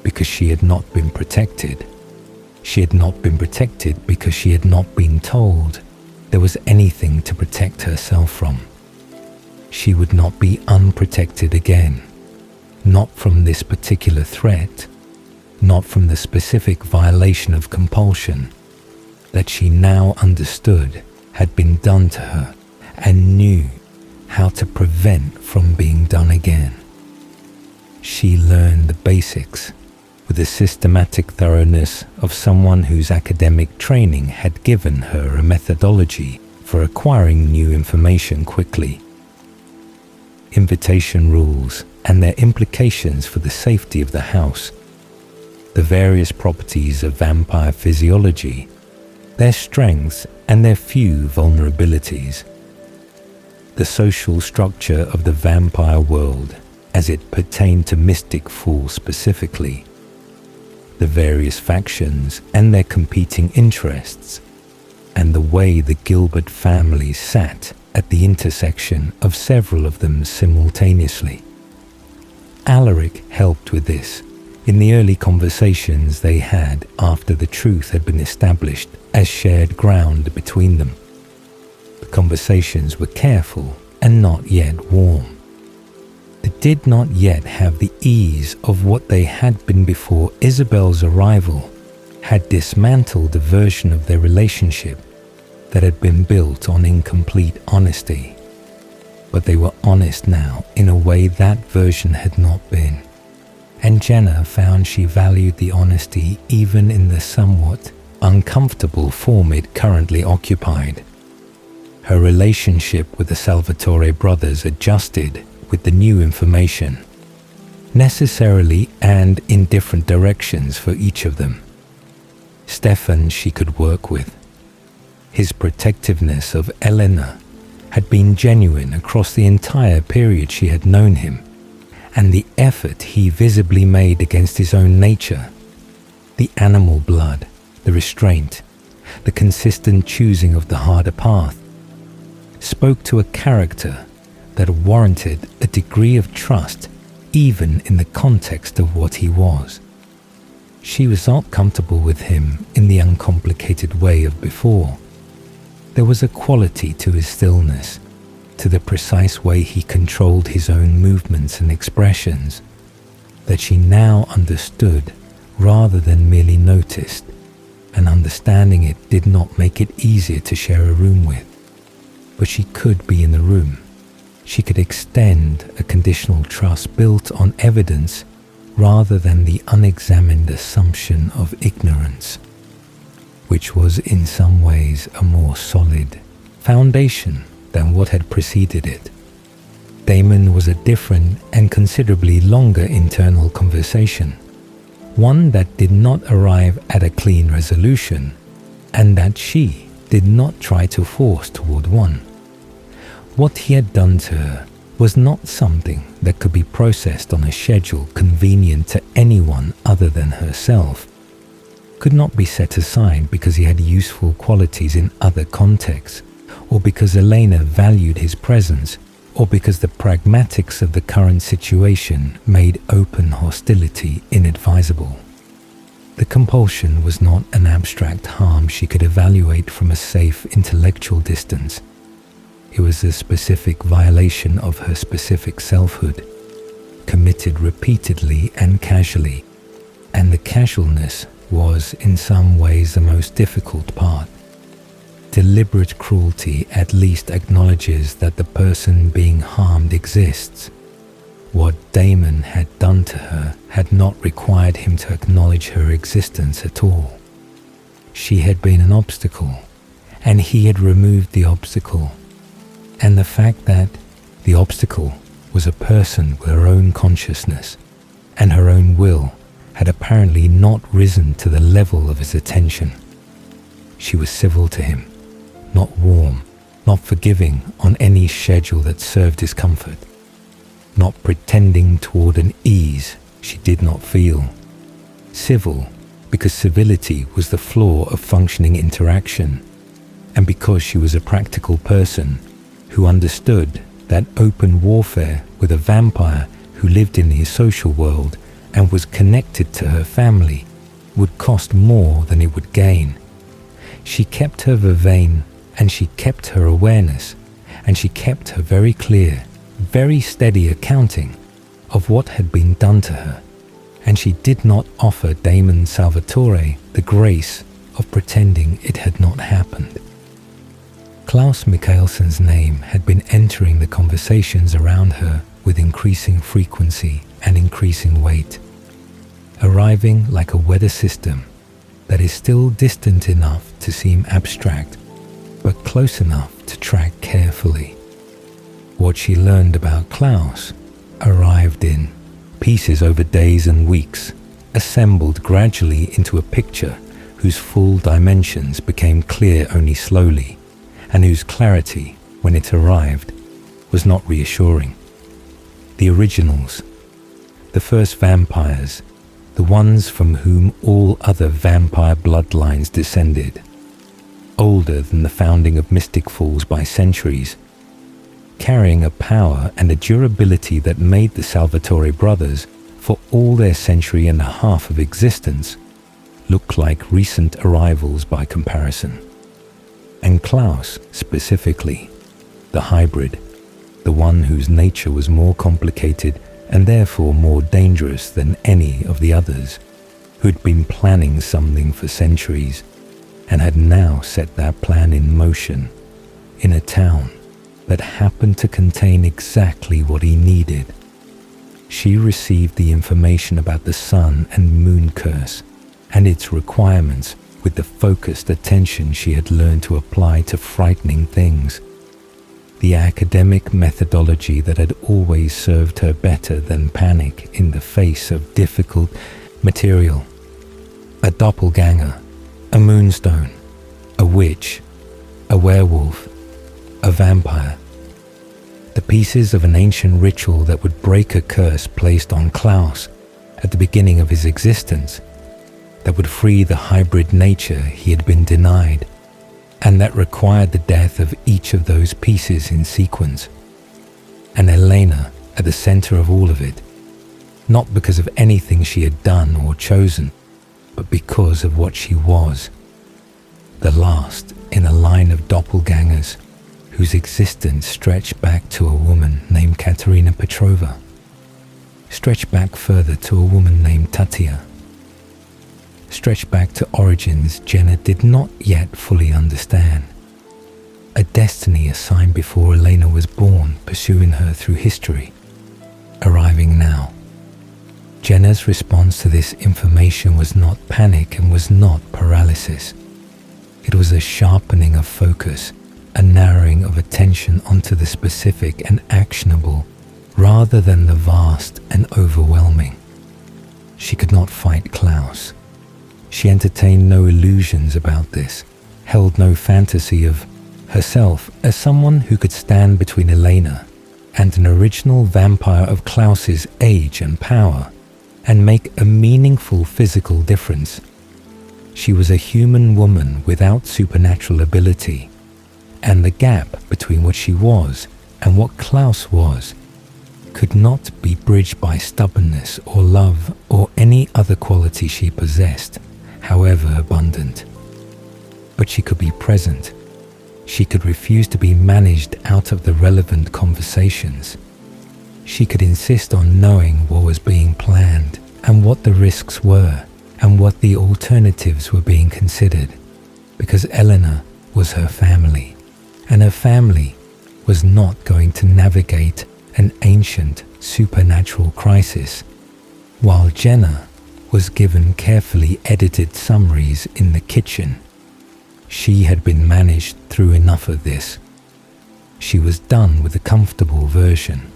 because she had not been protected. She had not been protected because she had not been told there was anything to protect herself from. She would not be unprotected again. Not from this particular threat, not from the specific violation of compulsion that she now understood had been done to her and knew how to prevent from being done again. She learned the basics with the systematic thoroughness of someone whose academic training had given her a methodology for acquiring new information quickly. Invitation rules and their implications for the safety of the house, the various properties of vampire physiology, their strengths and their few vulnerabilities, the social structure of the vampire world as it pertained to Mystic Falls specifically, the various factions and their competing interests, and the way the Gilbert family sat at the intersection of several of them simultaneously. Alaric helped with this in the early conversations they had after the truth had been established as shared ground between them. The conversations were careful and not yet warm. They did not yet have the ease of what they had been before Isabel's arrival had dismantled the version of their relationship that had been built on incomplete honesty. But they were honest now in a way that version had not been, and Jenna found she valued the honesty even in the somewhat uncomfortable form it currently occupied. Her relationship with the Salvatore brothers adjusted with the new information, necessarily and in different directions for each of them. Stefan she could work with. His protectiveness of Elena had been genuine across the entire period she had known him, and the effort he visibly made against his own nature, the animal blood, the restraint, the consistent choosing of the harder path, spoke to a character that warranted a degree of trust even in the context of what he was. She was not comfortable with him in the uncomplicated way of before. There was a quality to his stillness, to the precise way he controlled his own movements and expressions, that she now understood rather than merely noticed, and understanding it did not make it easier to share a room with. But she could be in the room. She could extend a conditional trust built on evidence rather than the unexamined assumption of ignorance, which was in some ways a more solid foundation than what had preceded it. Damon was a different and considerably longer internal conversation, one that did not arrive at a clean resolution, and that she did not try to force toward one. What he had done to her was not something that could be processed on a schedule convenient to anyone other than herself, could not be set aside because he had useful qualities in other contexts, or because Elena valued his presence, or because the pragmatics of the current situation made open hostility inadvisable. The compulsion was not an abstract harm she could evaluate from a safe intellectual distance. It was a specific violation of her specific selfhood, committed repeatedly and casually, and the casualness was in some ways the most difficult part. Deliberate cruelty at least acknowledges that the person being harmed exists. What Damon had done to her had not required him to acknowledge her existence at all. She had been an obstacle, and he had removed the obstacle. And the fact that the obstacle was a person with her own consciousness and her own will had apparently not risen to the level of his attention. She was civil to him, not warm, not forgiving on any schedule that served his comfort, not pretending toward an ease she did not feel. Civil because civility was the flaw of functioning interaction, and because she was a practical person who understood that open warfare with a vampire who lived in the social world and was connected to her family would cost more than it would gain. She kept her vervain, and she kept her awareness, and she kept her very clear, very steady accounting of what had been done to her, and she did not offer Damon Salvatore the grace of pretending it had not happened. Klaus Mikkelsen's name had been entering the conversations around her with increasing frequency and increasing weight, arriving like a weather system that is still distant enough to seem abstract, but close enough to track carefully. What she learned about Klaus arrived in pieces over days and weeks, assembled gradually into a picture whose full dimensions became clear only slowly, and whose clarity, when it arrived, was not reassuring. The originals, the first vampires, the ones from whom all other vampire bloodlines descended. older than the founding of Mystic Falls by centuries, carrying a power and a durability that made the Salvatore brothers, for all their century and a half of existence, look like recent arrivals by comparison. And Klaus, specifically, the hybrid, the one whose nature was more complicated and therefore more dangerous than any of the others, who'd been planning something for centuries and had now set that plan in motion in a town that happened to contain exactly what he needed. She received the information about the sun and moon curse and its requirements with the focused attention she had learned to apply to frightening things. The academic methodology that had always served her better than panic in the face of difficult material. A doppelganger, a moonstone, a witch, a werewolf, a vampire. The pieces of an ancient ritual that would break a curse placed on Klaus at the beginning of his existence, that would free the hybrid nature he had been denied, and that required the death of each of those pieces in sequence. And Elena at the center of all of it, not because of anything she had done or chosen, but because of what she was, the last in a line of doppelgangers whose existence stretched back to a woman named Katerina Petrova, stretched back further to a woman named Tatia, stretched back to origins Jenna did not yet fully understand, a destiny assigned before Elena was born, pursuing her through history, arriving now. Jenna's response to this information was not panic and was not paralysis. It was a sharpening of focus, a narrowing of attention onto the specific and actionable rather than the vast and overwhelming. She could not fight Klaus. She entertained no illusions about this, held no fantasy of herself as someone who could stand between Elena and an original vampire of Klaus's age and power and make a meaningful physical difference. She was a human woman without supernatural ability, and the gap between what she was and what Klaus was could not be bridged by stubbornness or love or any other quality she possessed, however abundant. But she could be present. She could refuse to be managed out of the relevant conversations. She could insist on knowing what was being planned and what the risks were and what the alternatives were being considered, because Elena was her family, and her family was not going to navigate an ancient supernatural crisis, while Jenna was given carefully edited summaries in the kitchen. She had been managed through enough of this. She was done with the comfortable version.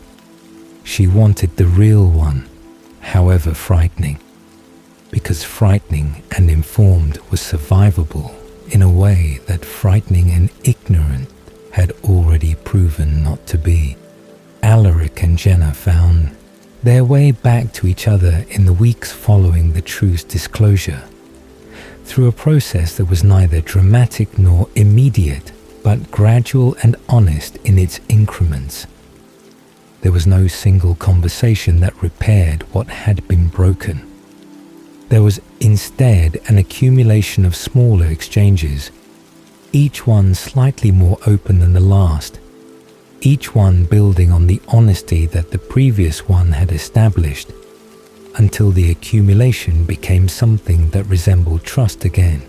She wanted the real one, however frightening, because frightening and informed was survivable in a way that frightening and ignorant had already proven not to be. Alaric and Jenna found their way back to each other in the weeks following the truth's disclosure, through a process that was neither dramatic nor immediate, but gradual and honest in its increments. There was no single conversation that repaired what had been broken. There was instead an accumulation of smaller exchanges, each one slightly more open than the last, each one building on the honesty that the previous one had established, until the accumulation became something that resembled trust again,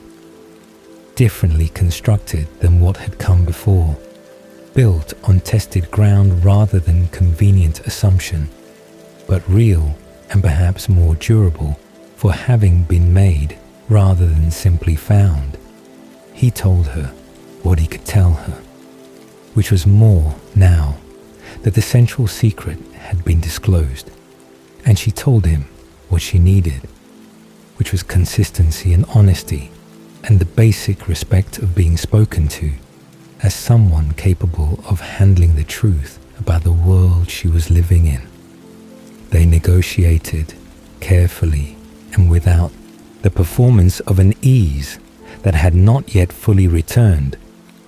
differently constructed than what had come before, built on tested ground rather than convenient assumption, but real and perhaps more durable for having been made rather than simply found. He told her what he could tell her, which was more now that the central secret had been disclosed, and she told him what she needed, which was consistency and honesty and the basic respect of being spoken to as someone capable of handling the truth about the world she was living in. They negotiated carefully and without the performance of an ease that had not yet fully returned,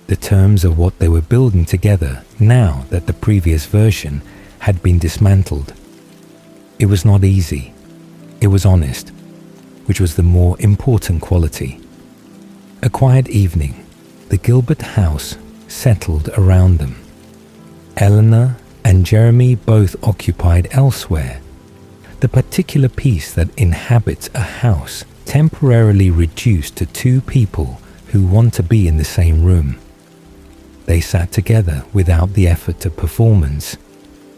the terms of what they were building together now that the previous version had been dismantled. It was not easy. It was honest, which was the more important quality. A quiet evening, the Gilbert house settled around them. Eleanor and Jeremy both occupied elsewhere. The particular piece that inhabits a house temporarily reduced to two people who want to be in the same room. They sat together without the effort of performance,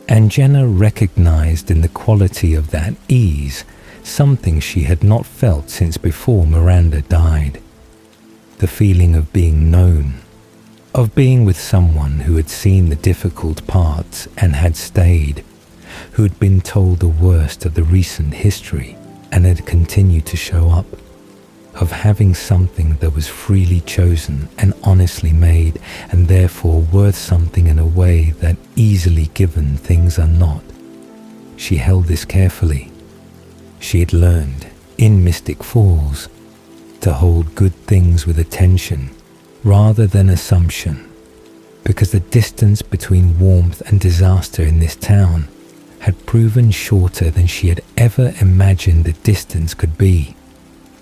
and Jenna recognized in the quality of that ease something she had not felt since before Miranda died. The feeling of being known, of being with someone who had seen the difficult parts and had stayed, who had been told the worst of the recent history and had continued to show up, of having something that was freely chosen and honestly made and therefore worth something in a way that easily given things are not. She held this carefully. She had learned, in Mystic Falls, to hold good things with attention rather than assumption, because the distance between warmth and disaster in this town had proven shorter than she had ever imagined the distance could be.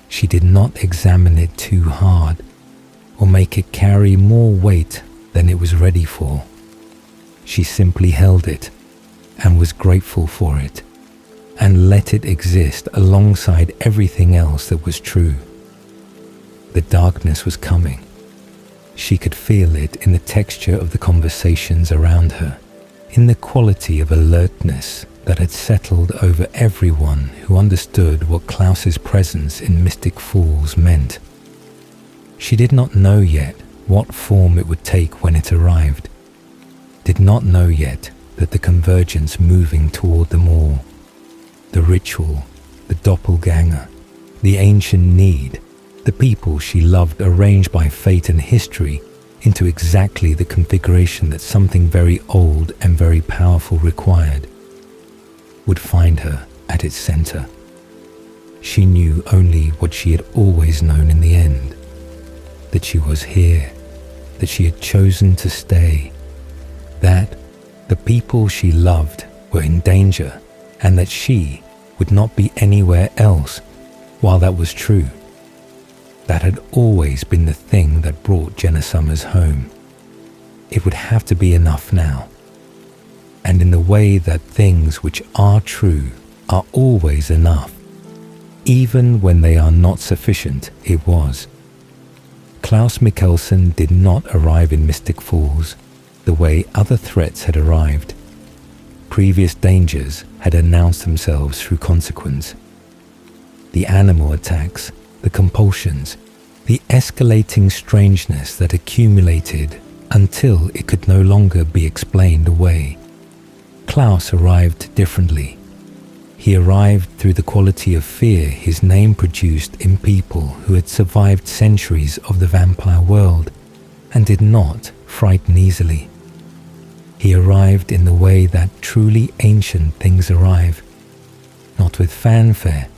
She did not examine it too hard or make it carry more weight than it was ready for. She simply held it and was grateful for it and let it exist alongside everything else that was true. The darkness was coming. She could feel it in the texture of the conversations around her, in the quality of alertness that had settled over everyone who understood what Klaus's presence in Mystic Falls meant. She did not know yet what form it would take when it arrived, did not know yet that the convergence moving toward them all, the ritual, the doppelganger, the ancient need, the people she loved arranged by fate and history into exactly the configuration that something very old and very powerful required, would find her at its center. She knew only what she had always known in the end, that she was here, that she had chosen to stay, that the people she loved were in danger, and that she would not be anywhere else while that was true. That had always been the thing that brought Jenna Sommers home. It would have to be enough now. And in the way that things which are true are always enough, even when they are not sufficient, it was. Klaus Mikkelsen did not arrive in Mystic Falls the way other threats had arrived. Previous dangers had announced themselves through consequence. The animal attacks, the compulsions, the escalating strangeness that accumulated until it could no longer be explained away. Klaus arrived differently. He arrived through the quality of fear his name produced in people who had survived centuries of the vampire world and did not frighten easily. He arrived in the way that truly ancient things arrive, not with fanfare,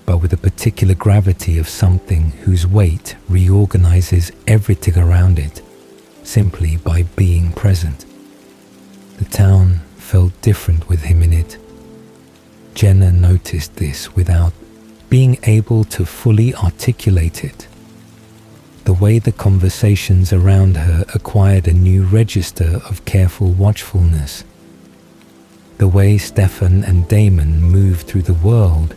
but with a particular gravity of something whose weight reorganizes everything around it, simply by being present. The town felt different with him in it. Jenna noticed this without being able to fully articulate it. The way the conversations around her acquired a new register of careful watchfulness. The way Stefan and Damon moved through the world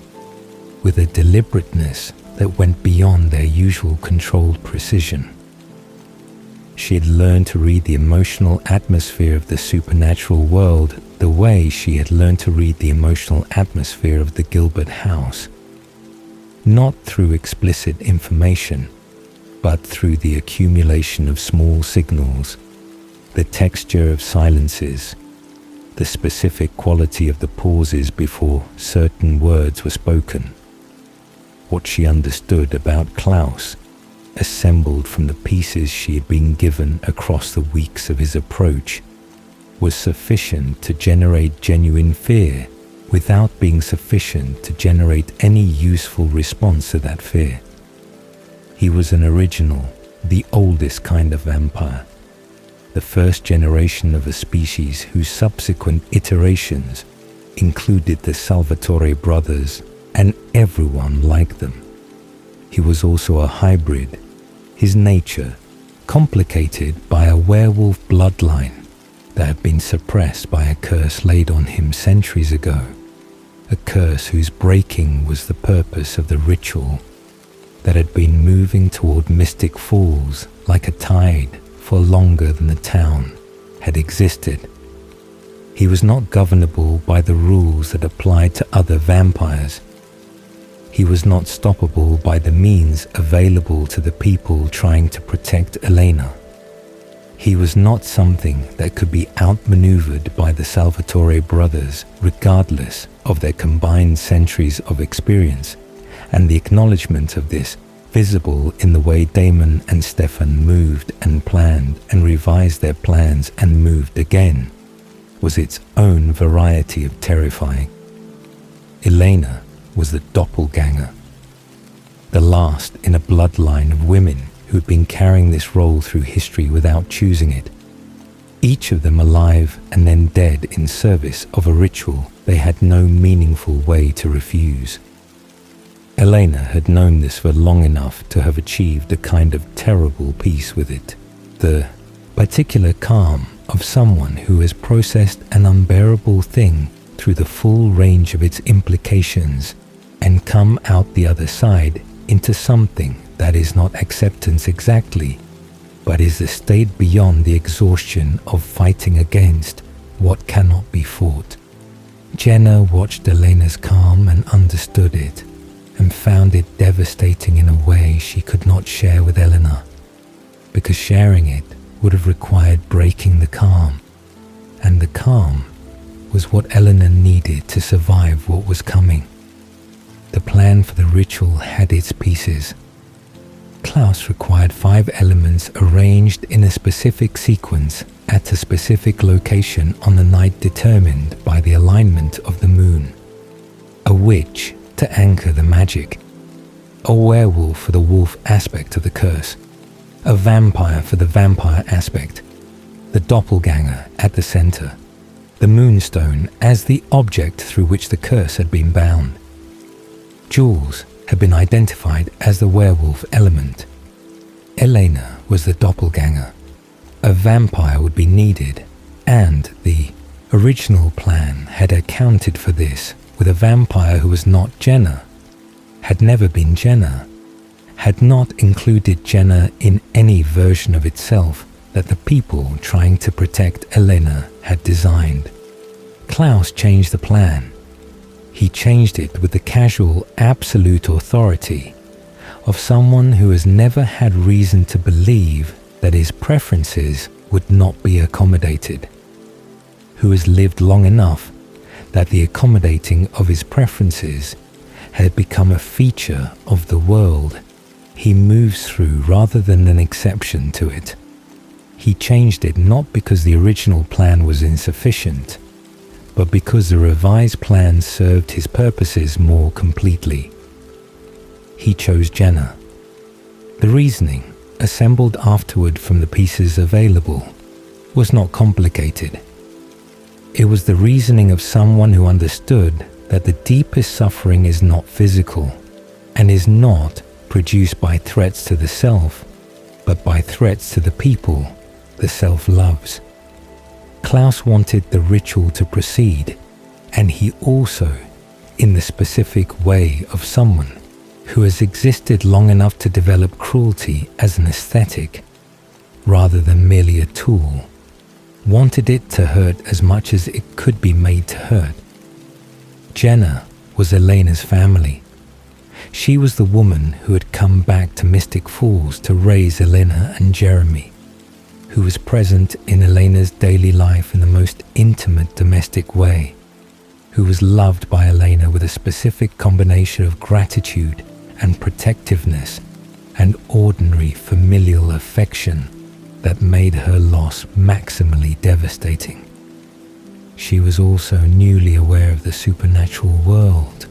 with a deliberateness that went beyond their usual controlled precision. She had learned to read the emotional atmosphere of the supernatural world the way she had learned to read the emotional atmosphere of the Gilbert house, not through explicit information, but through the accumulation of small signals, the texture of silences, the specific quality of the pauses before certain words were spoken. What she understood about Klaus, assembled from the pieces she had been given across the weeks of his approach, was sufficient to generate genuine fear without being sufficient to generate any useful response to that fear. He was an original, the oldest kind of vampire, the first generation of a species whose subsequent iterations included the Salvatore brothers and everyone like them. He was also a hybrid, his nature complicated by a werewolf bloodline that had been suppressed by a curse laid on him centuries ago, a curse whose breaking was the purpose of the ritual that had been moving toward Mystic Falls like a tide for longer than the town had existed. He was not governable by the rules that applied to other vampires. He was not stoppable by the means available to the people trying to protect Elena. He was not something that could be outmaneuvered by the Salvatore brothers regardless of their combined centuries of experience, and the acknowledgement of this, visible in the way Damon and Stefan moved and planned and revised their plans and moved again, was its own variety of terrifying. Elena was the doppelganger, the last in a bloodline of women who had been carrying this role through history without choosing it, each of them alive and then dead in service of a ritual they had no meaningful way to refuse. Elena had known this for long enough to have achieved a kind of terrible peace with it, the particular calm of someone who has processed an unbearable thing through the full range of its implications and come out the other side into something that is not acceptance exactly, but is the state beyond the exhaustion of fighting against what cannot be fought. Jenna watched Elena's calm and understood it, and found it devastating in a way she could not share with Elena, because sharing it would have required breaking the calm, and the calm was what Elena needed to survive what was coming. The plan for the ritual had its pieces. Klaus required 5 elements arranged in a specific sequence at a specific location on the night determined by the alignment of the moon. A witch to anchor the magic, a werewolf for the wolf aspect of the curse, a vampire for the vampire aspect, the doppelganger at the center, the moonstone as the object through which the curse had been bound. Jules had been identified as the werewolf element. Elena was the doppelganger. A vampire would be needed, and the original plan had accounted for this with a vampire who was not Jenna, had never been Jenna, had not included Jenna in any version of itself that the people trying to protect Elena had designed. Klaus changed the plan. He changed it with the casual, absolute authority of someone who has never had reason to believe that his preferences would not be accommodated, who has lived long enough that the accommodating of his preferences had become a feature of the world he moves through rather than an exception to it. He changed it not because the original plan was insufficient, but because the revised plan served his purposes more completely. He chose Jenna. The reasoning, assembled afterward from the pieces available, was not complicated. It was the reasoning of someone who understood that the deepest suffering is not physical and is not produced by threats to the self, but by threats to the people the self loves. Klaus wanted the ritual to proceed, and he also, in the specific way of someone who has existed long enough to develop cruelty as an aesthetic, rather than merely a tool, wanted it to hurt as much as it could be made to hurt. Jenna was Elena's family. She was the woman who had come back to Mystic Falls to raise Elena and Jeremy, who was present in Elena's daily life in the most intimate domestic way, who was loved by Elena with a specific combination of gratitude and protectiveness and ordinary familial affection that made her loss maximally devastating. She was also newly aware of the supernatural world,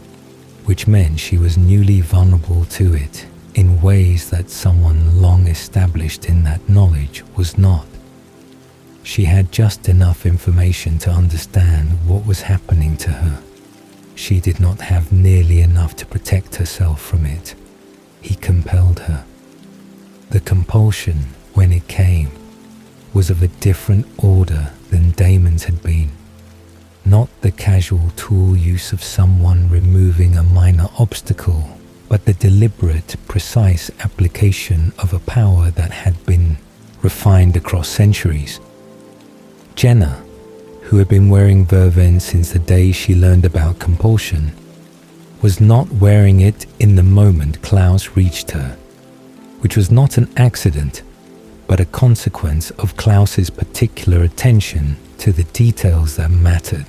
which meant she was newly vulnerable to it in ways that someone long established in that knowledge was not. She had just enough information to understand what was happening to her. She did not have nearly enough to protect herself from it. He compelled her. The compulsion, when it came, was of a different order than Damon's had been. Not the casual tool use of someone removing a minor obstacle, but the deliberate, precise application of a power that had been refined across centuries. Jenna, who had been wearing vervain since the day she learned about compulsion, was not wearing it in the moment Klaus reached her, which was not an accident, but a consequence of Klaus's particular attention to the details that mattered.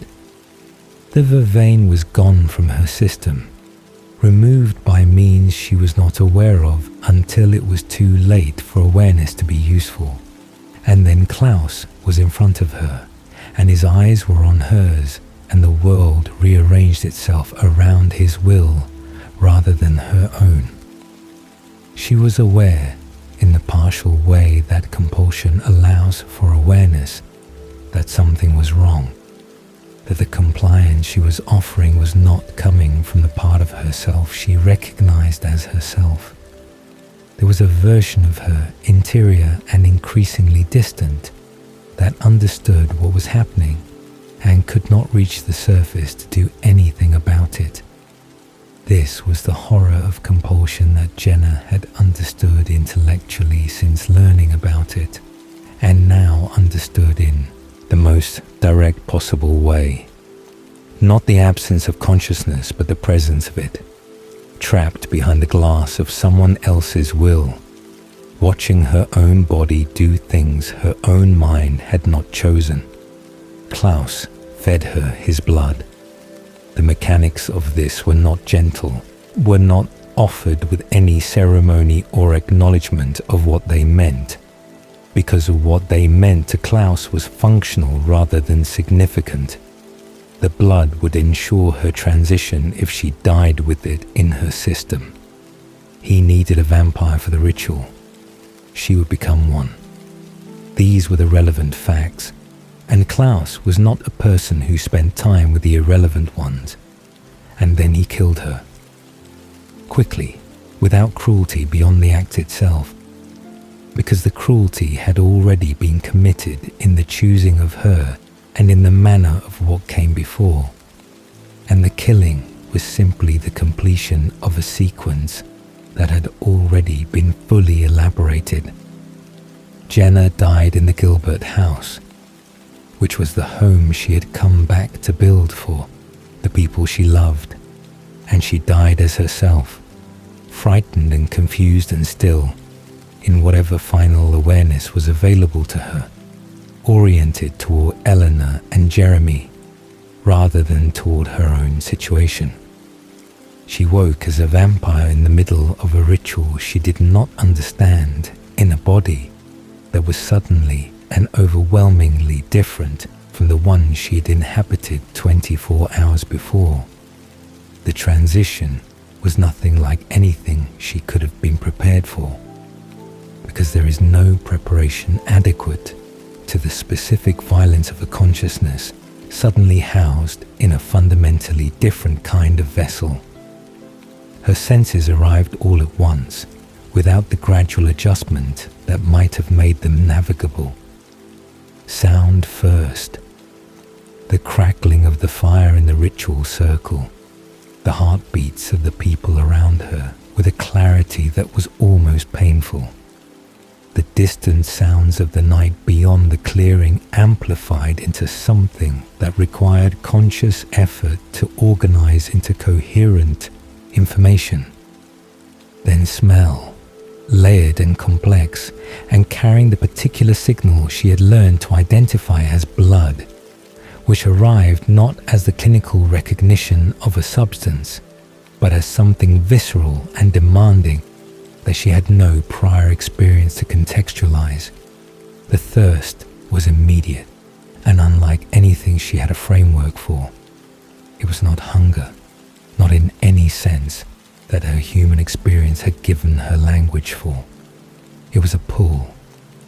The vervain was gone from her system, removed by means she was not aware of until it was too late for awareness to be useful. And then Klaus was in front of her, and his eyes were on hers, and the world rearranged itself around his will rather than her own. She was aware, in the partial way that compulsion allows for awareness, that something was wrong, that the compliance she was offering was not coming from the part of herself she recognized as herself. There was a version of her, interior and increasingly distant, that understood what was happening and could not reach the surface to do anything about it. This was the horror of compulsion that Jenna had understood intellectually since learning about it, and now understood in the most direct possible way. Not the absence of consciousness, but the presence of it, trapped behind the glass of someone else's will, watching her own body do things her own mind had not chosen. Klaus fed her his blood. The mechanics of this were not gentle, were not offered with any ceremony or acknowledgement of what they meant, because of what they meant to Klaus was functional rather than significant. The blood would ensure her transition if she died with it in her system. He needed a vampire for the ritual. She would become one. These were the relevant facts, and Klaus was not a person who spent time with the irrelevant ones. And then he killed her. Quickly, without cruelty beyond the act itself, because the cruelty had already been committed in the choosing of her and in the manner of what came before, and the killing was simply the completion of a sequence that had already been fully elaborated. Jenna died in the Gilbert house, which was the home she had come back to build for the people she loved, and she died as herself, frightened and confused and still, in whatever final awareness was available to her, oriented toward Eleanor and Jeremy, rather than toward her own situation. She woke as a vampire in the middle of a ritual she did not understand, in a body that was suddenly and overwhelmingly different from the one she had inhabited 24 hours before. The transition was nothing like anything she could have been prepared for, because there is no preparation adequate to the specific violence of a consciousness suddenly housed in a fundamentally different kind of vessel. Her senses arrived all at once, without the gradual adjustment that might have made them navigable. Sound first. The crackling of the fire in the ritual circle, the heartbeats of the people around her with a clarity that was almost painful. The distant sounds of the night beyond the clearing amplified into something that required conscious effort to organize into coherent information. Then smell, layered and complex, and carrying the particular signal she had learned to identify as blood, which arrived not as the clinical recognition of a substance, but as something visceral and demanding that she had no prior experience to contextualize. The thirst was immediate and unlike anything she had a framework for. It was not hunger, not in any sense, that her human experience had given her language for. It was a pull,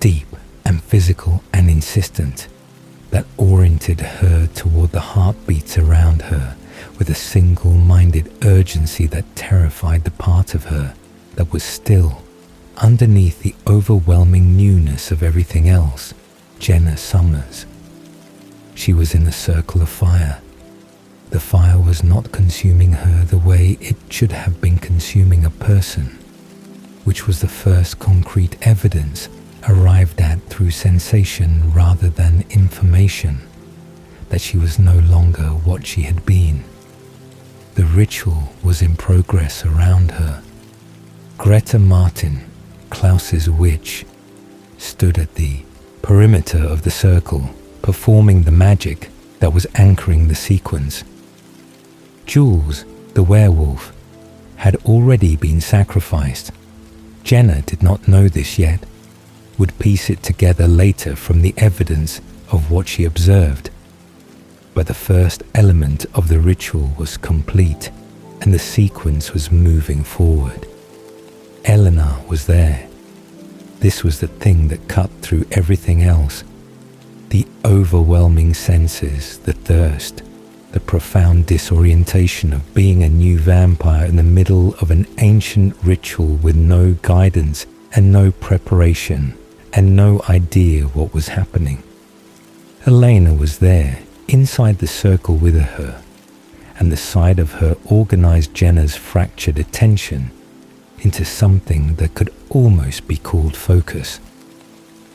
deep and physical and insistent, that oriented her toward the heartbeats around her with a single-minded urgency that terrified the part of her that was still, underneath the overwhelming newness of everything else, Jenna Sommers. She was in the circle of fire. The fire was not consuming her the way it should have been consuming a person, which was the first concrete evidence arrived at through sensation rather than information, that she was no longer what she had been. The ritual was in progress around her. Greta Martin, Klaus's witch, stood at the perimeter of the circle, performing the magic that was anchoring the sequence. Jules, the werewolf, had already been sacrificed. Jenna did not know this yet, would piece it together later from the evidence of what she observed. But the first element of the ritual was complete, and the sequence was moving forward. Eleanor was there. This was the thing that cut through everything else. The overwhelming senses, the thirst, the profound disorientation of being a new vampire in the middle of an ancient ritual with no guidance and no preparation and no idea what was happening. Elena was there, inside the circle with her, and the sight of her organized Jenna's fractured attention into something that could almost be called focus.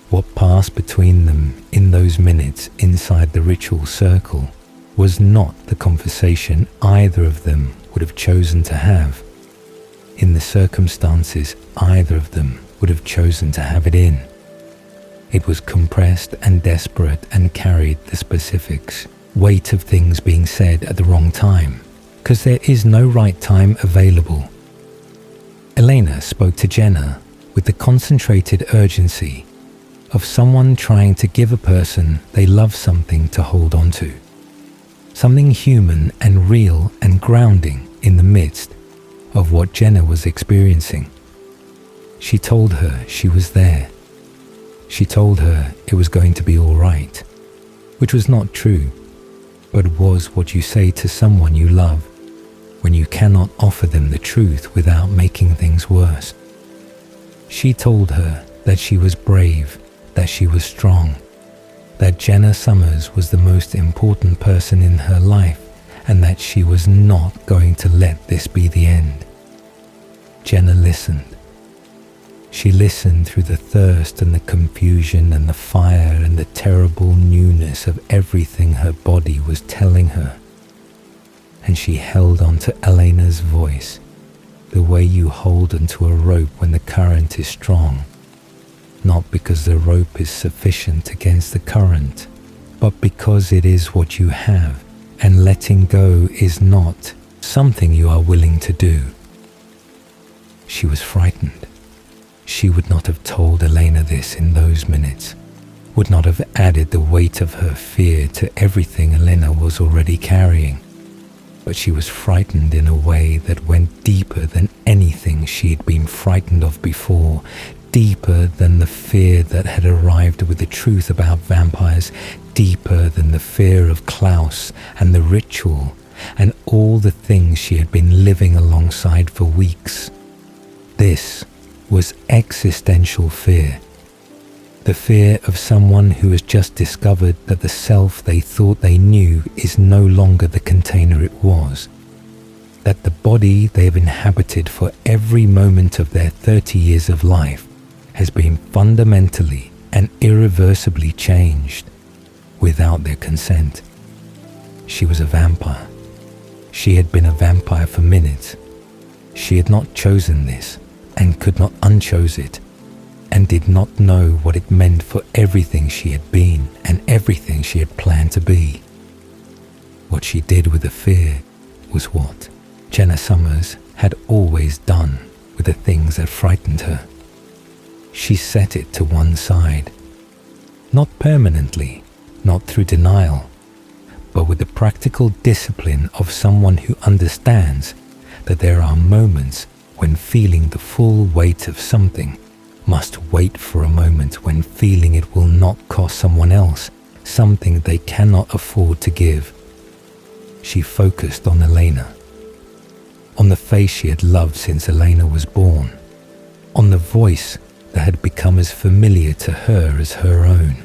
What passed between them in those minutes inside the ritual circle was not the conversation either of them would have chosen to have, in the circumstances either of them would have chosen to have it in. It was compressed and desperate and carried the specifics, weight of things being said at the wrong time, because there is no right time available. Elena spoke to Jenna with the concentrated urgency of someone trying to give a person they love something to hold on to, something human and real and grounding in the midst of what Jenna was experiencing. She told her she was there. She told her it was going to be all right, which was not true, but was what you say to someone you love when you cannot offer them the truth without making things worse. She told her that she was brave, that she was strong, that Jenna Sommers was the most important person in her life, and that she was not going to let this be the end. Jenna listened. She listened through the thirst and the confusion and the fire and the terrible newness of everything her body was telling her. And she held on to Elena's voice, the way you hold onto a rope when the current is strong, not because the rope is sufficient against the current, but because it is what you have, and letting go is not something you are willing to do. She was frightened. She would not have told Elena this in those minutes, would not have added the weight of her fear to everything Elena was already carrying. But she was frightened in a way that went deeper than anything she had been frightened of before, deeper than the fear that had arrived with the truth about vampires, deeper than the fear of Klaus and the ritual and all the things she had been living alongside for weeks. This was existential fear. The fear of someone who has just discovered that the self they thought they knew is no longer the container it was. That the body they have inhabited for every moment of their 30 years of life has been fundamentally and irreversibly changed without their consent. She was a vampire. She had been a vampire for minutes. She had not chosen this and could not unchose it, and did not know what it meant for everything she had been and everything she had planned to be. What she did with the fear was what Jenna Sommers had always done with the things that frightened her. She set it to one side, not permanently, not through denial, but with the practical discipline of someone who understands that there are moments when feeling the full weight of something must wait for a moment when feeling it will not cost someone else something they cannot afford to give. She focused on Elena, on the face she had loved since Elena was born, on the voice that had become as familiar to her as her own,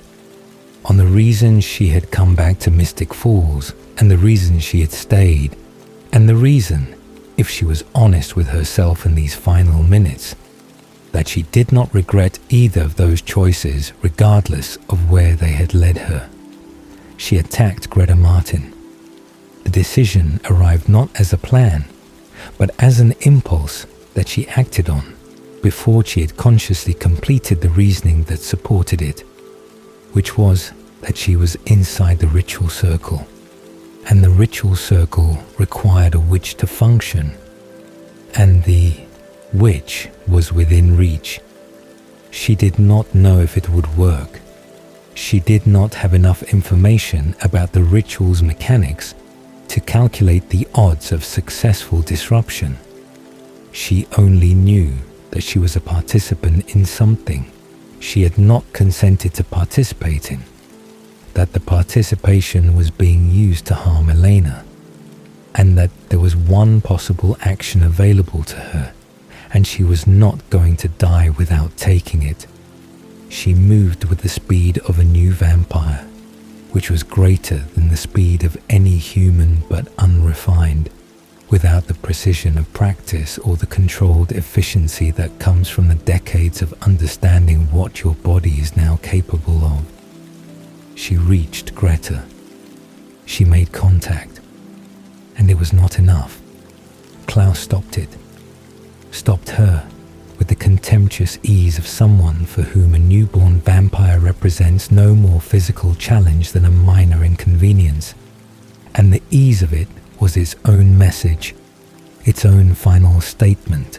on the reason she had come back to Mystic Falls, and the reason she had stayed, and the reason, if she was honest with herself in these final minutes, that she did not regret either of those choices regardless of where they had led her. She attacked Greta Martin. The decision arrived not as a plan, but as an impulse that she acted on before she had consciously completed the reasoning that supported it, which was that she was inside the ritual circle, and the ritual circle required a witch to function, and the witch was within reach. She did not know if it would work. She did not have enough information about the ritual's mechanics to calculate the odds of successful disruption. She only knew that she was a participant in something she had not consented to participate in, that the participation was being used to harm Elena, and that there was one possible action available to her, and she was not going to die without taking it. She moved with the speed of a new vampire, which was greater than the speed of any human but unrefined, without the precision of practice or the controlled efficiency that comes from the decades of understanding what your body is now capable of. She reached Greta. She made contact, and it was not enough. Klaus stopped it. Stopped her with the contemptuous ease of someone for whom a newborn vampire represents no more physical challenge than a minor inconvenience. And the ease of it was its own message, its own final statement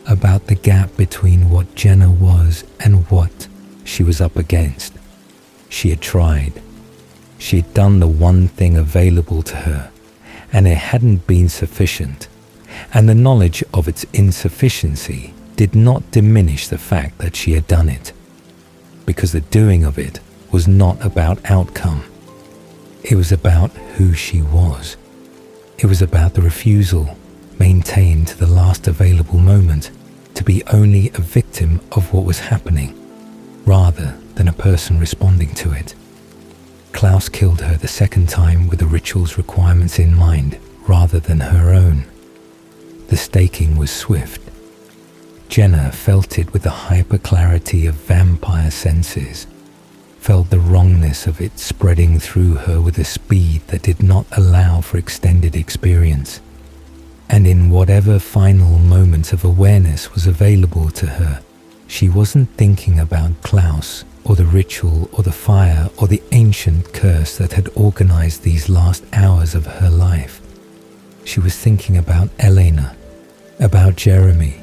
about the gap between what Jenna was and what she was up against. She had tried. She had done the one thing available to her, and it hadn't been sufficient. And the knowledge of its insufficiency did not diminish the fact that she had done it, because the doing of it was not about outcome. It was about who she was. It was about the refusal, maintained to the last available moment, to be only a victim of what was happening, rather than a person responding to it. Klaus killed her the second time with the ritual's requirements in mind, rather than her own. The staking was swift. Jenna felt it with the hyper-clarity of vampire senses, felt the wrongness of it spreading through her with a speed that did not allow for extended experience. And in whatever final moment of awareness was available to her, she wasn't thinking about Klaus or the ritual or the fire or the ancient curse that had organized these last hours of her life. She was thinking about Elena, about Jeremy,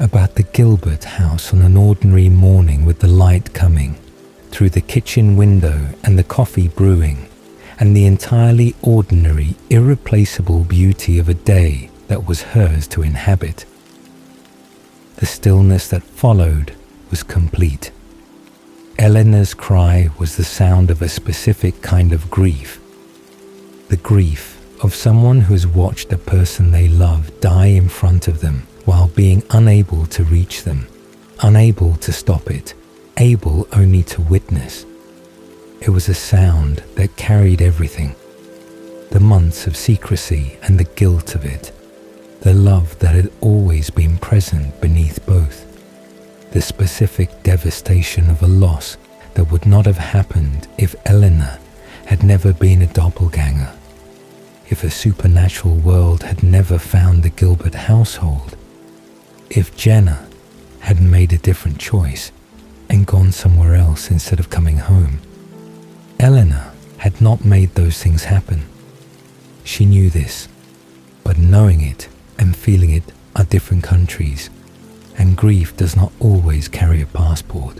about the Gilbert house on an ordinary morning with the light coming through the kitchen window and the coffee brewing, and the entirely ordinary, irreplaceable beauty of a day that was hers to inhabit. The stillness that followed was complete. Elena's cry was the sound of a specific kind of grief, the grief of someone who has watched a person they love die in front of them while being unable to reach them, unable to stop it, able only to witness. It was a sound that carried everything, the months of secrecy and the guilt of it, the love that had always been present beneath both, the specific devastation of a loss that would not have happened if Elena had never been a doppelganger, if a supernatural world had never found the Gilbert household, if Jenna had made a different choice and gone somewhere else instead of coming home. Elena had not made those things happen. She knew this, but knowing it and feeling it are different countries, and grief does not always carry a passport.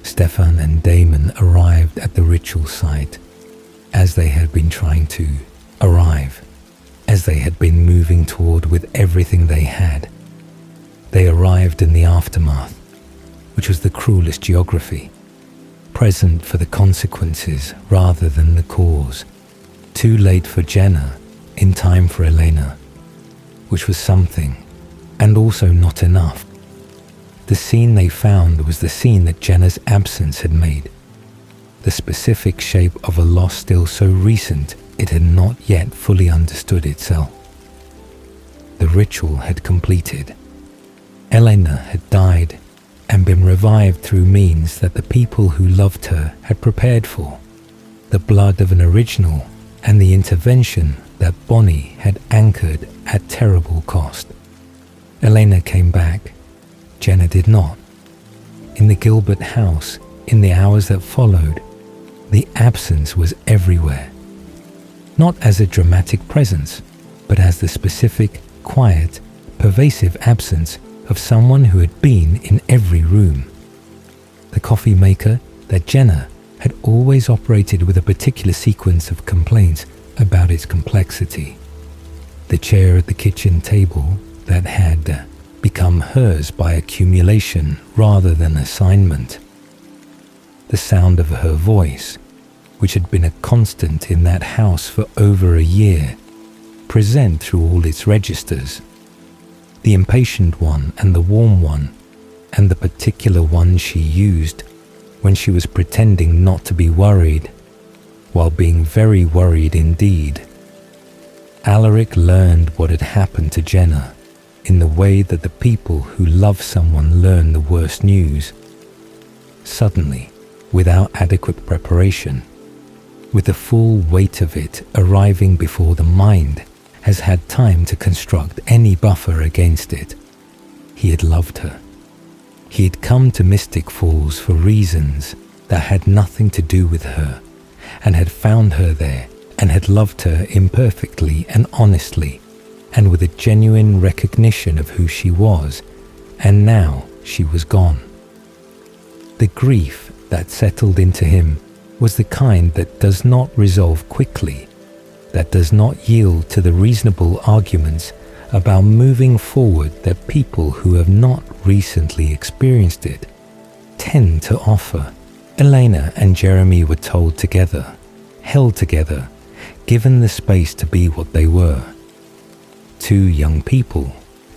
Stefan and Damon arrived at the ritual site as they had been trying to arrive. as they had been moving toward with everything they had. They arrived in the aftermath, which was the cruelest geography, present for the consequences rather than the cause. Too late for Jenna, in time for Elena, which was something, and also not enough. The scene they found was the scene that Jenna's absence had made, the specific shape of a loss still so recent it had not yet fully understood itself. The ritual had completed. Elena had died and been revived through means that the people who loved her had prepared for, the blood of an original and the intervention that Bonnie had anchored at terrible cost. Elena came back. Jenna did not. In the Gilbert house, in the hours that followed, the absence was everywhere. Not as a dramatic presence, but as the specific, quiet, pervasive absence of someone who had been in every room. The coffee maker that Jenna had always operated with a particular sequence of complaints about its complexity. The chair at the kitchen table that had become hers by accumulation rather than assignment. The sound of her voice, which had been a constant in that house for over a year, present through all its registers. The impatient one and the warm one, and the particular one she used when she was pretending not to be worried, while being very worried indeed. Alaric learned what had happened to Jenna in the way that the people who love someone learn the worst news. Suddenly, without adequate preparation, with the full weight of it arriving before the mind has had time to construct any buffer against it. He had loved her. He had come to Mystic Falls for reasons that had nothing to do with her, and had found her there and had loved her imperfectly and honestly, and with a genuine recognition of who she was, and now she was gone. The grief that settled into him was the kind that does not resolve quickly, that does not yield to the reasonable arguments about moving forward that people who have not recently experienced it tend to offer. Elena and Jeremy were told together, held together, given the space to be what they were. Two young people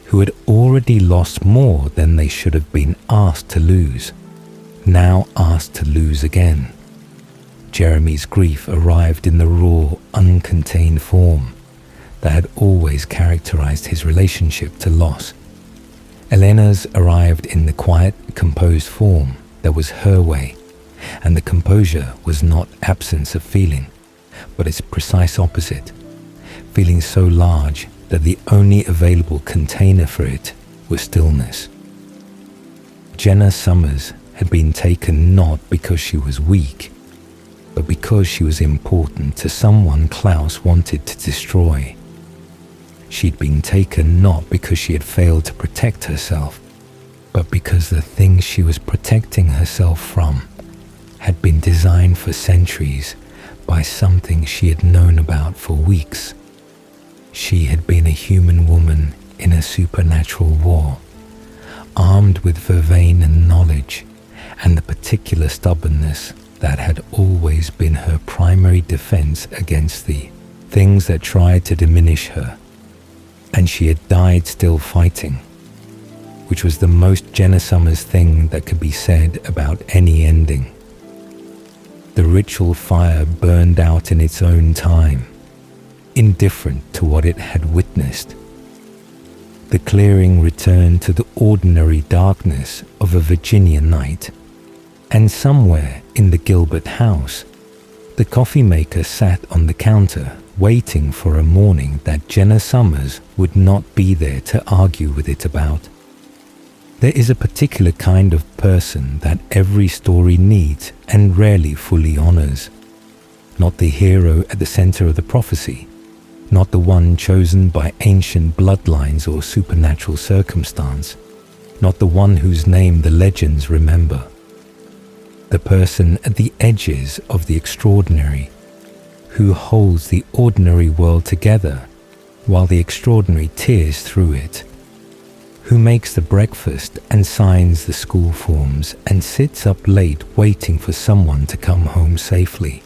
who had already lost more than they should have been asked to lose, now asked to lose again. Jeremy's grief arrived in the raw, uncontained form that had always characterized his relationship to loss. Elena's arrived in the quiet, composed form that was her way, and the composure was not absence of feeling, but its precise opposite, feeling so large that the only available container for it was stillness. Jenna Sommers had been taken not because she was weak, but because she was important to someone Klaus wanted to destroy. She'd been taken not because she had failed to protect herself, but because the thing she was protecting herself from had been designed for centuries by something she had known about for weeks. She had been a human woman in a supernatural war, armed with vervain and knowledge, and the particular stubbornness that had always been her primary defense against the things that tried to diminish her. And she had died still fighting, which was the most Jenna Sommers thing that could be said about any ending. The ritual fire burned out in its own time, indifferent to what it had witnessed. The clearing returned to the ordinary darkness of a Virginia night, and somewhere in the Gilbert house, the coffee maker sat on the counter waiting for a morning that Jenna Sommers would not be there to argue with it about. There is a particular kind of person that every story needs and rarely fully honors. Not the hero at the center of the prophecy, not the one chosen by ancient bloodlines or supernatural circumstance, not the one whose name the legends remember. The person at the edges of the extraordinary, who holds the ordinary world together while the extraordinary tears through it, who makes the breakfast and signs the school forms and sits up late waiting for someone to come home safely,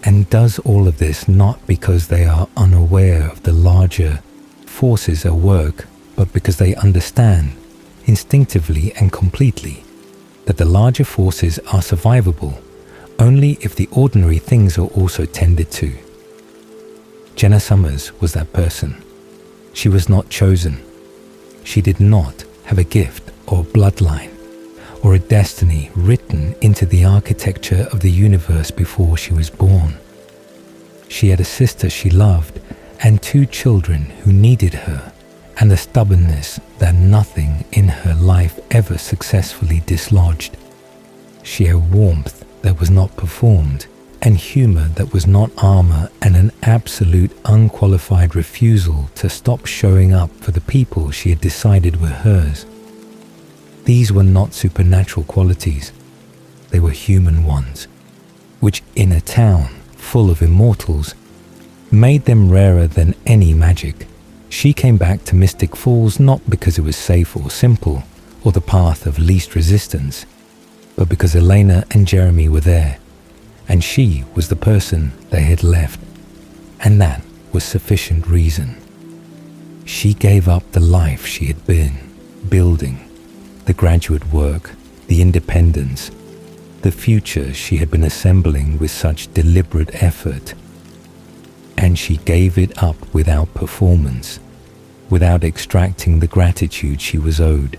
and does all of this not because they are unaware of the larger forces at work, but because they understand instinctively and completely that the larger forces are survivable only if the ordinary things are also tended to. Jenna Sommers was that person. She was not chosen. She did not have a gift or bloodline or a destiny written into the architecture of the universe before she was born. She had a sister she loved and 2 children who needed her, and the stubbornness that nothing in her life ever successfully dislodged. She had warmth that was not performed, and humor that was not armor, and an absolute unqualified refusal to stop showing up for the people she had decided were hers. These were not supernatural qualities. They were human ones, which in a town full of immortals made them rarer than any magic. She came back to Mystic Falls not because it was safe or simple, or the path of least resistance, but because Elena and Jeremy were there, and she was the person they had left, and that was sufficient reason. She gave up the life she had been building, the graduate work, the independence, the future she had been assembling with such deliberate effort, and she gave it up without performance, without extracting the gratitude she was owed,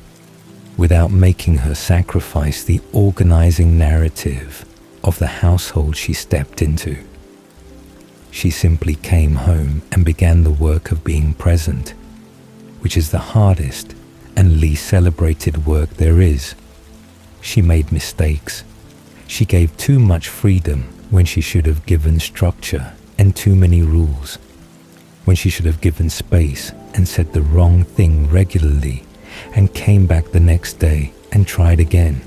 without making her sacrifice the organizing narrative of the household she stepped into. She simply came home and began the work of being present, which is the hardest and least celebrated work there is. She made mistakes. She gave too much freedom when she should have given structure, and too many rules when she should have given space and said the wrong thing regularly and came back the next day and tried again.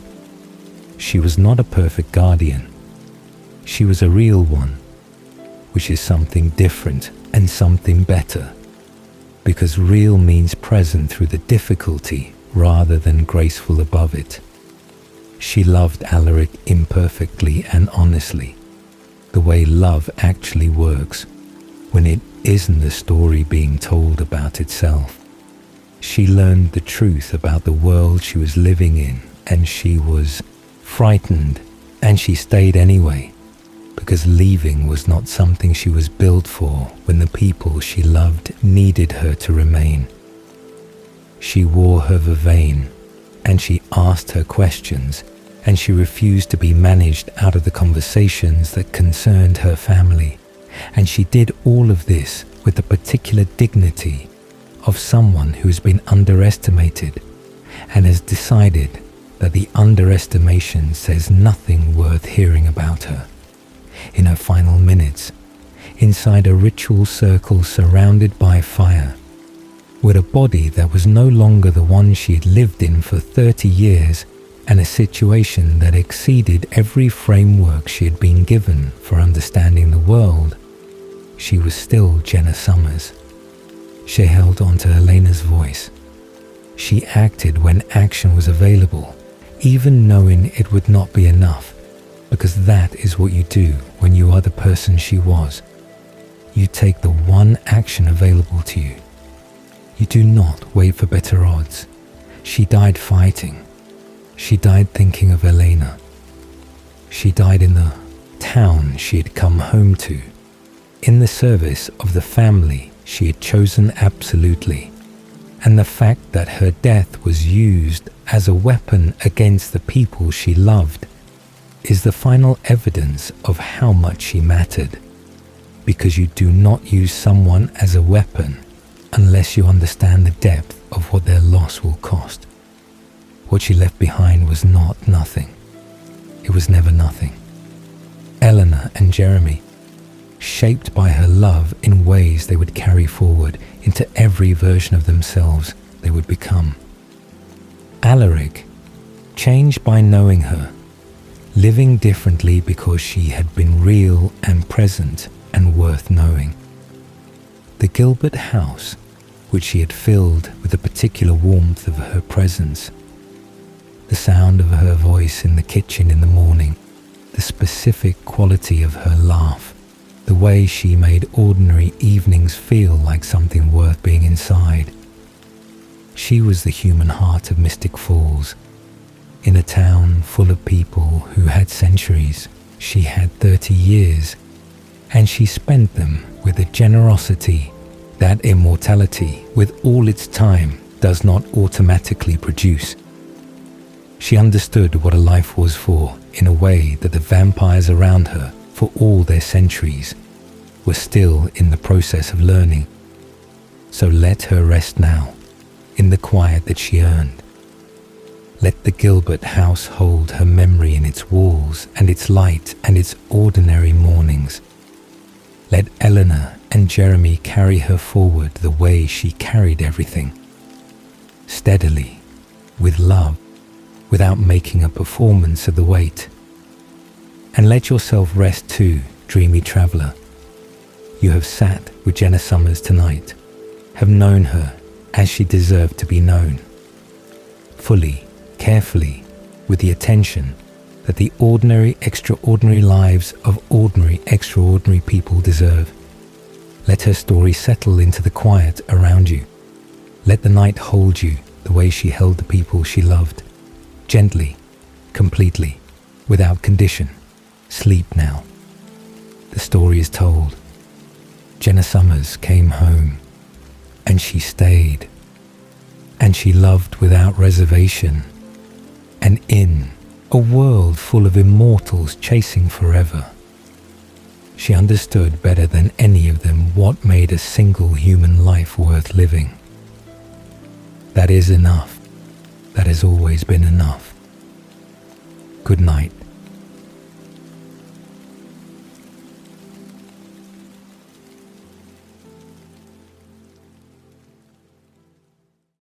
She was not a perfect guardian. She was a real one, which is something different and something better, because real means present through the difficulty rather than graceful above it. She loved Alaric imperfectly and honestly, the way love actually works, when it isn't the story being told about itself. She learned the truth about the world she was living in, and she was frightened, and she stayed anyway, because leaving was not something she was built for when the people she loved needed her to remain. She wore her vervain, and she asked her questions, and she refused to be managed out of the conversations that concerned her family, and she did all of this with the particular dignity of someone who has been underestimated and has decided that the underestimation says nothing worth hearing about her. In her final minutes, inside a ritual circle surrounded by fire, with a body that was no longer the one she had lived in for 30 years, and a situation that exceeded every framework she had been given for understanding the world, she was still Jenna Sommers. She held on to Elena's voice. She acted when action was available, even knowing it would not be enough, because that is what you do when you are the person she was. You take the one action available to you. You do not wait for better odds. She died fighting. She died thinking of Elena. She died in the town she had come home to, in the service of the family she had chosen absolutely, and the fact that her death was used as a weapon against the people she loved is the final evidence of how much she mattered, because you do not use someone as a weapon unless you understand the depth of what their loss will cost. What she left behind was not nothing. It was never nothing. Eleanor and Jeremy, shaped by her love in ways they would carry forward into every version of themselves they would become. Alaric, changed by knowing her, living differently because she had been real and present and worth knowing. The Gilbert house, which she had filled with the particular warmth of her presence, the sound of her voice in the kitchen in the morning, the specific quality of her laugh, the way she made ordinary evenings feel like something worth being inside. She was the human heart of Mystic Falls. In a town full of people who had centuries, she had 30 years, and she spent them with a generosity that immortality, with all its time, does not automatically produce. She understood what a life was for in a way that the vampires around her, for all their centuries, were still in the process of learning. So let her rest now, in the quiet that she earned. Let the Gilbert house hold her memory in its walls and its light and its ordinary mornings. Let Eleanor and Jeremy carry her forward the way she carried everything. Steadily, with love, without making a performance of the weight. And let yourself rest too, dreamy traveller. You have sat with Jenna Sommers tonight, have known her as she deserved to be known. Fully, carefully, with the attention that the ordinary, extraordinary lives of ordinary, extraordinary people deserve. Let her story settle into the quiet around you. Let the night hold you the way she held the people she loved. Gently, completely, without condition. Sleep now. The story is told. Jenna Sommers came home, and she stayed, and she loved without reservation, and in a world full of immortals chasing forever. She understood better than any of them what made a single human life worth living. That is enough. That has always been enough. Good night.